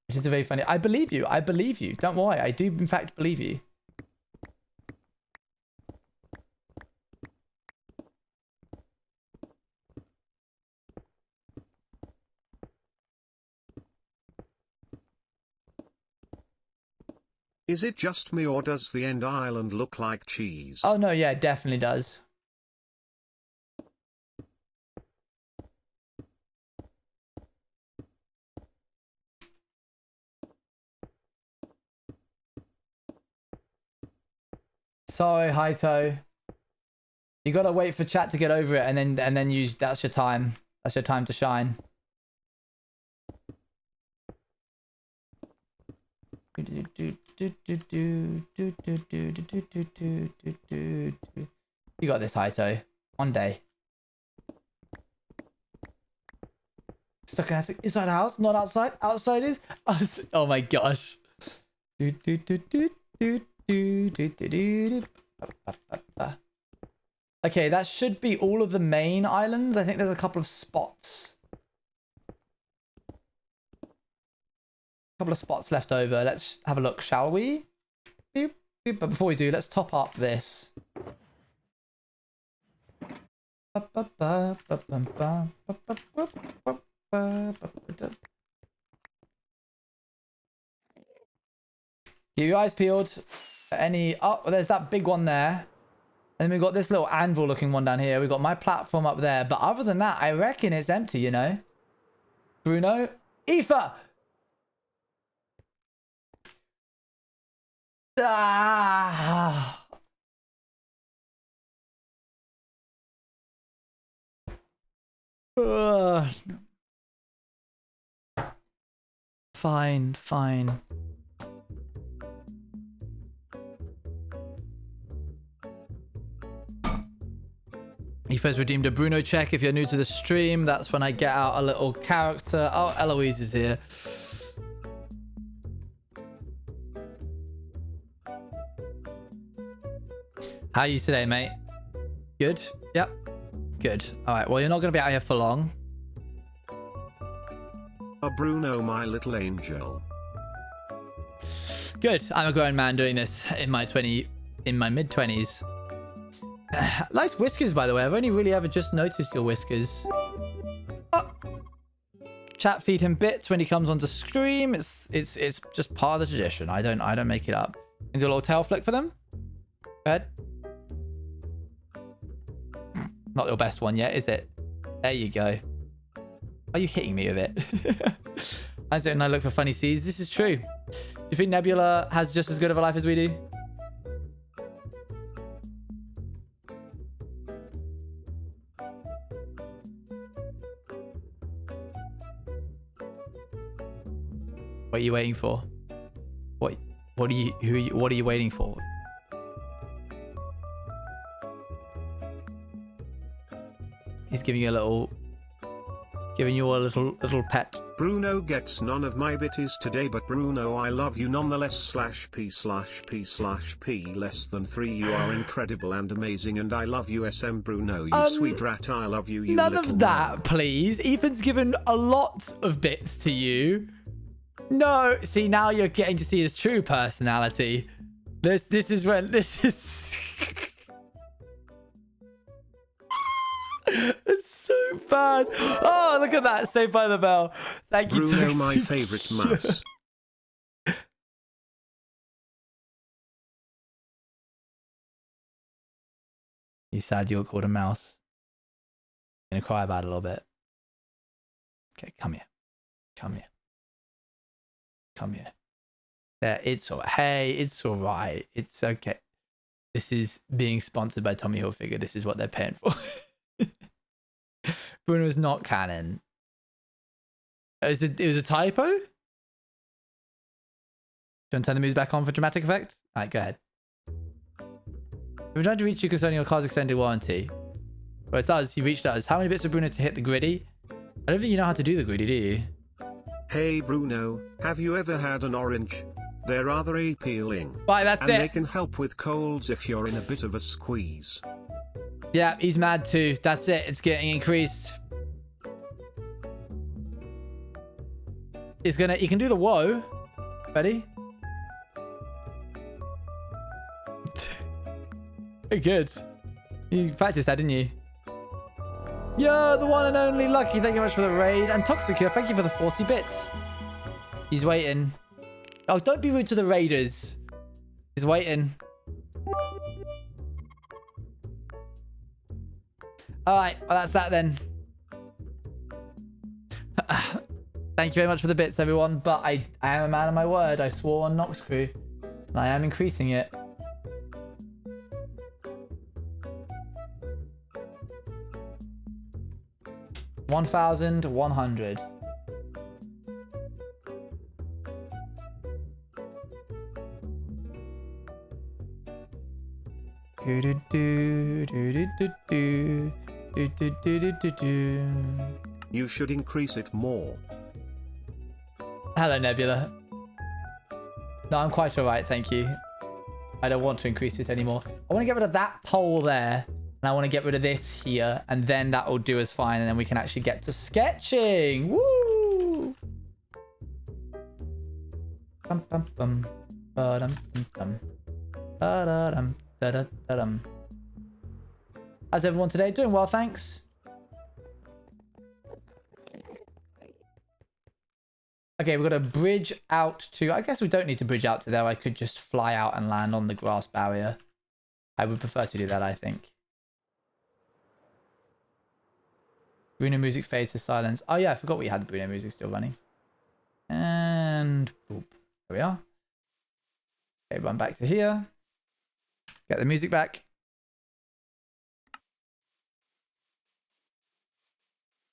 Which is very funny. I believe you. I believe you. Don't worry. I do, in fact, believe you. Is it just me or does the end island look like cheese? Oh no, yeah, it definitely does. Sorry, Haito. You gotta wait for chat to get over it, and then use. That's your time. That's your time to shine. You got this, Haito. One day. Stuck in attic. Inside the house, not outside. Outside is us. Oh my gosh. Okay, that should be all of the main islands. I think there's a couple of spots. Couple of spots left over. Let's have a look, shall we? Beep, beep. But before we do, let's top up this. Keep your eyes peeled for any... Oh, there's that big one there. And then we've got this little anvil looking one down here. We've got my platform up there. But other than that, I reckon it's empty, you know? Bruno? Aoife! Ah. Ugh. Fine, fine. You first redeemed a Bruno check. If you're new to the stream, that's when I get out a little character. Oh, Eloise is here. How are you today, mate? Good? Yep. Good. All right. Well, you're not going to be out here for long. Bruno, my little angel. Good. I'm a grown man doing this in my mid-20s. Nice whiskers, by the way. I've only really ever just noticed your whiskers. Oh. Chat feed him bits when he comes onto stream. It's just part of the tradition. I don't make it up. Can you do a little tail flick for them? Go ahead. Not your best one yet, is it? There you go. Are you hitting me with it? I sit and I look for funny seeds. This is true. Do you think Nebula has just as good of a life as we do? What are you waiting for? What are you waiting for? He's giving you a little pet. Bruno gets none of my bitties today, but Bruno, I love you nonetheless. /p/p/p less than 3. You are incredible and amazing, and I love you, SM Bruno. You sweet rat. I love you. You none little of that, man. please. Ethan's given a lot of bits to you. No, see, now you're getting to see his true personality. This is when this is. It's so bad. Oh, look at that. Saved by the Bell. Thank you, Bruno, Toxie. my favorite mouse. You sad you were called a mouse? Gonna cry about it a little bit. Okay, come here. Come here. Come here. There, it's all right. Hey, it's all right. It's okay. This is being sponsored by Tommy Hilfiger. This is what they're paying for. Bruno is not canon. It was a typo? Do you want to turn the music back on for dramatic effect? Alright, go ahead. We're trying to reach you concerning your car's extended warranty. Well, it does. You reached us. How many bits of Bruno to hit the griddy? I don't think you know how to do the griddy, do you? Hey Bruno, have you ever had an orange? They're rather appealing. Right, that's and it. They can help with colds if you're in a bit of a squeeze. Yeah, he's mad too. That's it. It's getting increased. It's gonna. You can do the whoa. Ready? Very good. You practiced that, didn't you? Yo, the one and only Lucky. Thank you very much for the raid. And Toxicure, thank you for the 40 bits. He's waiting. Oh, don't be rude to the raiders. He's waiting. All right, well, that's that then. Thank you very much for the bits, everyone. But I am a man of my word. I swore on Nox Crew, and I am increasing it. $1,100. You should increase it more. Hello, Nebula. No, I'm quite alright, thank you. I don't want to increase it anymore. I want to get rid of that pole there. And I want to get rid of this here. And then that will do us fine. And then we can actually get to sketching. Woo! Bum, bum, bum. Ba-dum, dum, dum. Ba-da-dum, da-da-da-dum. How's everyone today? Doing well, thanks. Okay, we've got a bridge out to... I guess we don't need to bridge out to there. I could just fly out and land on the grass barrier. I would prefer to do that, I think. Bruno music fades to silence. Oh, yeah, I forgot we had the Bruno music still running. And... boop. There we are. Okay, run back to here. Get the music back.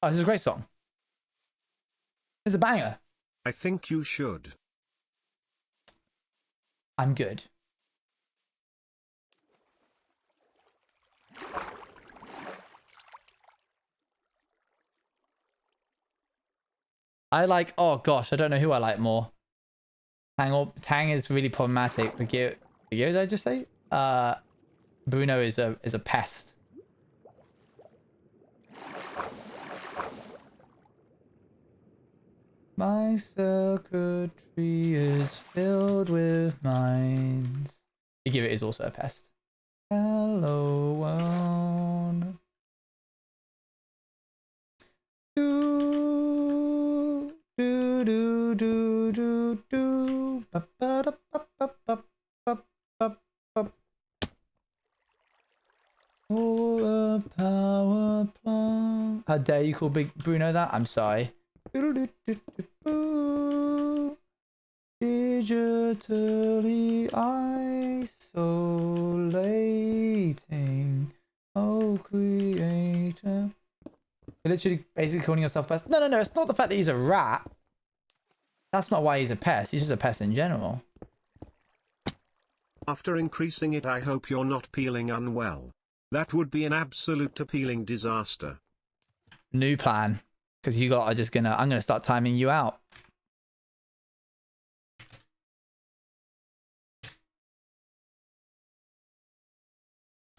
Oh, this is a great song. It's a banger. I think you should. I'm good. I like, oh gosh, I don't know who I like more. Tang is really problematic. Bagheera, did I just say? Bruno is a pest. My circuitry is filled with mines. Bagheera is also a pest. Hello world. Do do do do do do. Ba, ba, da, ba, ba, ba, ba, ba, ba. Oh, a power plant. How dare you call Big Bruno that? I'm sorry. Digitally isolating. Oh, creator. You're literally basically calling yourself pest. No, it's not the fact that he's a rat. That's not why he's a pest. He's just a pest in general. After increasing it, I hope you're not peeling unwell. That would be an absolute appealing disaster. New plan. Because you lot are just gonna... I'm gonna start timing you out.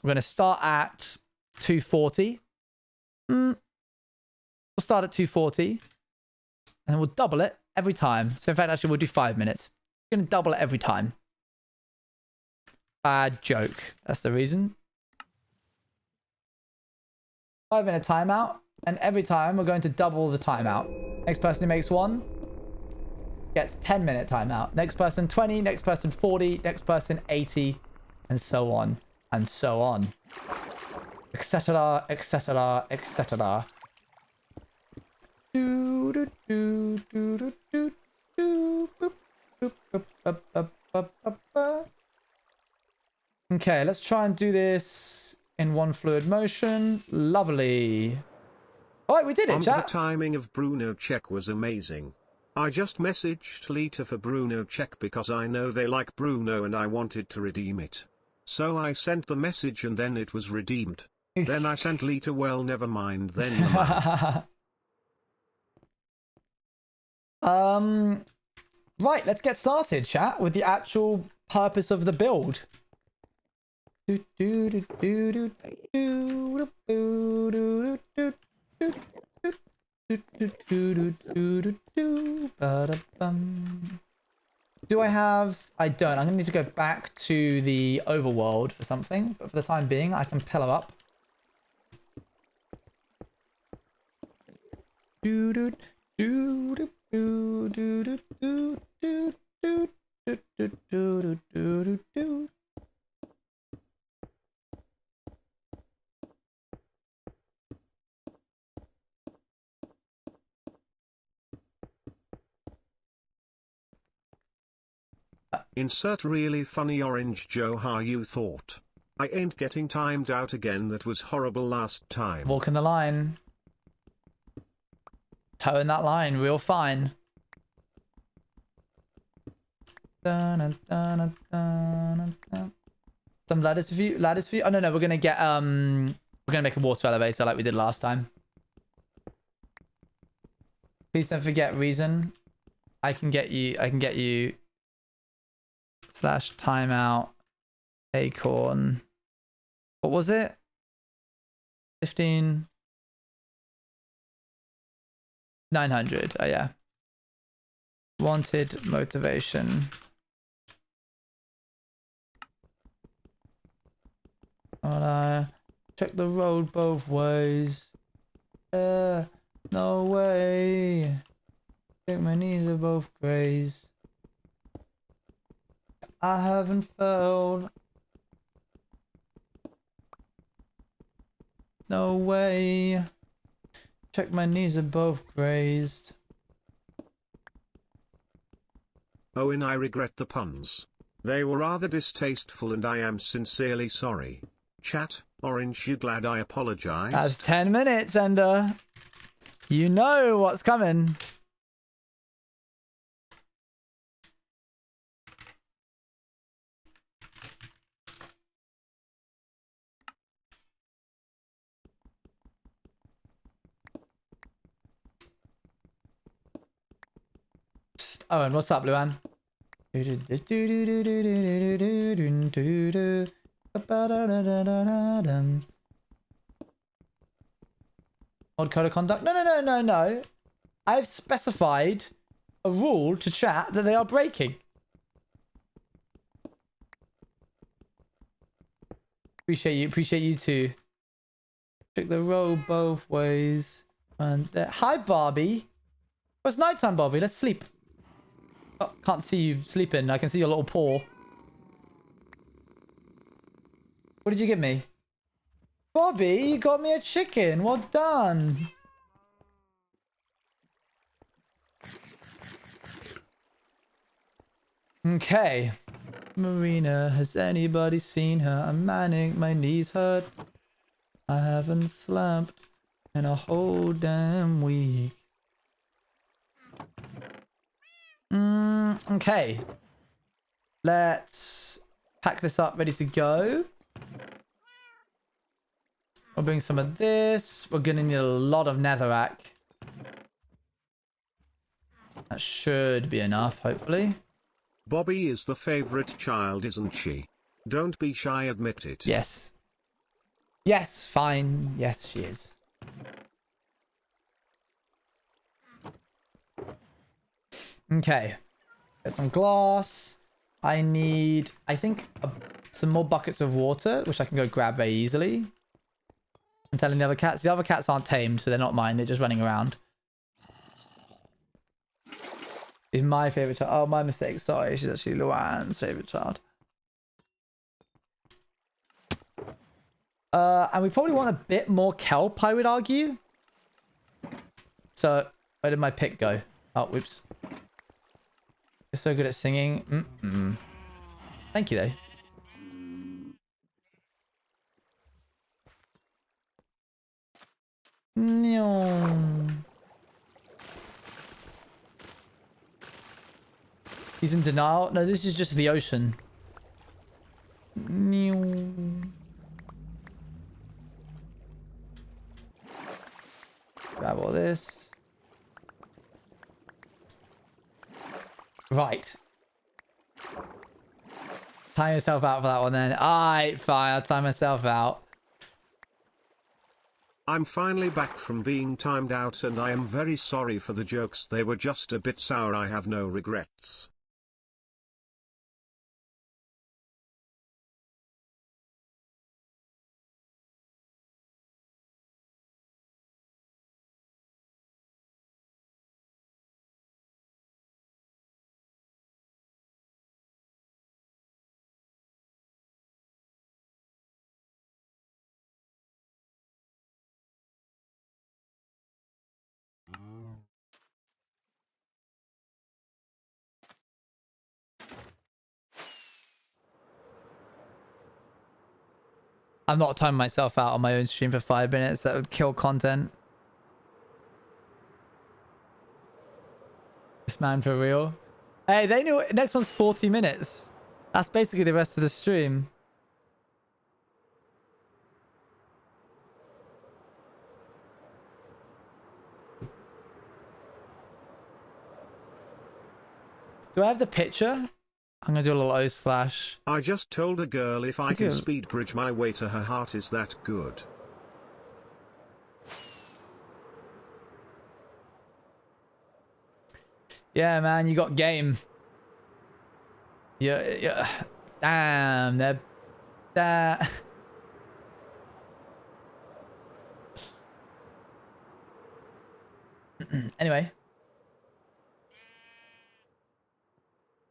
We're gonna start at 240. We'll start at 240. And we'll double it every time. So in fact, actually, we'll do 5 minutes. We're gonna double it every time. Bad joke. That's the reason. 5-minute timeout. And every time we're going to double the timeout. Next person who makes one gets 10-minute timeout. Next person 20, next person 40, next person 80, and so on and so on. Etc. etc. etc. Okay, let's try and do this in one fluid motion. Lovely. All right, we did it, chat. The timing of Bruno check was amazing. I just messaged Lita for Bruno check because I know they like Bruno and I wanted to redeem it. So I sent the message and then it was redeemed. Then I sent Lita, well, never mind, then the man. Right, let's get started, chat, with the actual purpose of the build. Do I have... I don't. I'm going to need to go back to the overworld for something. But for the time being, I can pillar up. Insert really funny orange Joe, how you thought. I ain't getting timed out again, that was horrible last time. Walking the line. Toeing that line real fine. Some ladders for you. Ladders for you. Oh no, we're gonna get we're gonna make a water elevator like we did last time. Please don't forget reason. I can get you / timeout acorn. What was it? 15 900. Oh yeah. Wanted motivation. Check the road both ways. No way. Check my knees are both grazed. I haven't failed. No way. Check my knees are both grazed. Oh, and I regret the puns. They were rather distasteful and I am sincerely sorry. Chat, Orange, you glad I apologized? That's 10 minutes, and you know what's coming. Psst. Owen, what's up, Luan? Odd code of conduct? No. I've specified a rule to chat that they are breaking. Appreciate you too. Check the roll both ways. And hi, Barbie. Oh, it's nighttime, Barbie. Let's sleep. Oh, can't see you sleeping. I can see your little paw. What did you give me? Bobby, you got me a chicken. Well done. Okay. Marina, has anybody seen her? I'm manic, my knees hurt. I haven't slept in a whole damn week. Okay. Let's pack this up, ready to go. We'll bring some of this. We're gonna need a lot of netherrack. That should be enough, hopefully. Bobby is the favorite child, isn't she? Don't be shy, admit it. Yes. Yes, fine. Yes, she is. Okay. Get some glass. I need, I think, some more buckets of water, which I can go grab very easily. I'm telling the other cats. The other cats aren't tamed, so they're not mine. They're just running around. Is my favorite child. Oh, my mistake. Sorry. She's actually Luan's favorite child. And we probably want a bit more kelp, I would argue. So, where did my pick go? Oh, whoops. You're so good at singing. Thank you, though. No. He's in denial. No, this is just the ocean. Grab all this. Right. Time yourself out for that one then. Alright, fine. I'll time myself out. I'm finally back from being timed out and I am very sorry for the jokes. They were just a bit sour. I have no regrets. I'm not timing myself out on my own stream for 5 minutes. That would kill content. This man for real. Hey, they knew next one's 40 minutes. That's basically the rest of the stream. Do I have the picture? I'm gonna do a little O slash. I just told a girl if I can speed bridge my way to her heart, is that good? Yeah, man, you got game. Yeah. Damn, they're... Anyway.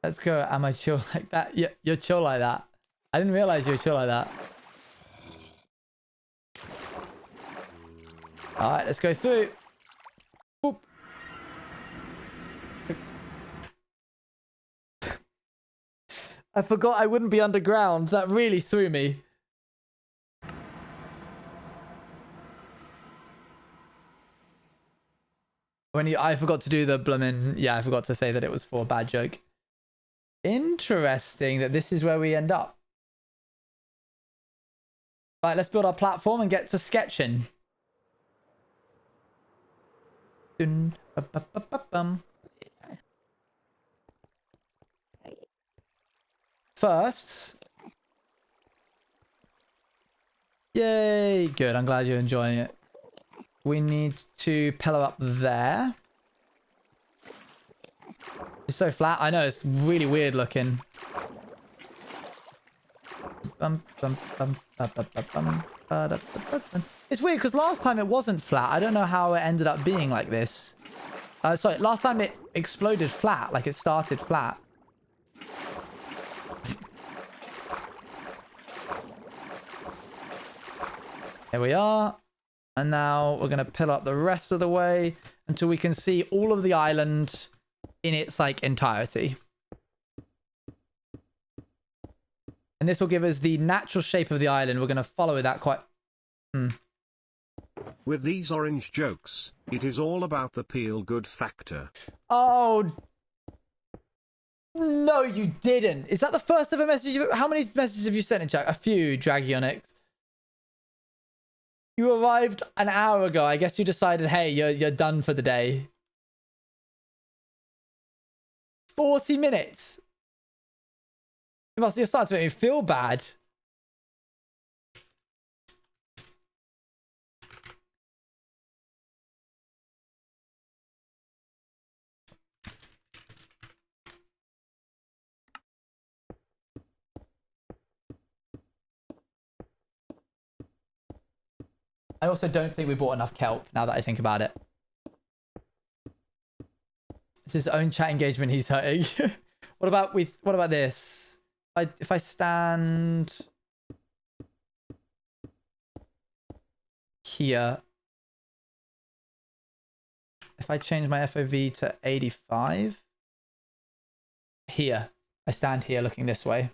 Let's go. Am I chill like that? Yeah, you're chill like that. I didn't realize you were chill like that. Alright, let's go through. Boop. I forgot I wouldn't be underground. That really threw me. I forgot to do the bloomin'. Yeah, I forgot to say that it was for a bad joke. Interesting that this is where we end up. Right, let's build our platform and get to sketching. Dun, ba, ba, ba, ba, bum. First. Yay! Good, I'm glad you're enjoying it. We need to pillar up there. It's so flat. I know, it's really weird looking. It's weird because last time it wasn't flat. I don't know how it ended up being like this. Sorry, last time it exploded flat, like it started flat. Here we are. And now we're going to pill up the rest of the way until we can see all of the island in its like entirety. And this will give us the natural shape of the island. We're going to follow that quite... With these orange jokes, it is all about the peel good factor. Oh, no, you didn't. Is that the first ever message? How many messages have you sent in chat? A few, Dragionyx. You arrived an hour ago. I guess you decided, hey, you're done for the day. 40 minutes. You're starting to make me feel bad. I also don't think we bought enough kelp, now that I think about it. It's his own chat engagement he's hurting. What about this? If I stand here, if I change my FOV to 85, here, I stand here looking this way.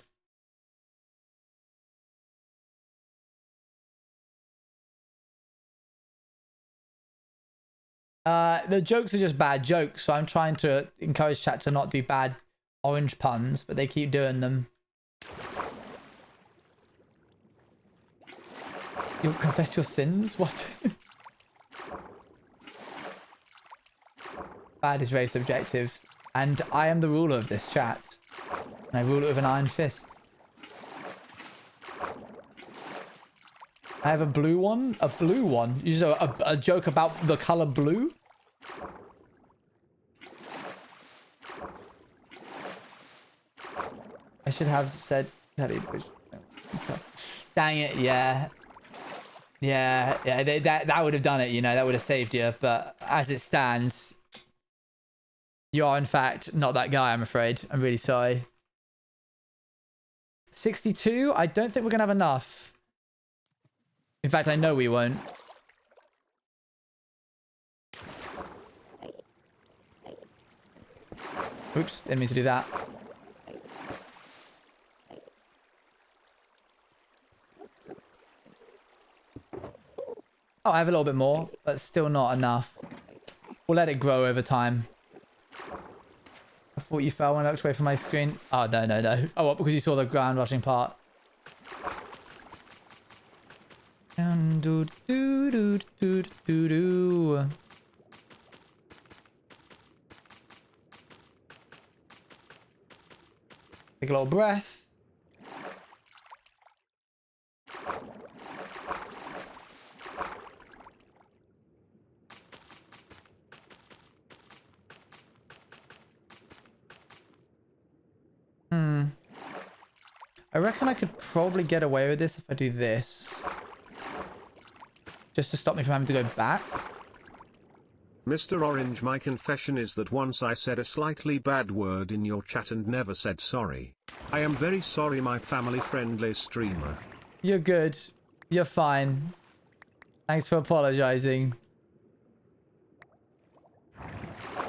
The jokes are just bad jokes, so I'm trying to encourage chat to not do bad orange puns, but they keep doing them. You'll confess your sins? What? Bad is very subjective, and I am the ruler of this chat, and I rule it with an iron fist. I have a blue one? A blue one? You know, a joke about the color blue? I should have said... Dang it, yeah. Yeah, that would have done it, you know, that would have saved you. But as it stands, you are in fact not that guy, I'm afraid. I'm really sorry. 62? I don't think we're going to have enough. In fact, I know we won't. Oops, didn't mean to do that. Oh, I have a little bit more, but still not enough. We'll let it grow over time. I thought you fell when I looked away from my screen. Oh, no. Oh, what? Because you saw the ground rushing part. Do do do do do do. Take a little breath. I reckon I could probably get away with this if I do this. Just to stop me from having to go back. Mr. Orange, my confession is that once I said a slightly bad word in your chat and never said sorry. I am very sorry, my family-friendly streamer. You're good. You're fine. Thanks for apologizing.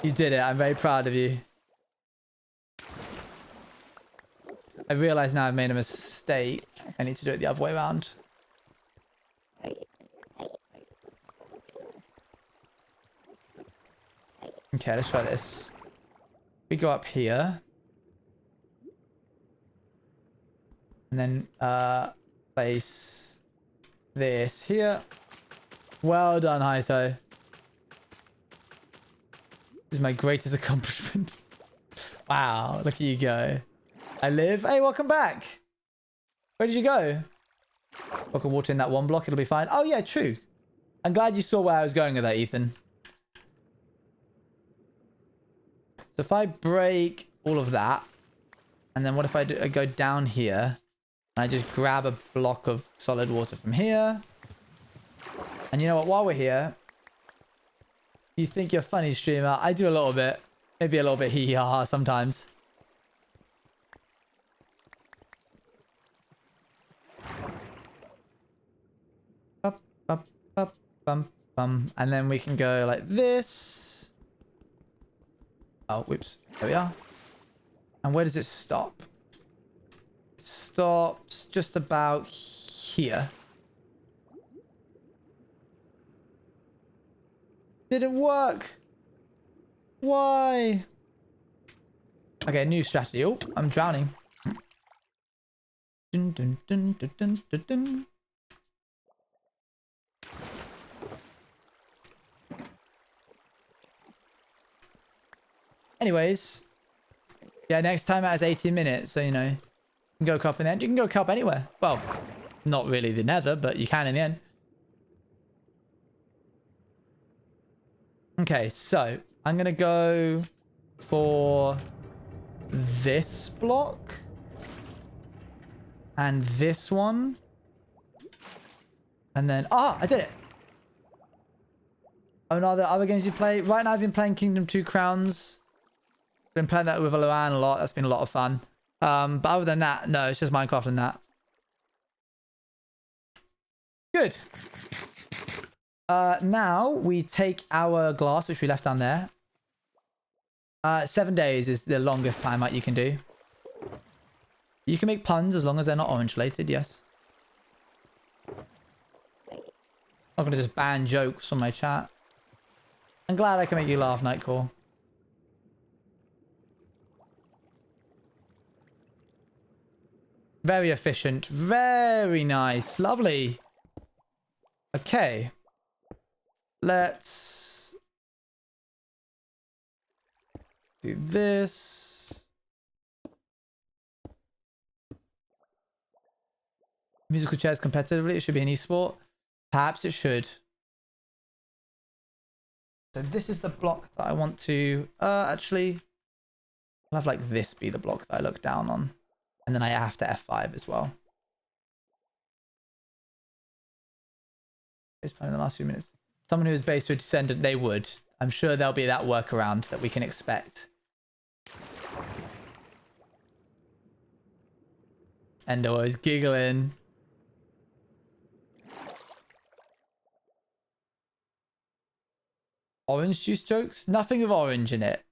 You did it. I'm very proud of you. I realize now I've made a mistake. I need to do it the other way around. Okay, let's try this. We go up here. And then place this here. Well done, Haito. This is my greatest accomplishment. Wow, look at you go. I live. Hey, welcome back. Where did you go? I can water in that one block. It'll be fine. Oh, yeah, true. I'm glad you saw where I was going with that, Ethan. So if I break all of that, and then what if I go down here, and I just grab a block of solid water from here. And you know what? While we're here, you think you're funny, streamer. I do a little bit. Maybe a little bit hee-hee-ha-ha sometimes. Up, up, up, bum, bum. And then we can go like this. Oh, whoops. There we are. And where does it stop? It stops just about here. Didn't work. Why? Okay, new strategy. Oh, I'm drowning. Dun, dun, dun, dun, dun, dun, dun. Anyways, yeah, next time out is 18 minutes, so you know, you can go cup in the end. You can go cup anywhere. Well, not really the nether, but you can in the end. Okay, so I'm gonna go for this block and this one, and then I did it. Oh no, the other games you play right now. I've been playing Kingdom 2 Crowns. Been playing that with Loan a lot. That's been a lot of fun. But other than that, no, it's just Minecraft and that. Good. Now we take our glass, which we left down there. 7 days is the longest time you can do. You can make puns as long as they're not orange related, yes. I'm not gonna just ban jokes on my chat. I'm glad I can make you laugh, Nightcore. Very efficient. Very nice. Lovely. Okay. Let's do this. Musical chairs competitively. It should be an esport. Perhaps it should. So this is the block that I want to... actually, I'll have like this be the block that I look down on. And then I have to F5 as well. It's probably in the last few minutes. Someone who is based with Descendant, they would. I'm sure there'll be that workaround that we can expect. Endo is giggling. Orange juice jokes? Nothing with orange in it.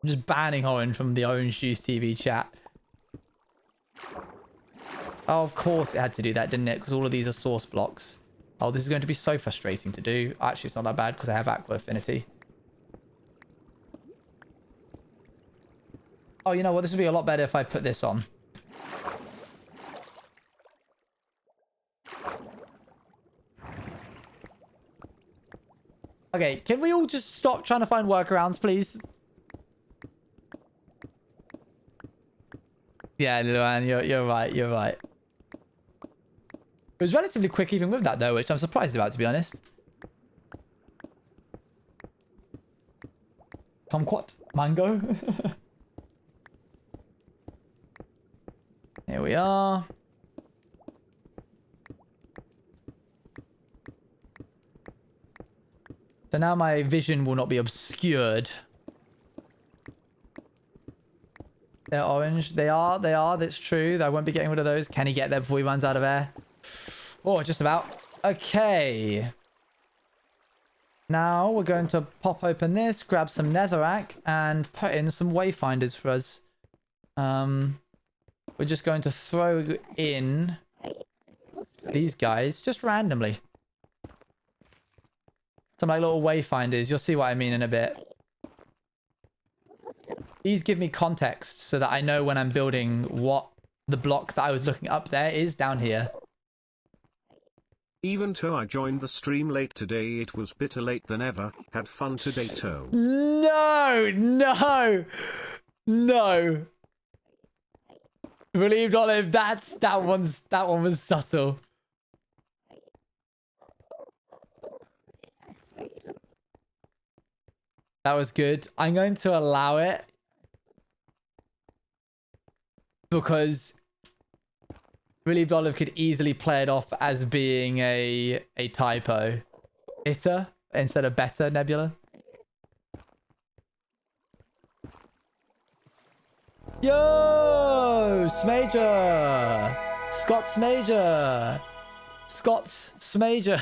I'm just banning orange from the Orange Juice TV chat. Oh, of course it had to do that, didn't it? Because all of these are source blocks. Oh, this is going to be so frustrating to do. Actually, it's not that bad because I have Aqua Affinity. Oh, you know what? This would be a lot better if I put this on. Okay, can we all just stop trying to find workarounds, please? Yeah, Luan, you're right. You're right. It was relatively quick even with that, though, which I'm surprised about, to be honest. Kumquat? Mango? Here we are. So now my vision will not be obscured. They're orange. They are. That's true. I won't be getting rid of those. Can he get there before he runs out of air? Oh, just about. Okay. Now we're going to pop open this, grab some netherrack, and put in some wayfinders for us. we're just going to throw in these guys just randomly. Some like little wayfinders. You'll see what I mean in a bit. These give me context so that I know when I'm building what the block that I was looking up there is down here. Even though I joined the stream late today, it was better late than ever. Had fun today, Toe. No, no, no. Relieved Olive, that one was subtle. That was good. I'm going to allow it because Relieved Olive could easily play it off as being a typo. Itter instead of better, Nebula. Yo! Smager! Scott's Major! Scott's Smager!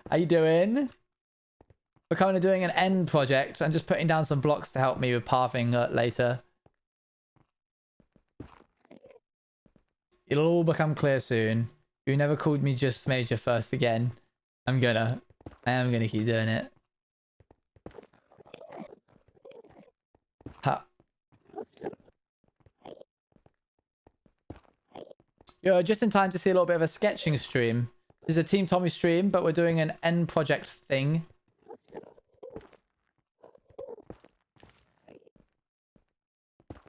How you doing? We're kind of doing an end project. I'm just putting down some blocks to help me with pathing later. It'll all become clear soon. You never called me just Major first again. I am gonna keep doing it. Ha. Yo, just in time to see a little bit of a sketching stream. This is a Team Tommy stream, but we're doing an end project thing.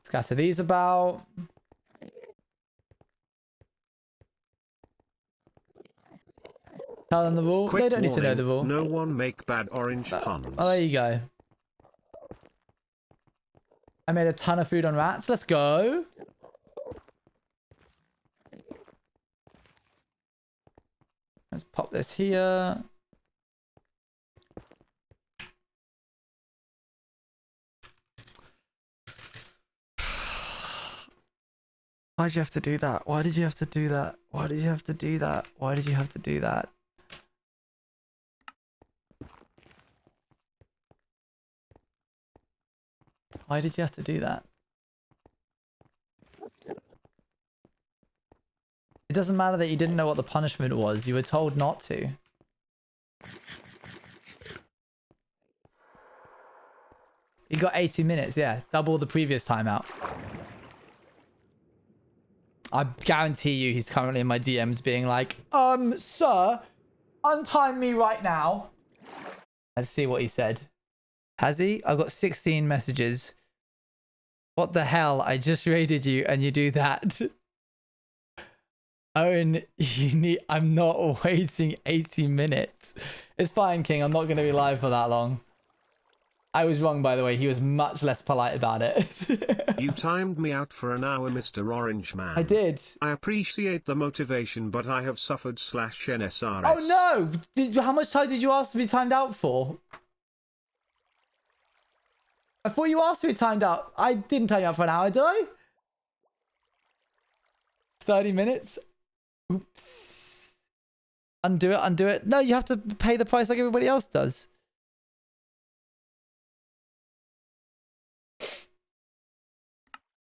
Scatter these about. Tell them the rule. Quick They don't need to know warning, the rule. no one make bad orange puns. Oh, there you go. I made a ton of food on rats. Let's go. Let's pop this here. Why'd you have to do that? Why did you have to do that? Why did you have to do that? Why did you have to do that? Why did you have to do that? It doesn't matter that you didn't know what the punishment was. You were told not to. You got 80 minutes, yeah. Double the previous timeout. I guarantee you he's currently in my DMs being like, sir, untime me right now. Let's see what he said. Has he? I've got 16 messages. What the hell? I just raided you and you do that. Owen, I'm not waiting 80 minutes. It's fine, King. I'm not going to be live for that long. I was wrong, by the way. He was much less polite about it. You timed me out for an hour, Mr. Orange Man. I did. I appreciate the motivation, but I have suffered /NSRS. Oh no! How much time did you ask to be timed out for? I thought you asked to be timed out. I didn't time you out for an hour, did I? 30 minutes? Oops. Undo it, undo it. No, you have to pay the price like everybody else does.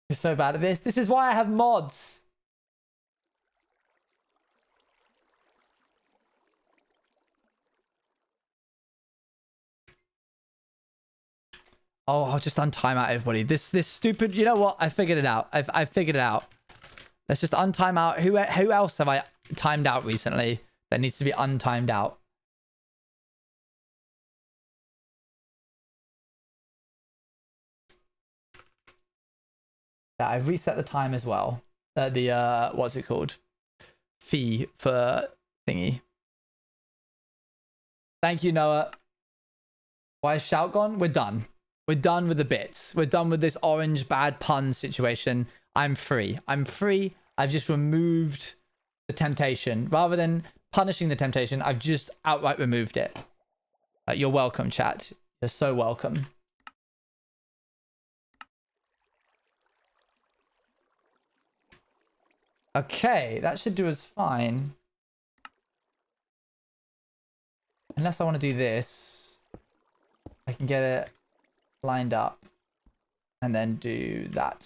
You're so bad at this. This is why I have mods. Oh, I'll just untime out everybody. This stupid. You know what? I figured it out. I figured it out. Let's just untime out. Who else have I timed out recently that needs to be untimed out? Yeah, I've reset the time as well. What's it called? Fee for thingy. Thank you, Noah. Why is Shout gone? We're done. We're done with the bits. We're done with this orange bad pun situation. I'm free. I'm free. I've just removed the temptation. Rather than punishing the temptation, I've just outright removed it. You're welcome, chat. You're so welcome. Okay, that should do us fine. Unless I want to do this, I can get it lined up and then do that.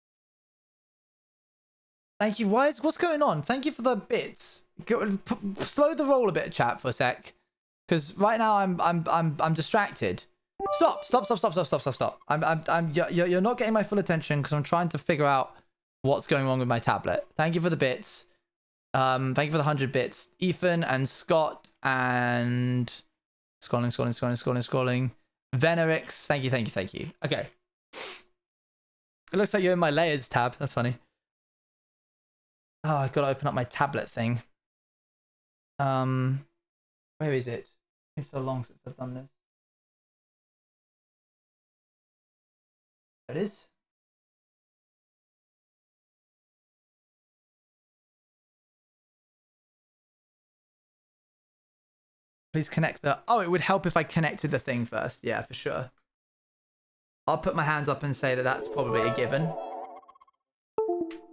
Thank you. What's going on? Thank you for the bits. Slow the roll a bit, chat, for a sec, because right now I'm distracted. Stop! You're not getting my full attention because I'm trying to figure out what's going wrong with my tablet. Thank you for the bits. Thank you for the 100 bits, Ethan and Scott and scrolling. Venerix, thank you. Okay. It looks like you're in my layers tab. That's funny. Oh, I've got to open up my tablet thing. Where is it? It's so long since I've done this. There it is. Please connect the... Oh, it would help if I connected the thing first. Yeah, for sure. I'll put my hands up and say that that's probably a given.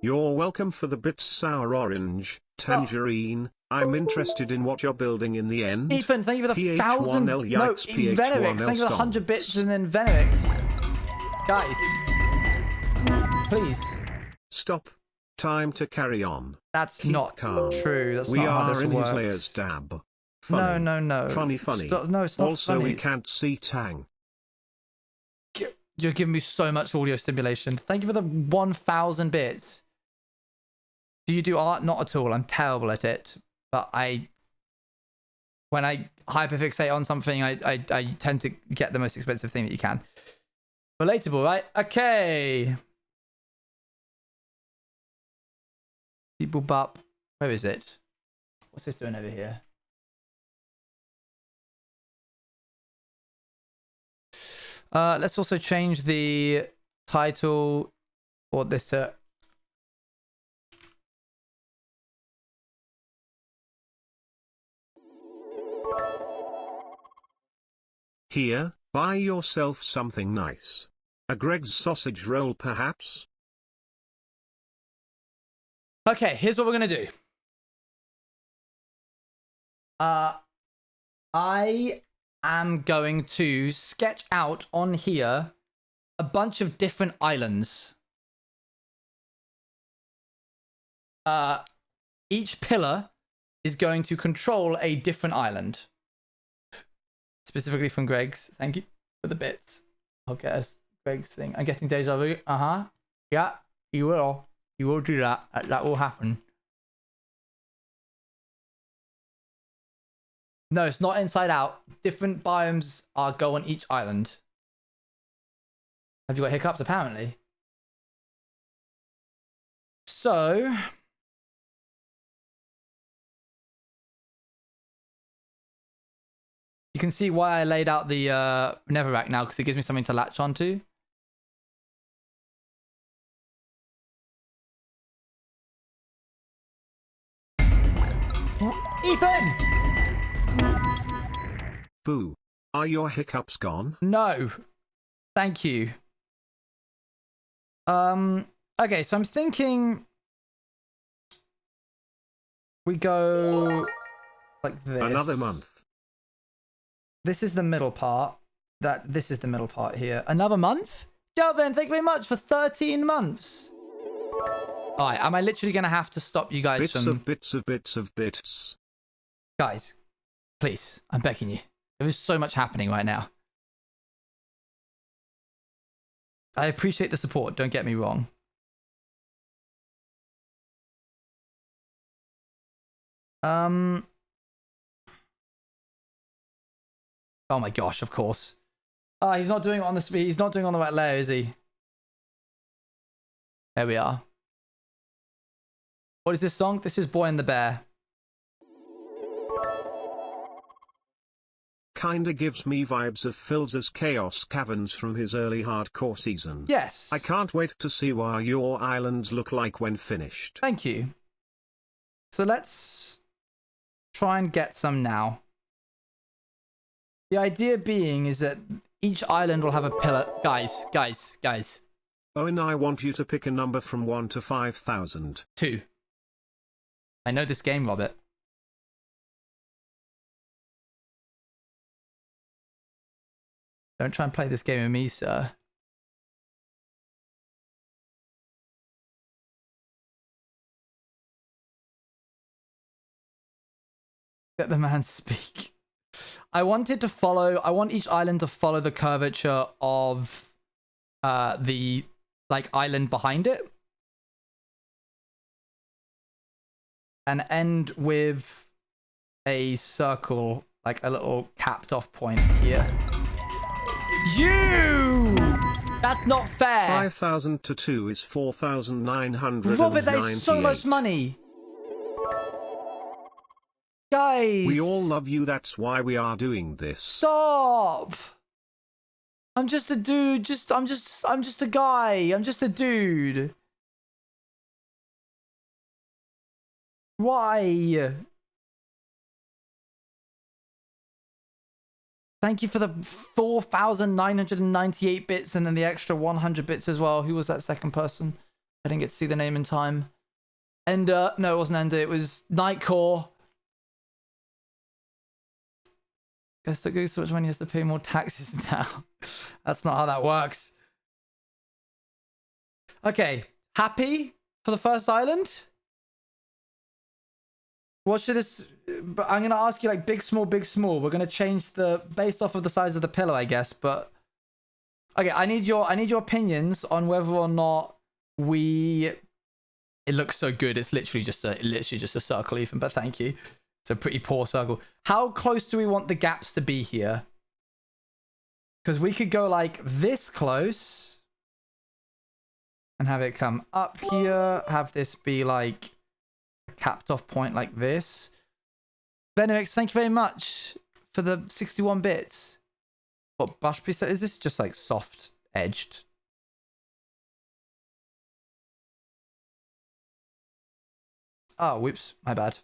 You're welcome for the bits, sour orange, tangerine. I'm interested in what you're building in the end. Ethan, thank you for the 1,000... No, Yikes, Venerix, thank you for the 100 bits and then Venerix. Guys. Please. Stop. Time to carry on. That's Keep not calm. True. That's we not how are this in works. his layers, dab. Funny. No. Funny. No, it's not also, funny. we can't see Tang. You're giving me so much audio stimulation. Thank you for the 1,000 bits. Do you do art? Not at all. I'm terrible at it. But when I hyperfixate on something, I tend to get the most expensive thing that you can. Relatable, right? Okay. People bop. Where is it? What's this doing over here? Let's also change the title or this to... Here, buy yourself something nice. A Greg's sausage roll, perhaps? Okay, here's what we're gonna do. I am going to sketch out on here a bunch of different islands. Each pillar is going to control a different island. Specifically from Greg's. Thank you for the bits. I'll get us Greg's thing. I'm getting deja vu. Yeah, you will. You will do that. That will happen. No, it's not inside out. Different biomes go on each island. Have you got hiccups? Apparently. So... you can see why I laid out the Netherrack now, because it gives me something to latch onto. Ethan! Boo. Are your hiccups gone? No. Thank you. Okay, so I'm thinking we go like this. Another month. This is the middle part. This is the middle part here. Another month? Delvin, thank you very much for 13 months. Alright, am I literally going to have to stop you guys Bits of bits. Guys, please, I'm begging you. There is so much happening right now. I appreciate the support, don't get me wrong. Oh my gosh, of course. He's not doing it on the speed. He's not doing it on the right layer, is he? There we are. What is this song? This is Boy and the Bear. Kinda gives me vibes of Phil's Chaos Caverns from his early hardcore season. Yes. I can't wait to see what your islands look like when finished. Thank you. So let's try and get some now. The idea being is that each island will have a pillar. Guys. Oh, and I want you to pick a number from 1 to 5,000. 2. I know this game, Robert. Don't try and play this game with me, sir. Let the man speak. I want each island to follow the curvature of the like island behind it. And end with a circle, like a little capped off point here. That's not fair. 5,000 to 2 is 4,998. Robert, that is so much money. Guys. We all love you, that's why we are doing this. Stop. I'm just a dude. I'm just a guy. I'm just a dude. Why? Thank you for the 4,998 bits and then the extra 100 bits as well. Who was that second person? I didn't get to see the name in time. Ender. No, it wasn't Ender. It was Nightcore. Guess the goose so much money has to pay more taxes now. That's not how that works. Okay. Happy for the first island? What should this... But I'm going to ask you like big, small, big, small. We're going to change the... Based off of the size of the pillow, I guess. But... Okay, I need your opinions on whether or not we... It looks so good. It's literally just a circle, Ethan. But thank you. It's a pretty poor circle. How close do we want the gaps to be here? Because we could go like this close. And have it come up here. Have this be like... capped off point like this. Venomix, thank you very much for the 61 bits. What brush piece is this? Just like soft edged. Oh, whoops, my bad.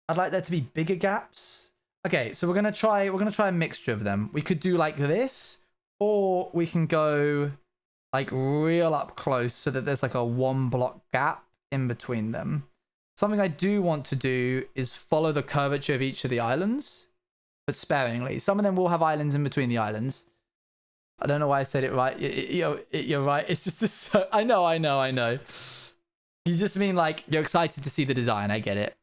I'd like there to be bigger gaps. Okay, so we're gonna try a mixture of them. We could do like this, or we can go like real up close so that there's like a 1 block gap in between them. Something I do want to do is follow the curvature of each of the islands, but sparingly. Some of them will have islands in between the islands. I don't know why I said it right. You're right. It's just I know. You just mean like you're excited to see the design. I get it.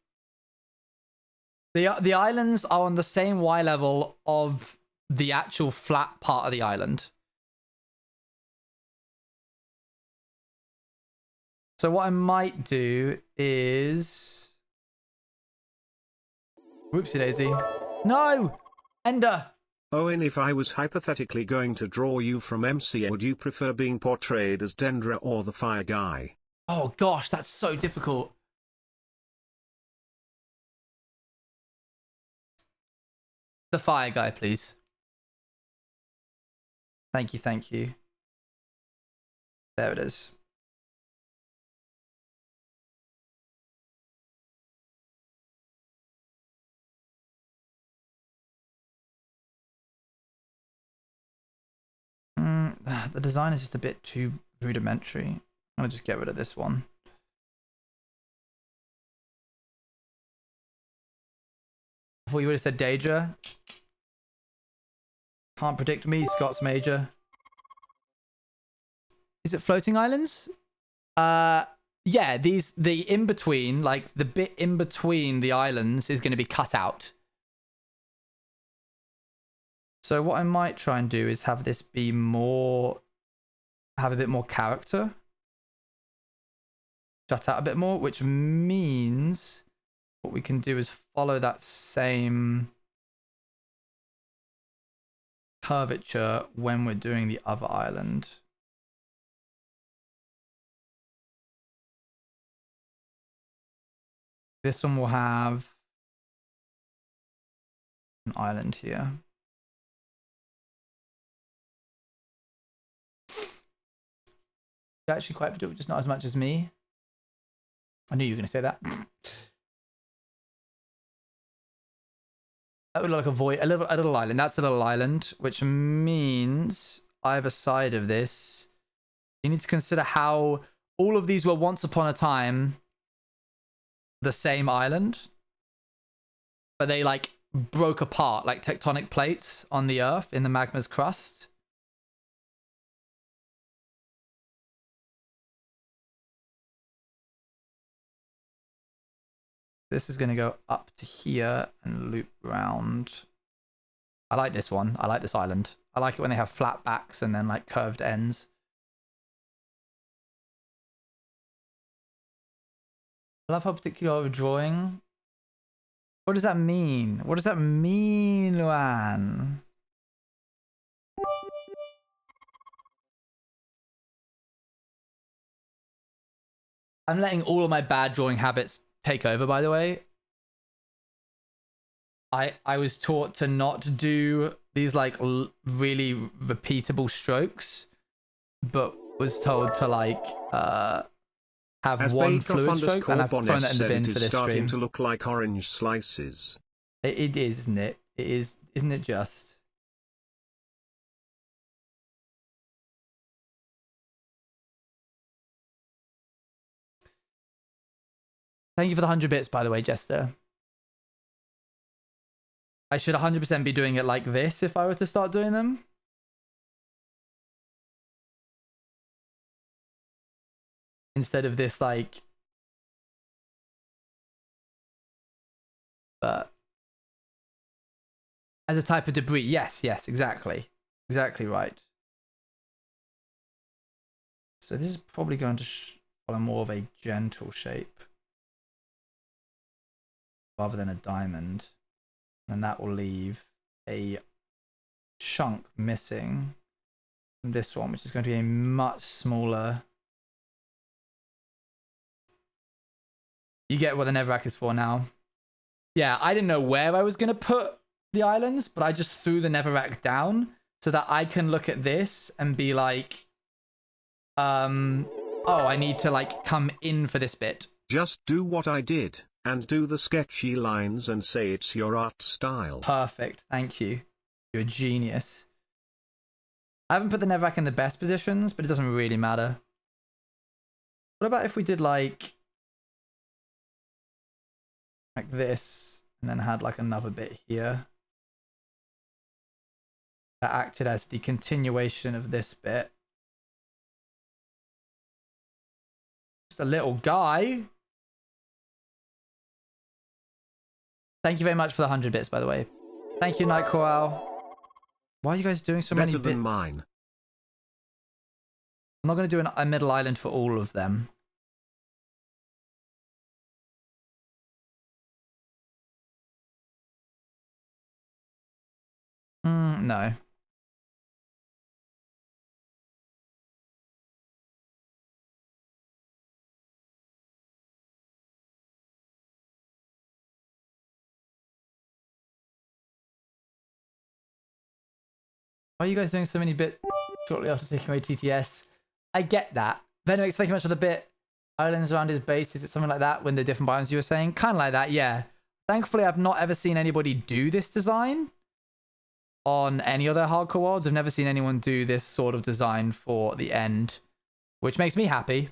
The islands are on the same Y level of the actual flat part of the island. So what I might do is... Whoopsie daisy. No! Ender! Owen, if I was hypothetically going to draw you from MCA, would you prefer being portrayed as Dendra or the Fire Guy? Oh gosh, that's so difficult. The Fire Guy, please. Thank you. There it is. The design is just a bit too rudimentary. I'm gonna just get rid of this one. I thought you would have said Daedra. Can't predict me, Scott's Major. Is it floating islands? Yeah, the in-between, like the bit in between the islands is going to be cut out. So what I might try and do is have this be more... have a bit more character. Shut out a bit more, which means what we can do is follow that same curvature when we're doing the other island. This one will have an island here. You're actually quite good, just not as much as me. I knew you were going to say that. That would look like a void, a little island. That's a little island, which means either side of this, you need to consider how all of these were once upon a time the same island, but they like broke apart like tectonic plates on the Earth in the magma's crust. This is going to go up to here and loop round. I like this one. I like this island. I like it when they have flat backs and then like curved ends. I love how particular of a drawing. What does that mean? What does that mean, Luan? I'm letting all of my bad drawing habits take over, by the way. I was taught to not do these like really repeatable strokes, but was told to like have As one Bake Off fluid stroke, and I've thrown Bonnet that in the said, bin it for is this starting stream. to look like orange slices. It is, isn't it? It is, isn't it just? Thank you for the 100 bits, by the way, Jester. I should 100% be doing it like this if I were to start doing them. Instead of this, like... But... As a type of debris. Yes, yes, exactly. Exactly right. So this is probably going to follow more of a gentle shape. Rather than a diamond. And that will leave a chunk missing from this one, which is going to be a much smaller. You get what the Netherrack is for now. Yeah, I didn't know where I was going to put the islands, but I just threw the Netherrack down so that I can look at this and be like, oh, I need to like come in for this bit. Just do what I did, and do the sketchy lines and say it's your art style. Perfect. Thank you. You're a genius. I haven't put the Netherrack in the best positions, but it doesn't really matter. What about if we did like this, and then had like another bit here that acted as the continuation of this bit? Just a little guy. Thank you very much for the 100 bits, by the way. Thank you, Night Coral. Why are you guys doing so many bits? Better than mine. I'm not going to do a middle island for all of them. No. Why are you guys doing so many bits shortly after taking away TTS? I get that. Venomix, thank you much for the bit. Islands around his base, is it something like that when the different biomes you were saying? Kind of like that, yeah. Thankfully, I've not ever seen anybody do this design on any other hardcore worlds. I've never seen anyone do this sort of design for the end, which makes me happy.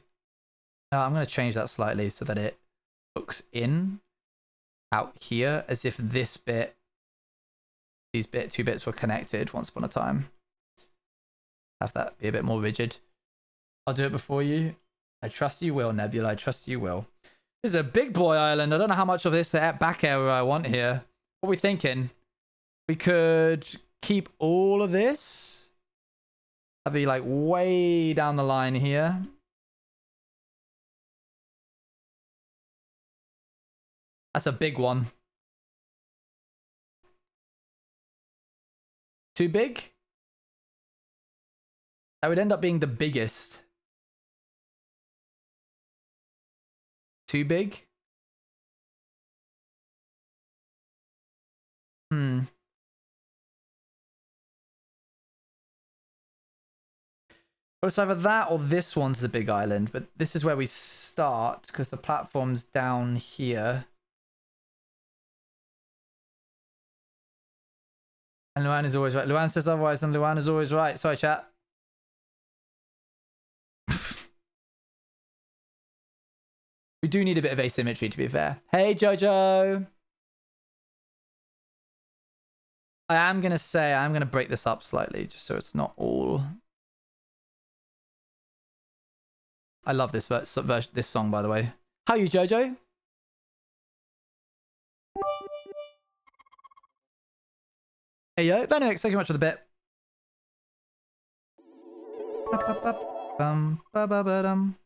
I'm going to change that slightly so that it hooks in out here as if this bit, these two bits were connected once upon a time. Have that be a bit more rigid. I'll do it before you. I trust you will, Nebula. I trust you will. This is a big boy island. I don't know how much of this back area I want here. What are we thinking? We could keep all of this. That'd be like way down the line here. That's a big one. Too big? That would end up being the biggest. Too big? Well, it's either that or this one's the big island, but this is where we start because the platform's down here. And Luan is always right. Luan says otherwise, and Luan is always right. Sorry, chat. We do need a bit of asymmetry, to be fair. Hey, Jojo. I am going to say, I'm going to break this up slightly just so it's not all... I love this this song, by the way. How are you, Jojo? Hey, yo. Benix, thank you much for the bit.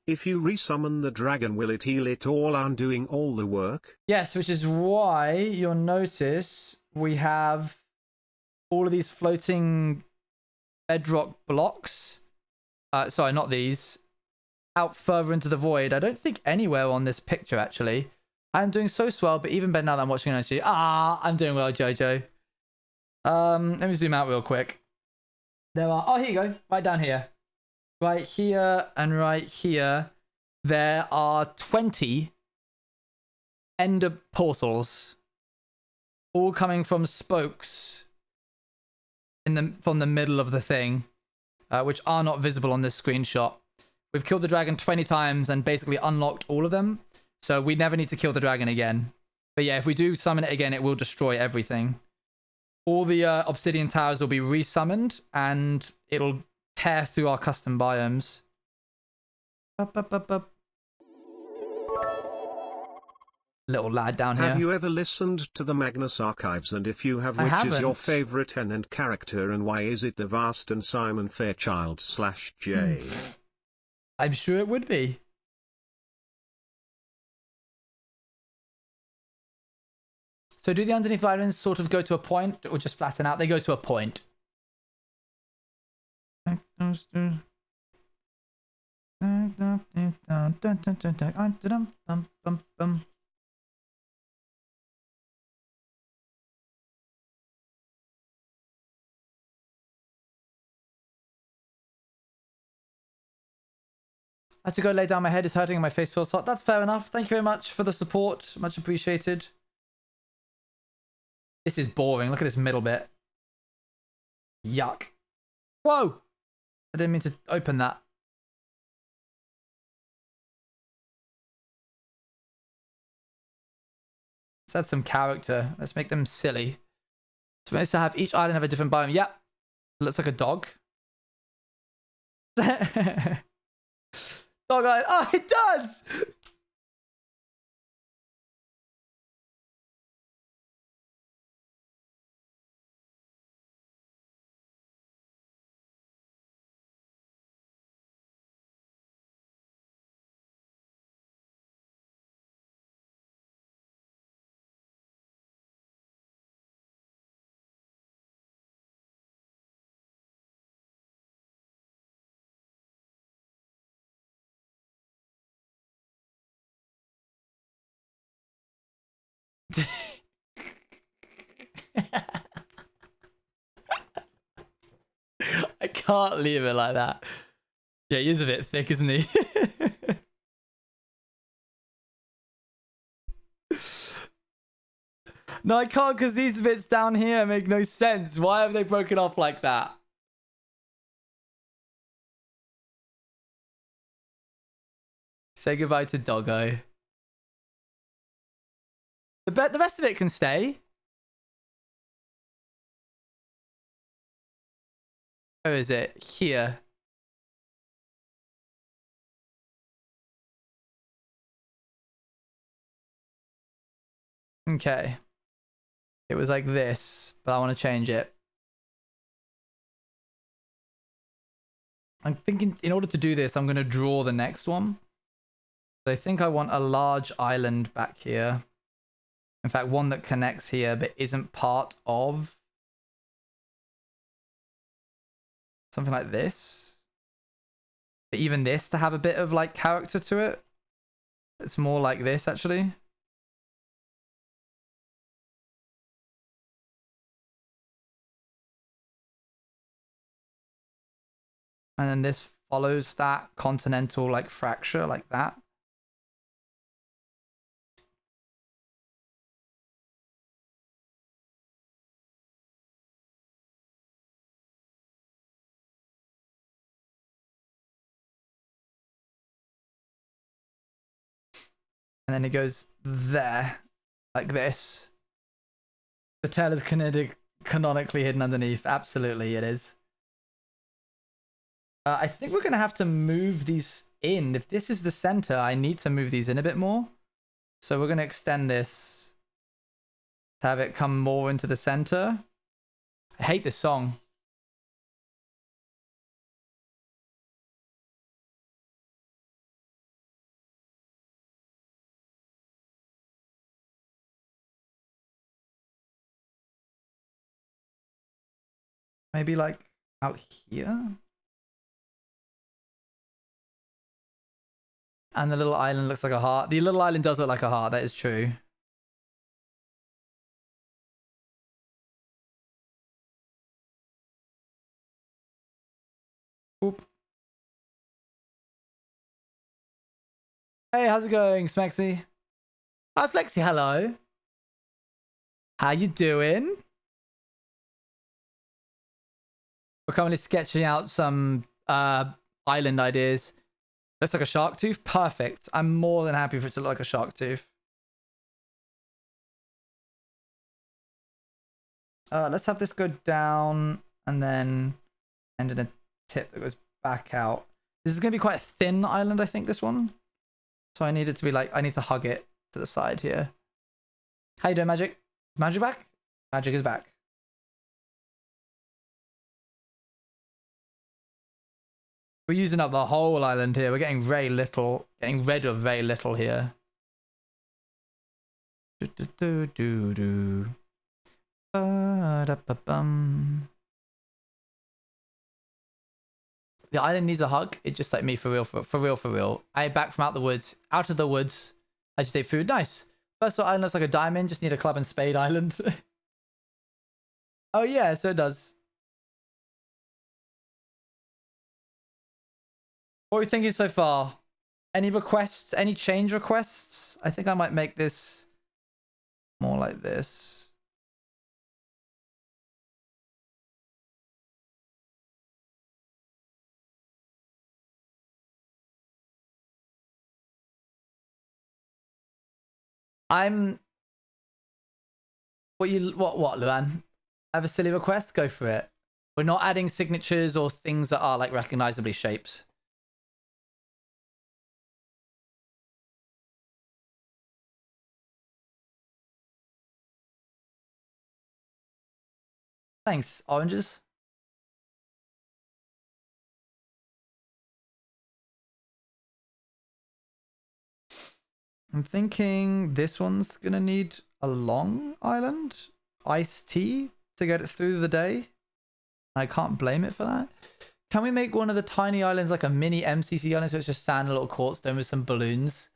If you resummon the dragon, will it heal it all and doing all the work? Yes, which is why you'll notice we have all of these floating bedrock blocks. Sorry, not these. Out further into the void. I don't think anywhere on this picture, actually. I'm doing so swell, but even better now that I'm watching it on YouTube. I'm doing well, Jojo. Let me zoom out real quick. There are... Oh, here you go. Right down here. Right here and right here. There are 20 ender portals. All coming from spokes from the middle of the thing. Which are not visible on this screenshot. We've killed the dragon 20 times and basically unlocked all of them. So we never need to kill the dragon again. But yeah, if we do summon it again, it will destroy everything. All the obsidian towers will be resummoned and it'll tear through our custom biomes. Little lad down here. Have you ever listened to the Magnus Archives, and if you have, I which is your haven't. favorite N character and why is it the Vast and Simon Fairchild / J? I'm sure it would be. So do the underneath islands sort of go to a point or just flatten out? They go to a point. I had to go lay down. My head is hurting and my face feels hot. That's fair enough. Thank you very much for the support. Much appreciated. This is boring. Look at this middle bit. Yuck. Whoa! I didn't mean to open that. Let's add some character. Let's make them silly. Supposed to have each island have a different biome. Yep. Looks like a dog. Dog eye. Oh, it does! I can't leave it like that. Yeah, he is a bit thick, isn't he? No, I can't because these bits down here make no sense. Why have they broken off like that? Say goodbye to Doggo. The rest of it can stay. Where is it? Here. Okay. It was like this, but I want to change it. I'm thinking in order to do this, I'm going to draw the next one. So I think I want a large island back here. In fact, one that connects here, but isn't part of something like this. But even this to have a bit of like character to it. It's more like this actually. And then this follows that continental like fracture like that. And then it goes there, like this. The tail is Canonically hidden underneath. Absolutely, it is. I think we're going to have to move these in. If this is the center, I need to move these in a bit more. So we're going to extend this to have it come more into the center. I hate this song. Maybe like out here. And the little island looks like a heart. The little island does look like a heart. That is true. Oop. Hey, how's it going, Smexy? How's Lexi? Hello. How you doing? We're currently sketching out some island ideas. Looks like a shark tooth. Perfect. I'm more than happy for it to look like a shark tooth. Let's have this go down and then end in a tip that goes back out. This is going to be quite a thin island, I think, this one. So I need it to be like, I need to hug it to the side here. How you doing, Magic? Magic back? Magic is back. We're using up the whole island here. We're getting very little, getting rid of very little here. The island needs a hug. It's just like me, for real, for real, for real. I back from out of the woods. I just ate food. Nice. First of all, island looks like a diamond. Just need a club and spade island. Oh yeah, so it does. What are we thinking so far? Any requests? Any change requests? I think I might make this more like this. What, Luan? Have a silly request? Go for it. We're not adding signatures or things that are like recognizably shapes. Thanks, oranges. I'm thinking this one's gonna need a long island. Iced tea to get it through the day. I can't blame it for that. Can we make one of the tiny islands like a mini MCC island so it's just sand and a little quartz stone with some balloons?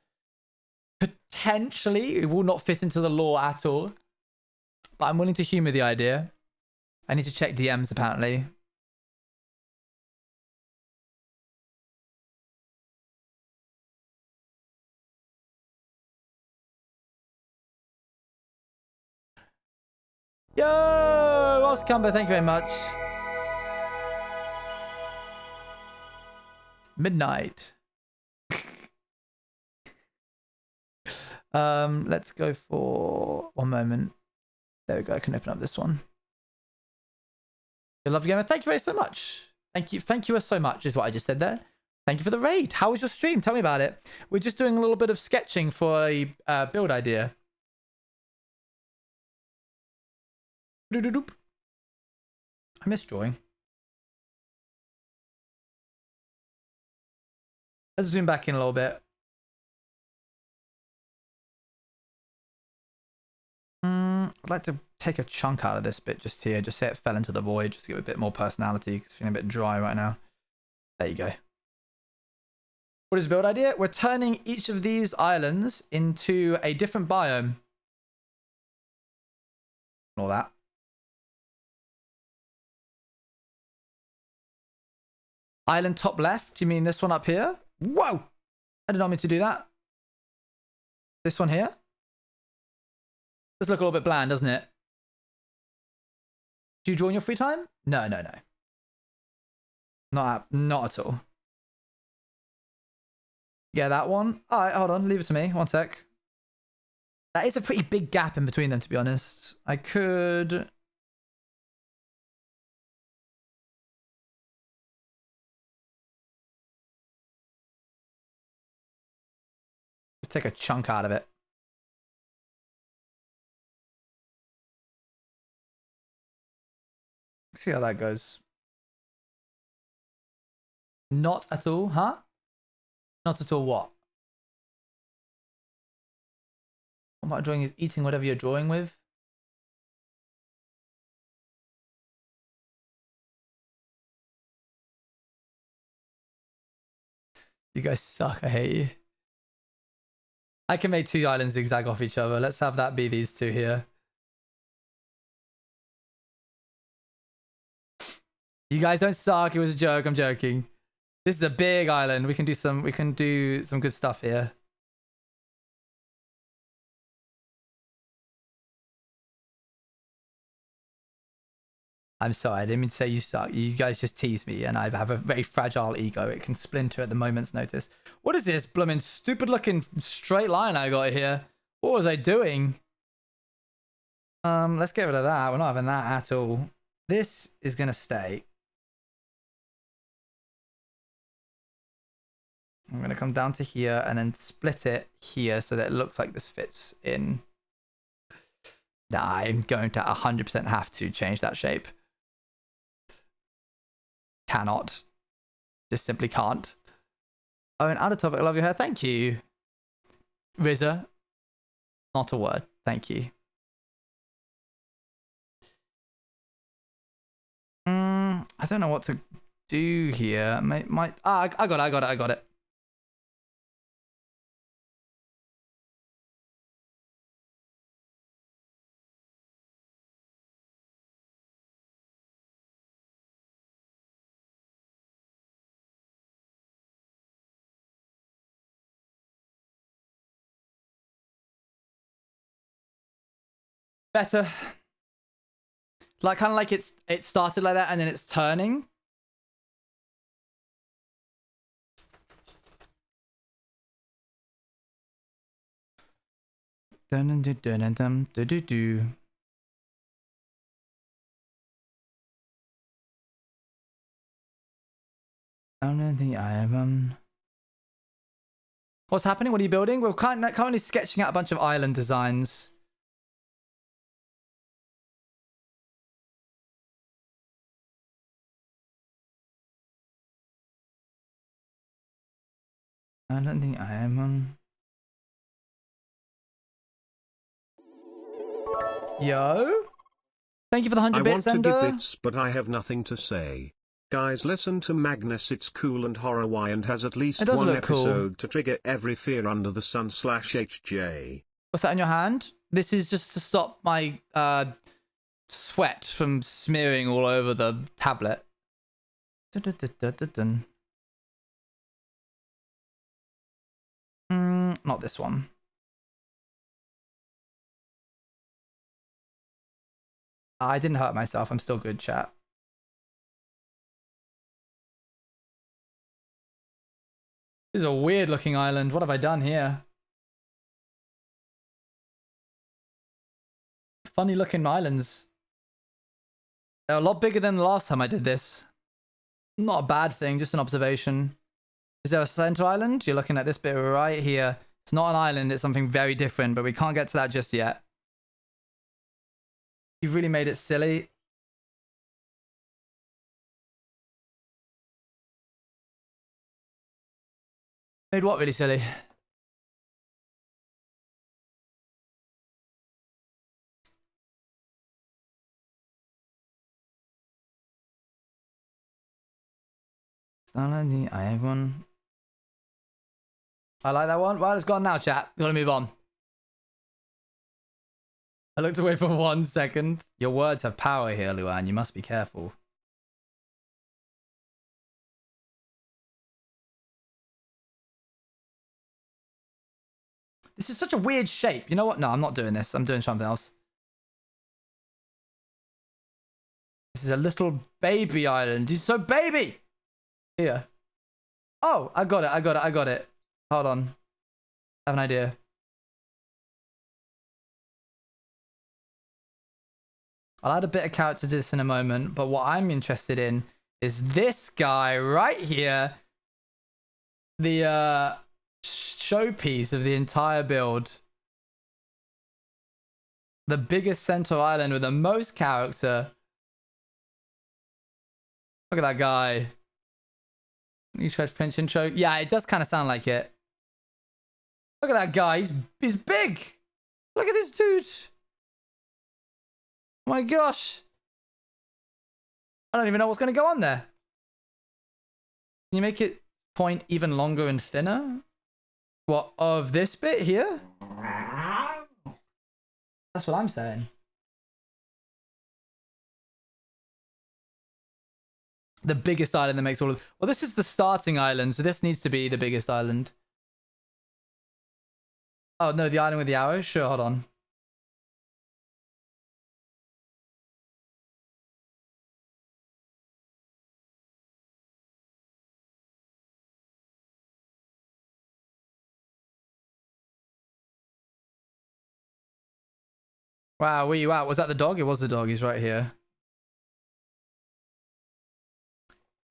Potentially. It will not fit into the law at all. But I'm willing to humor the idea. I need to check DMs apparently. Yo, Ross Cumber, thank you very much. Midnight. Let's go for one moment. There we go. I can open up this one. Good love gamer. Thank you very so much. Thank you so much is what I just said there. Thank you for the raid. How was your stream? Tell me about it. We're just doing a little bit of sketching for a build idea. I miss drawing. Let's zoom back in a little bit. I'd like to take a chunk out of this bit just here. Just say it fell into the void. Just to give it a bit more personality because it's feeling a bit dry right now. There you go. What is the build idea? We're turning each of these islands into a different biome. All that. Island top left. You mean this one up here? Whoa! I did not mean to do that. This one here? Does look a little bit bland, doesn't it? Do you draw in your free time? No. Not at all. Yeah, that one. All right, hold on. Leave it to me. One sec. That is a pretty big gap in between them, to be honest. I could take a chunk out of it. See how that goes. Not at all, huh? Not at all what? What about drawing is eating whatever you're drawing with? You guys suck, I hate you. I can make 2 islands zigzag off each other. Let's have that be these 2 here. You guys don't suck. It was a joke. I'm joking. This is a big island. We can do some good stuff here. I'm sorry, I didn't mean to say you suck. You guys just tease me, and I have a very fragile ego. It can splinter at the moment's notice. What is this blooming stupid looking straight line I got here? What was I doing? Let's get rid of that. We're not having that at all. This is gonna stay. I'm gonna come down to here and then split it here so that it looks like this fits in. Nah, I'm going to 100% have to change that shape. Cannot. Just simply can't. Oh, and out of topic, I love your hair. Thank you. Rizza. Not a word. Thank you. I don't know what to do here. I got it. Better. Like kind of like it started like that and then it's turning. Dun dun dun dun dun dun dun dun. Down the island. What's happening? What are you building? We're currently sketching out a bunch of island designs. I don't think I am. Yo, thank you for the 100 bits, I want to Ender. give bits, but I have nothing to say. Guys, listen to Magnus. It's cool and horror Y and has at least one episode cool to trigger every fear under the sun /HJ. What's that in your hand? This is just to stop my sweat from smearing all over the tablet. Not this one. I didn't hurt myself. I'm still good, chat. This is a weird looking island. What have I done here? Funny looking islands. They're a lot bigger than the last time I did this. Not a bad thing, just an observation. Is there a center island? You're looking at this bit right here. It's not an island, it's something very different, but we can't get to that just yet. You've really made it silly. Made what really silly? I have one. I like that one. Well, it's gone now, chat. You want to move on? I looked away for 1 second. Your words have power here, Luan. You must be careful. This is such a weird shape. You know what? No, I'm not doing this. I'm doing something else. This is a little baby island. He's so baby! Here. Oh, I got it. Hold on. I have an idea. I'll add a bit of character to this in a moment, but what I'm interested in is this guy right here. The showpiece of the entire build. The biggest center island with the most character. Look at that guy. You tried French intro? Yeah, it does kind of sound like it. Look at that guy. He's big. Look at this dude. Oh my gosh. I don't even know what's going to go on there. Can you make it point even longer and thinner? What, of this bit here? That's what I'm saying. The biggest island that makes all of... Well, this is the starting island, so this needs to be the biggest island. Oh, no, the island with the arrow? Sure, hold on. Wow, were you out? Was that the dog? It was the dog. He's right here.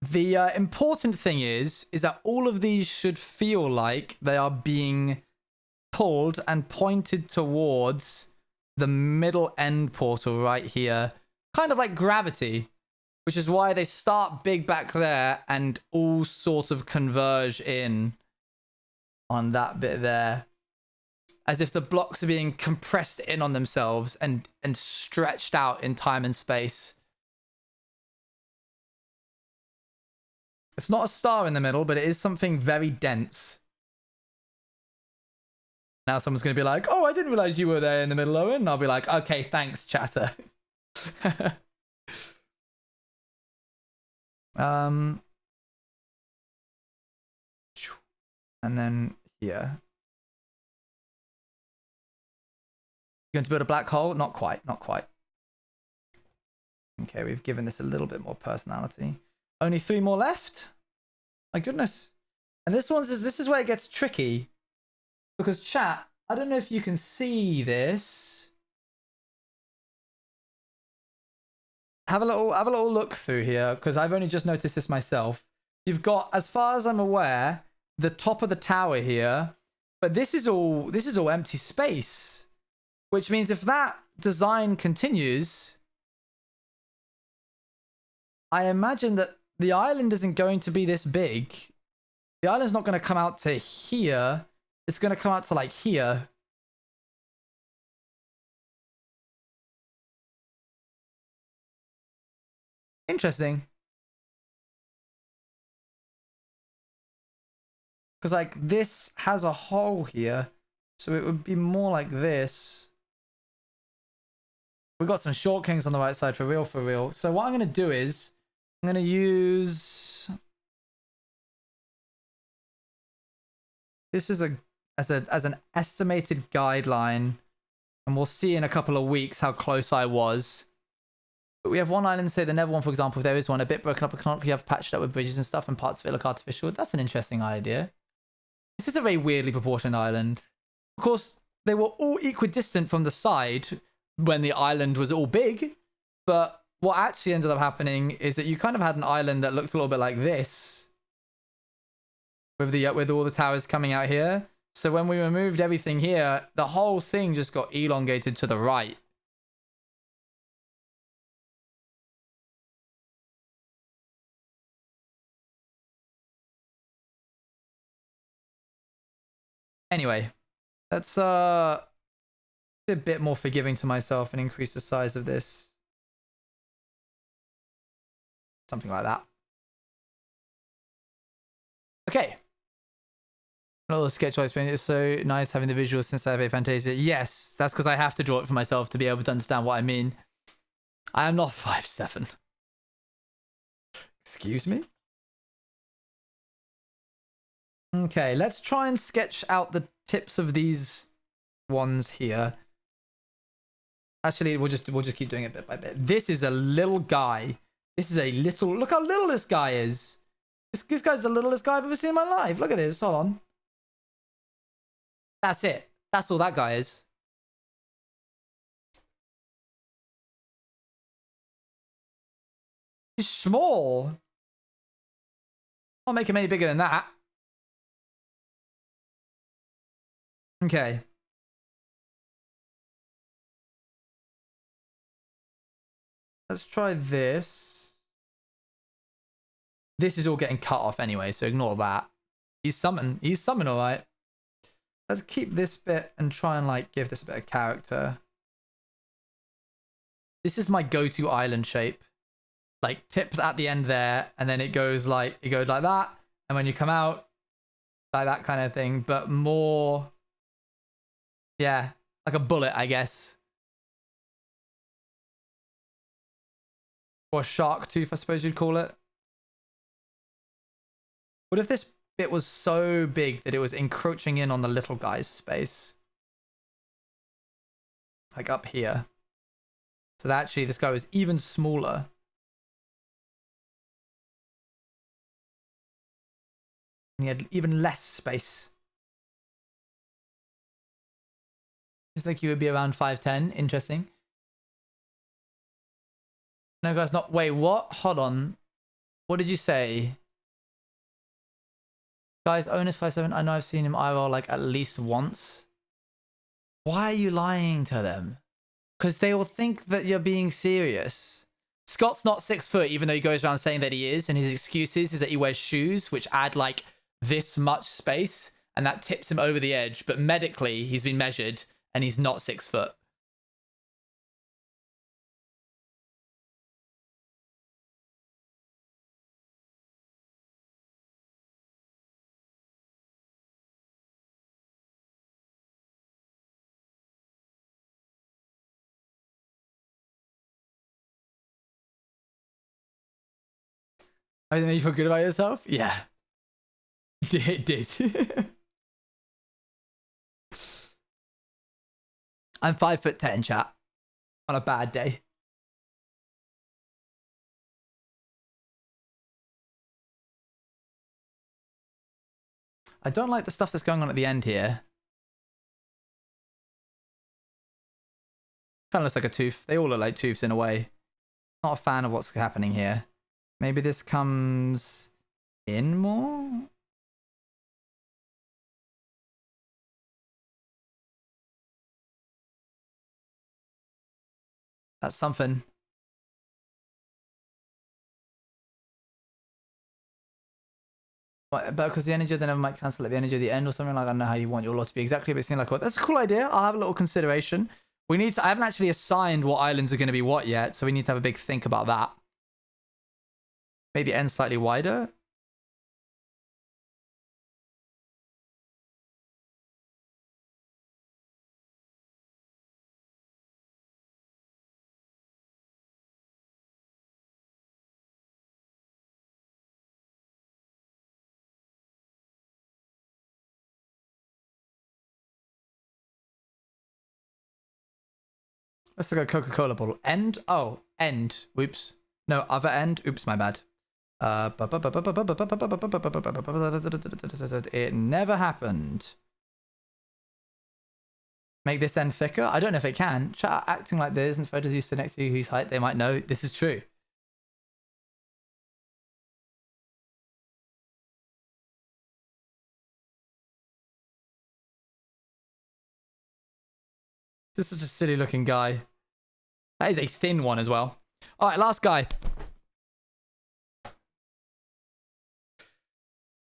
The important thing is that all of these should feel like they are being pulled and pointed towards the middle end portal right here. Kind of like gravity, which is why they start big back there and all sort of converge in on that bit there. As if the blocks are being compressed in on themselves and stretched out in time and space. It's not a star in the middle, but it is something very dense. Now someone's going to be like, oh, I didn't realize you were there in the middle, Owen. And I'll be like, okay, thanks, chatter. And then here. Going to build a black hole? Not quite, not quite. Okay, we've given this a little bit more personality. Only 3 more left? My goodness. And this is where it gets tricky. Because chat, I don't know if you can see this. Have a little look through here, because I've only just noticed this myself. You've got, as far as I'm aware, the top of the tower here, but this is all empty space. Which means if that design continues, I imagine that the island isn't going to be this big. The island's not going to come out to here. It's going to come out to like here. Interesting. Because like this has a hole here. So it would be more like this. We've got some short kings on the right side for real, for real. So what I'm going to do is I'm going to use this as an estimated guideline, and we'll see in a couple of weeks how close I was. But we have one island, say the Nether one, for example. If there is one a bit broken up, you have patched up with bridges and stuff, and parts of it look artificial. That's an interesting idea. This is a very weirdly proportioned island. Of course, they were all equidistant from the side when the island was all big, but what actually ended up happening is that you kind of had an island that looked a little bit like this, with all the towers coming out here. So when we removed everything here, the whole thing just got elongated to the right. Anyway, let's be a bit more forgiving to myself and increase the size of this. Something like that. Okay. Another sketch I explained. It's so nice having the visuals since I have a Fantasia. Yes, that's because I have to draw it for myself to be able to understand what I mean. I am not 5'7". Excuse me? Okay, let's try and sketch out the tips of these ones here. Actually, we'll just keep doing it bit by bit. This is a little guy. This is a little... Look how little this guy is. This guy's the littlest guy I've ever seen in my life. Look at this. Hold on. That's it. That's all that guy is. He's small. I'll make him any bigger than that. Okay. Let's try this. This is all getting cut off anyway, so ignore that. He's summon all right. Let's keep this bit and try and like give this a bit of character. This is my go-to island shape. Like tips at the end there, and then it goes like that, and when you come out, like that kind of thing, but more, yeah, like a bullet, I guess. Or a shark tooth, I suppose you'd call it. What if this bit was so big that it was encroaching in on the little guy's space? Like up here. So that actually this guy was even smaller. And he had even less space. I think he would be around 5'10". Interesting. No, guys, not. Wait, what? Hold on. What did you say? Guys, Onus 5'7". I know I've seen him IRL like at least once. Why are you lying to them? Because they will think that you're being serious. Scott's not 6 foot, even though he goes around saying that he is, and his excuses is that he wears shoes which add like this much space, and that tips him over the edge. But medically, he's been measured, and he's not 6 foot. Oh, that made you feel good about yourself? Yeah. It did. I'm 5'10", chat. On a bad day. I don't like the stuff that's going on at the end here. Kind of looks like a tooth. They all look like tooths in a way. Not a fan of what's happening here. Maybe this comes in more? That's something. But because the energy of the never might cancel at the energy of the end or something, like I don't know how you want your law to be exactly, but it seems like, well, that's a cool idea. I'll have a little consideration. We need to, I haven't actually assigned what islands are going to be what yet, so we need to have a big think about that. Make the end slightly wider. Let's look at Coca-Cola bottle. End? Oh, end. Oops. No, other end. Oops, my bad. It never happened. Make this end thicker? I don't know if it can. Chat acting like there isn't photos you sit next to whose height they might know. This is true. This is such a silly looking guy. That is a thin one as well. All right, last guy.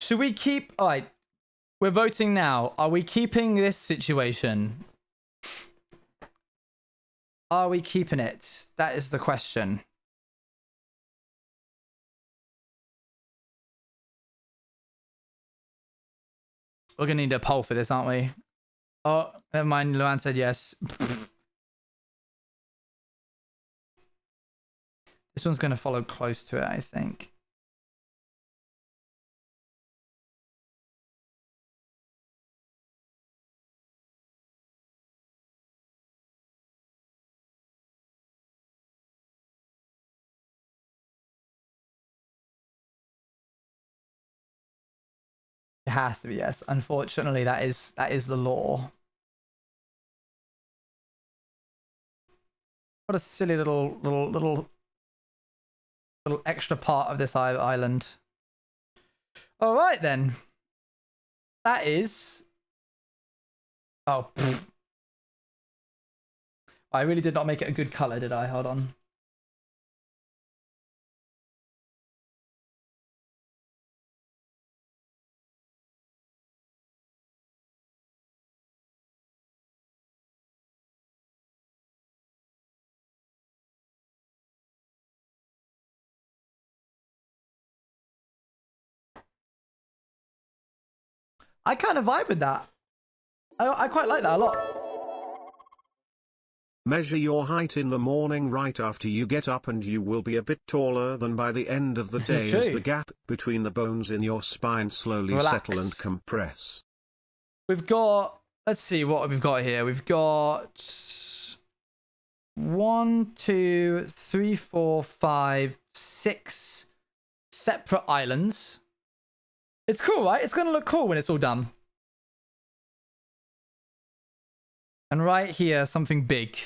Should we keep... All right, we're voting now. Are we keeping this situation? Are we keeping it? That is the question. We're going to need a poll for this, aren't we? Oh, never mind. Luan said yes. This one's going to follow close to it, I think. It has to be yes. Unfortunately, that is the law. What a silly little extra part of this island. All right then. That is Oh, pfft. I really did not make it a good color, did I? Hold on. I kind of vibe with that. I quite like that a lot. Measure your height in the morning right after you get up and you will be a bit taller than by the end of the This is day as true. the gap between the bones in your spine slowly settle and Relax. compress. We've got, let's see what we've got here. We've got 1, 2, 3, 4, 5, 6 separate islands. It's cool, right? It's going to look cool when it's all done. And right here, something big.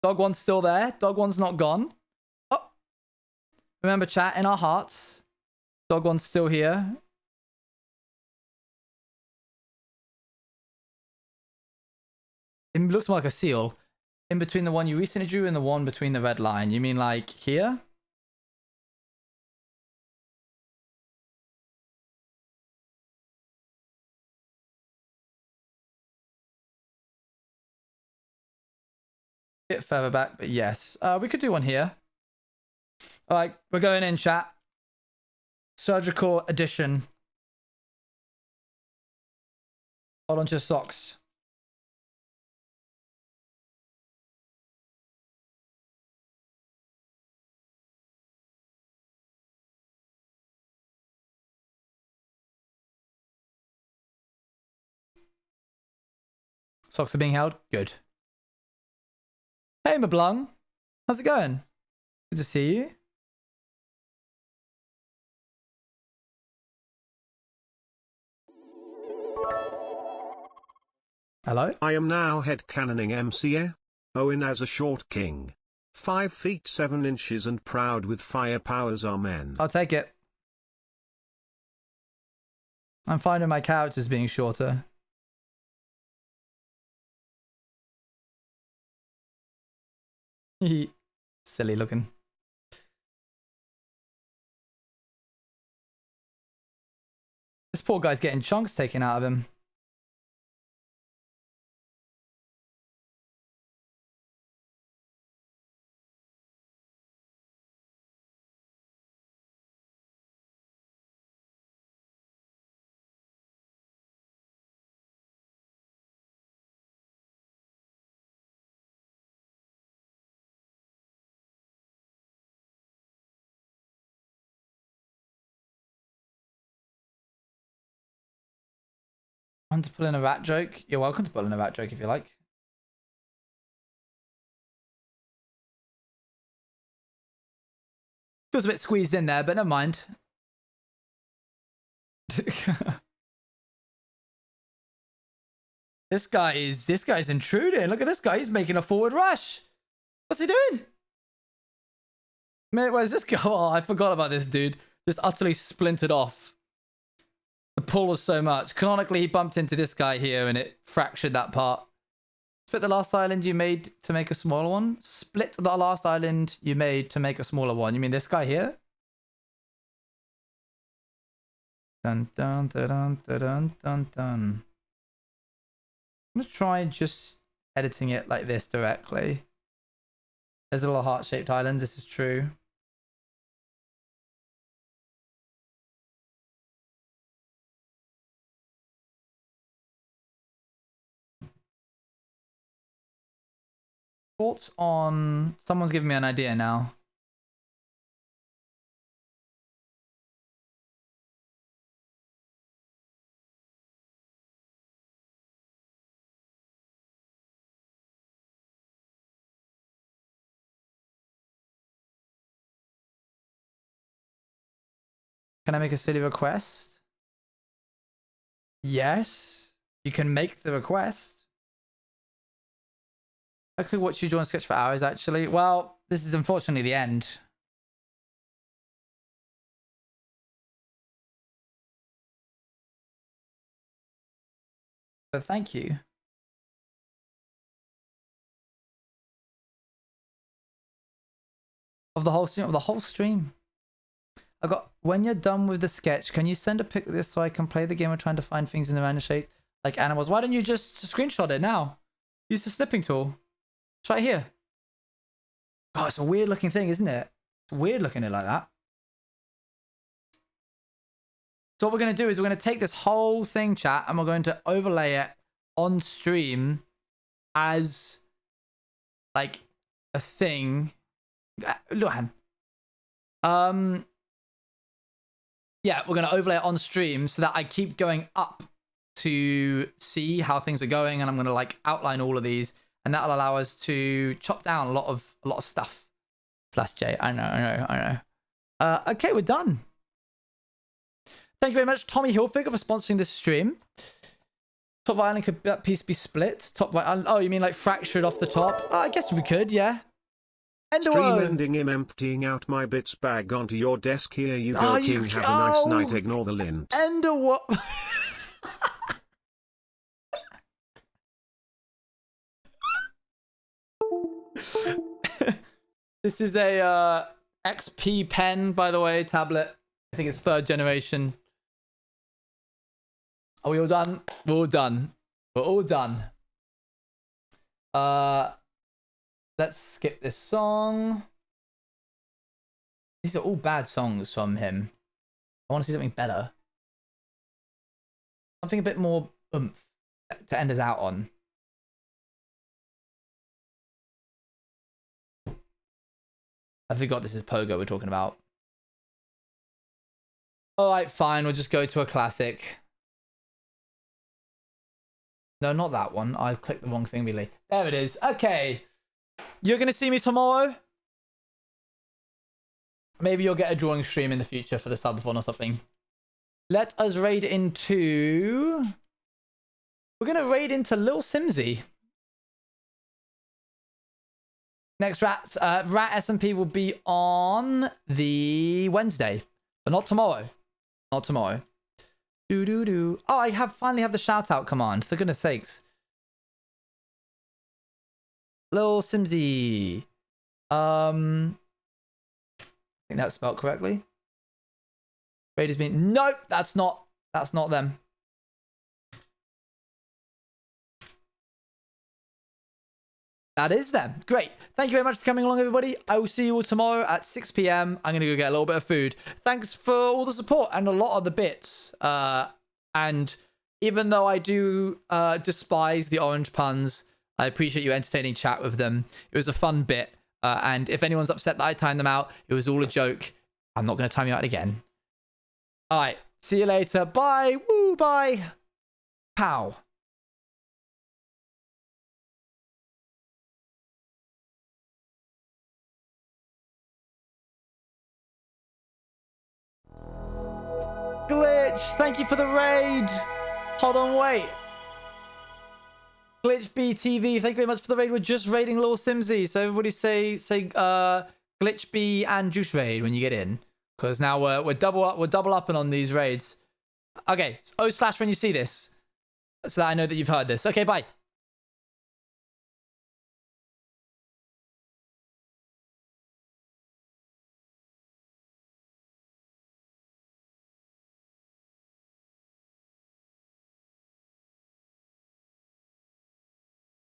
Dog one's still there. Dog one's not gone. Oh. Remember, chat, in our hearts. Dog one's still here. It looks more like a seal. In between the one you recently drew and the one between the red line. You mean like here? Bit further back, but yes. We could do one here. All right, we're going in, chat. Surgical edition. Hold on to your socks. Socks are being held. Good. Hey, Mablung. How's it going? Good to see you. Hello? I am now headcanoning MCA. Owen as a short king. 5 feet 7 inches and proud with fire powers, amen. I'll take it. I'm finding my characters being shorter. Silly looking. This poor guy's getting chunks taken out of him. I want to pull in a rat joke. You're welcome to pull in a rat joke if you like. Feels a bit squeezed in there, but never mind. This guy's intruding. Look at this guy. He's making a forward rush. What's he doing? Man, where's this guy? Oh, I forgot about this dude. Just utterly splintered off. The pull was so much. Canonically, he bumped into this guy here and it fractured that part. Split the last island you made to make a smaller one? Split the last island you made to make a smaller one. You mean this guy here? Dun dun dun dun dun dun dun. I'm gonna try just editing it like this directly. There's a little heart-shaped island. This is true. Thoughts on... Someone's giving me an idea now. Can I make a silly request? Yes. You can make the request. I could watch you draw a sketch for hours, actually. Well, this is unfortunately the end. So thank you. Of the whole stream? Of the whole stream. I got, when you're done with the sketch, can you send a pic of this so I can play the game of trying to find things in the random shapes like animals? Why don't you just screenshot it now? Use the snipping tool. It's right here. Oh, it's a weird looking thing, isn't it? It's weird looking it like that. So what we're going to do is we're going to take this whole thing, chat, and we're going to overlay it on stream as like a thing. Luhan. Yeah, we're going to overlay it on stream so that I keep going up to see how things are going, and I'm going to like outline all of these, and that'll allow us to chop down a lot of stuff. /J. I know. Okay, we're done. Thank you very much, Tommy Hilfiger, for sponsoring this stream. Top right island, could that piece be split? Top right island. Oh, you mean like fractured off the top? I guess we could, yeah. Stream ending. Him emptying out my bits bag onto your desk. Here you go, King. Have a nice night. Ignore the lint. Ender what? This is a XP pen, by the way, tablet. I think it's 3rd generation. Are we all done? We're all done. We're all done. Let's skip this song. These are all bad songs from him. I want to see something better. Something a bit more oomph to end us out on. I forgot this is Pogo we're talking about. Alright, fine. We'll just go to a classic. No, not that one. I clicked the wrong thing, really. There it is. Okay. You're going to see me tomorrow? Maybe you'll get a drawing stream in the future for the subathon or something. Let us raid into... We're going to raid into Lil Simsy. Next Rat SMP will be on the Wednesday. But not tomorrow. Not tomorrow. Oh, I finally have the shout out command, for goodness sakes. Lil Simsy. I think that's spelled correctly. Raiders being... Nope, that's not them. That is them. Great. Thank you very much for coming along, everybody. I will see you all tomorrow at 6 p.m. I'm going to go get a little bit of food. Thanks for all the support and a lot of the bits. And even though I do despise the orange puns, I appreciate you entertaining chat with them. It was a fun bit. And if anyone's upset that I timed them out, it was all a joke. I'm not going to time you out again. All right. See you later. Bye. Woo. Bye. Pow. Glitch, thank you for the raid. Hold on, wait. Glitch BTV, thank you very much for the raid. We're just raiding Lil Simsy, so everybody say Glitch B and Juice raid when you get in, because now we're double upping on these raids. Okay, O/ when you see this, so that I know that you've heard this. Okay, bye.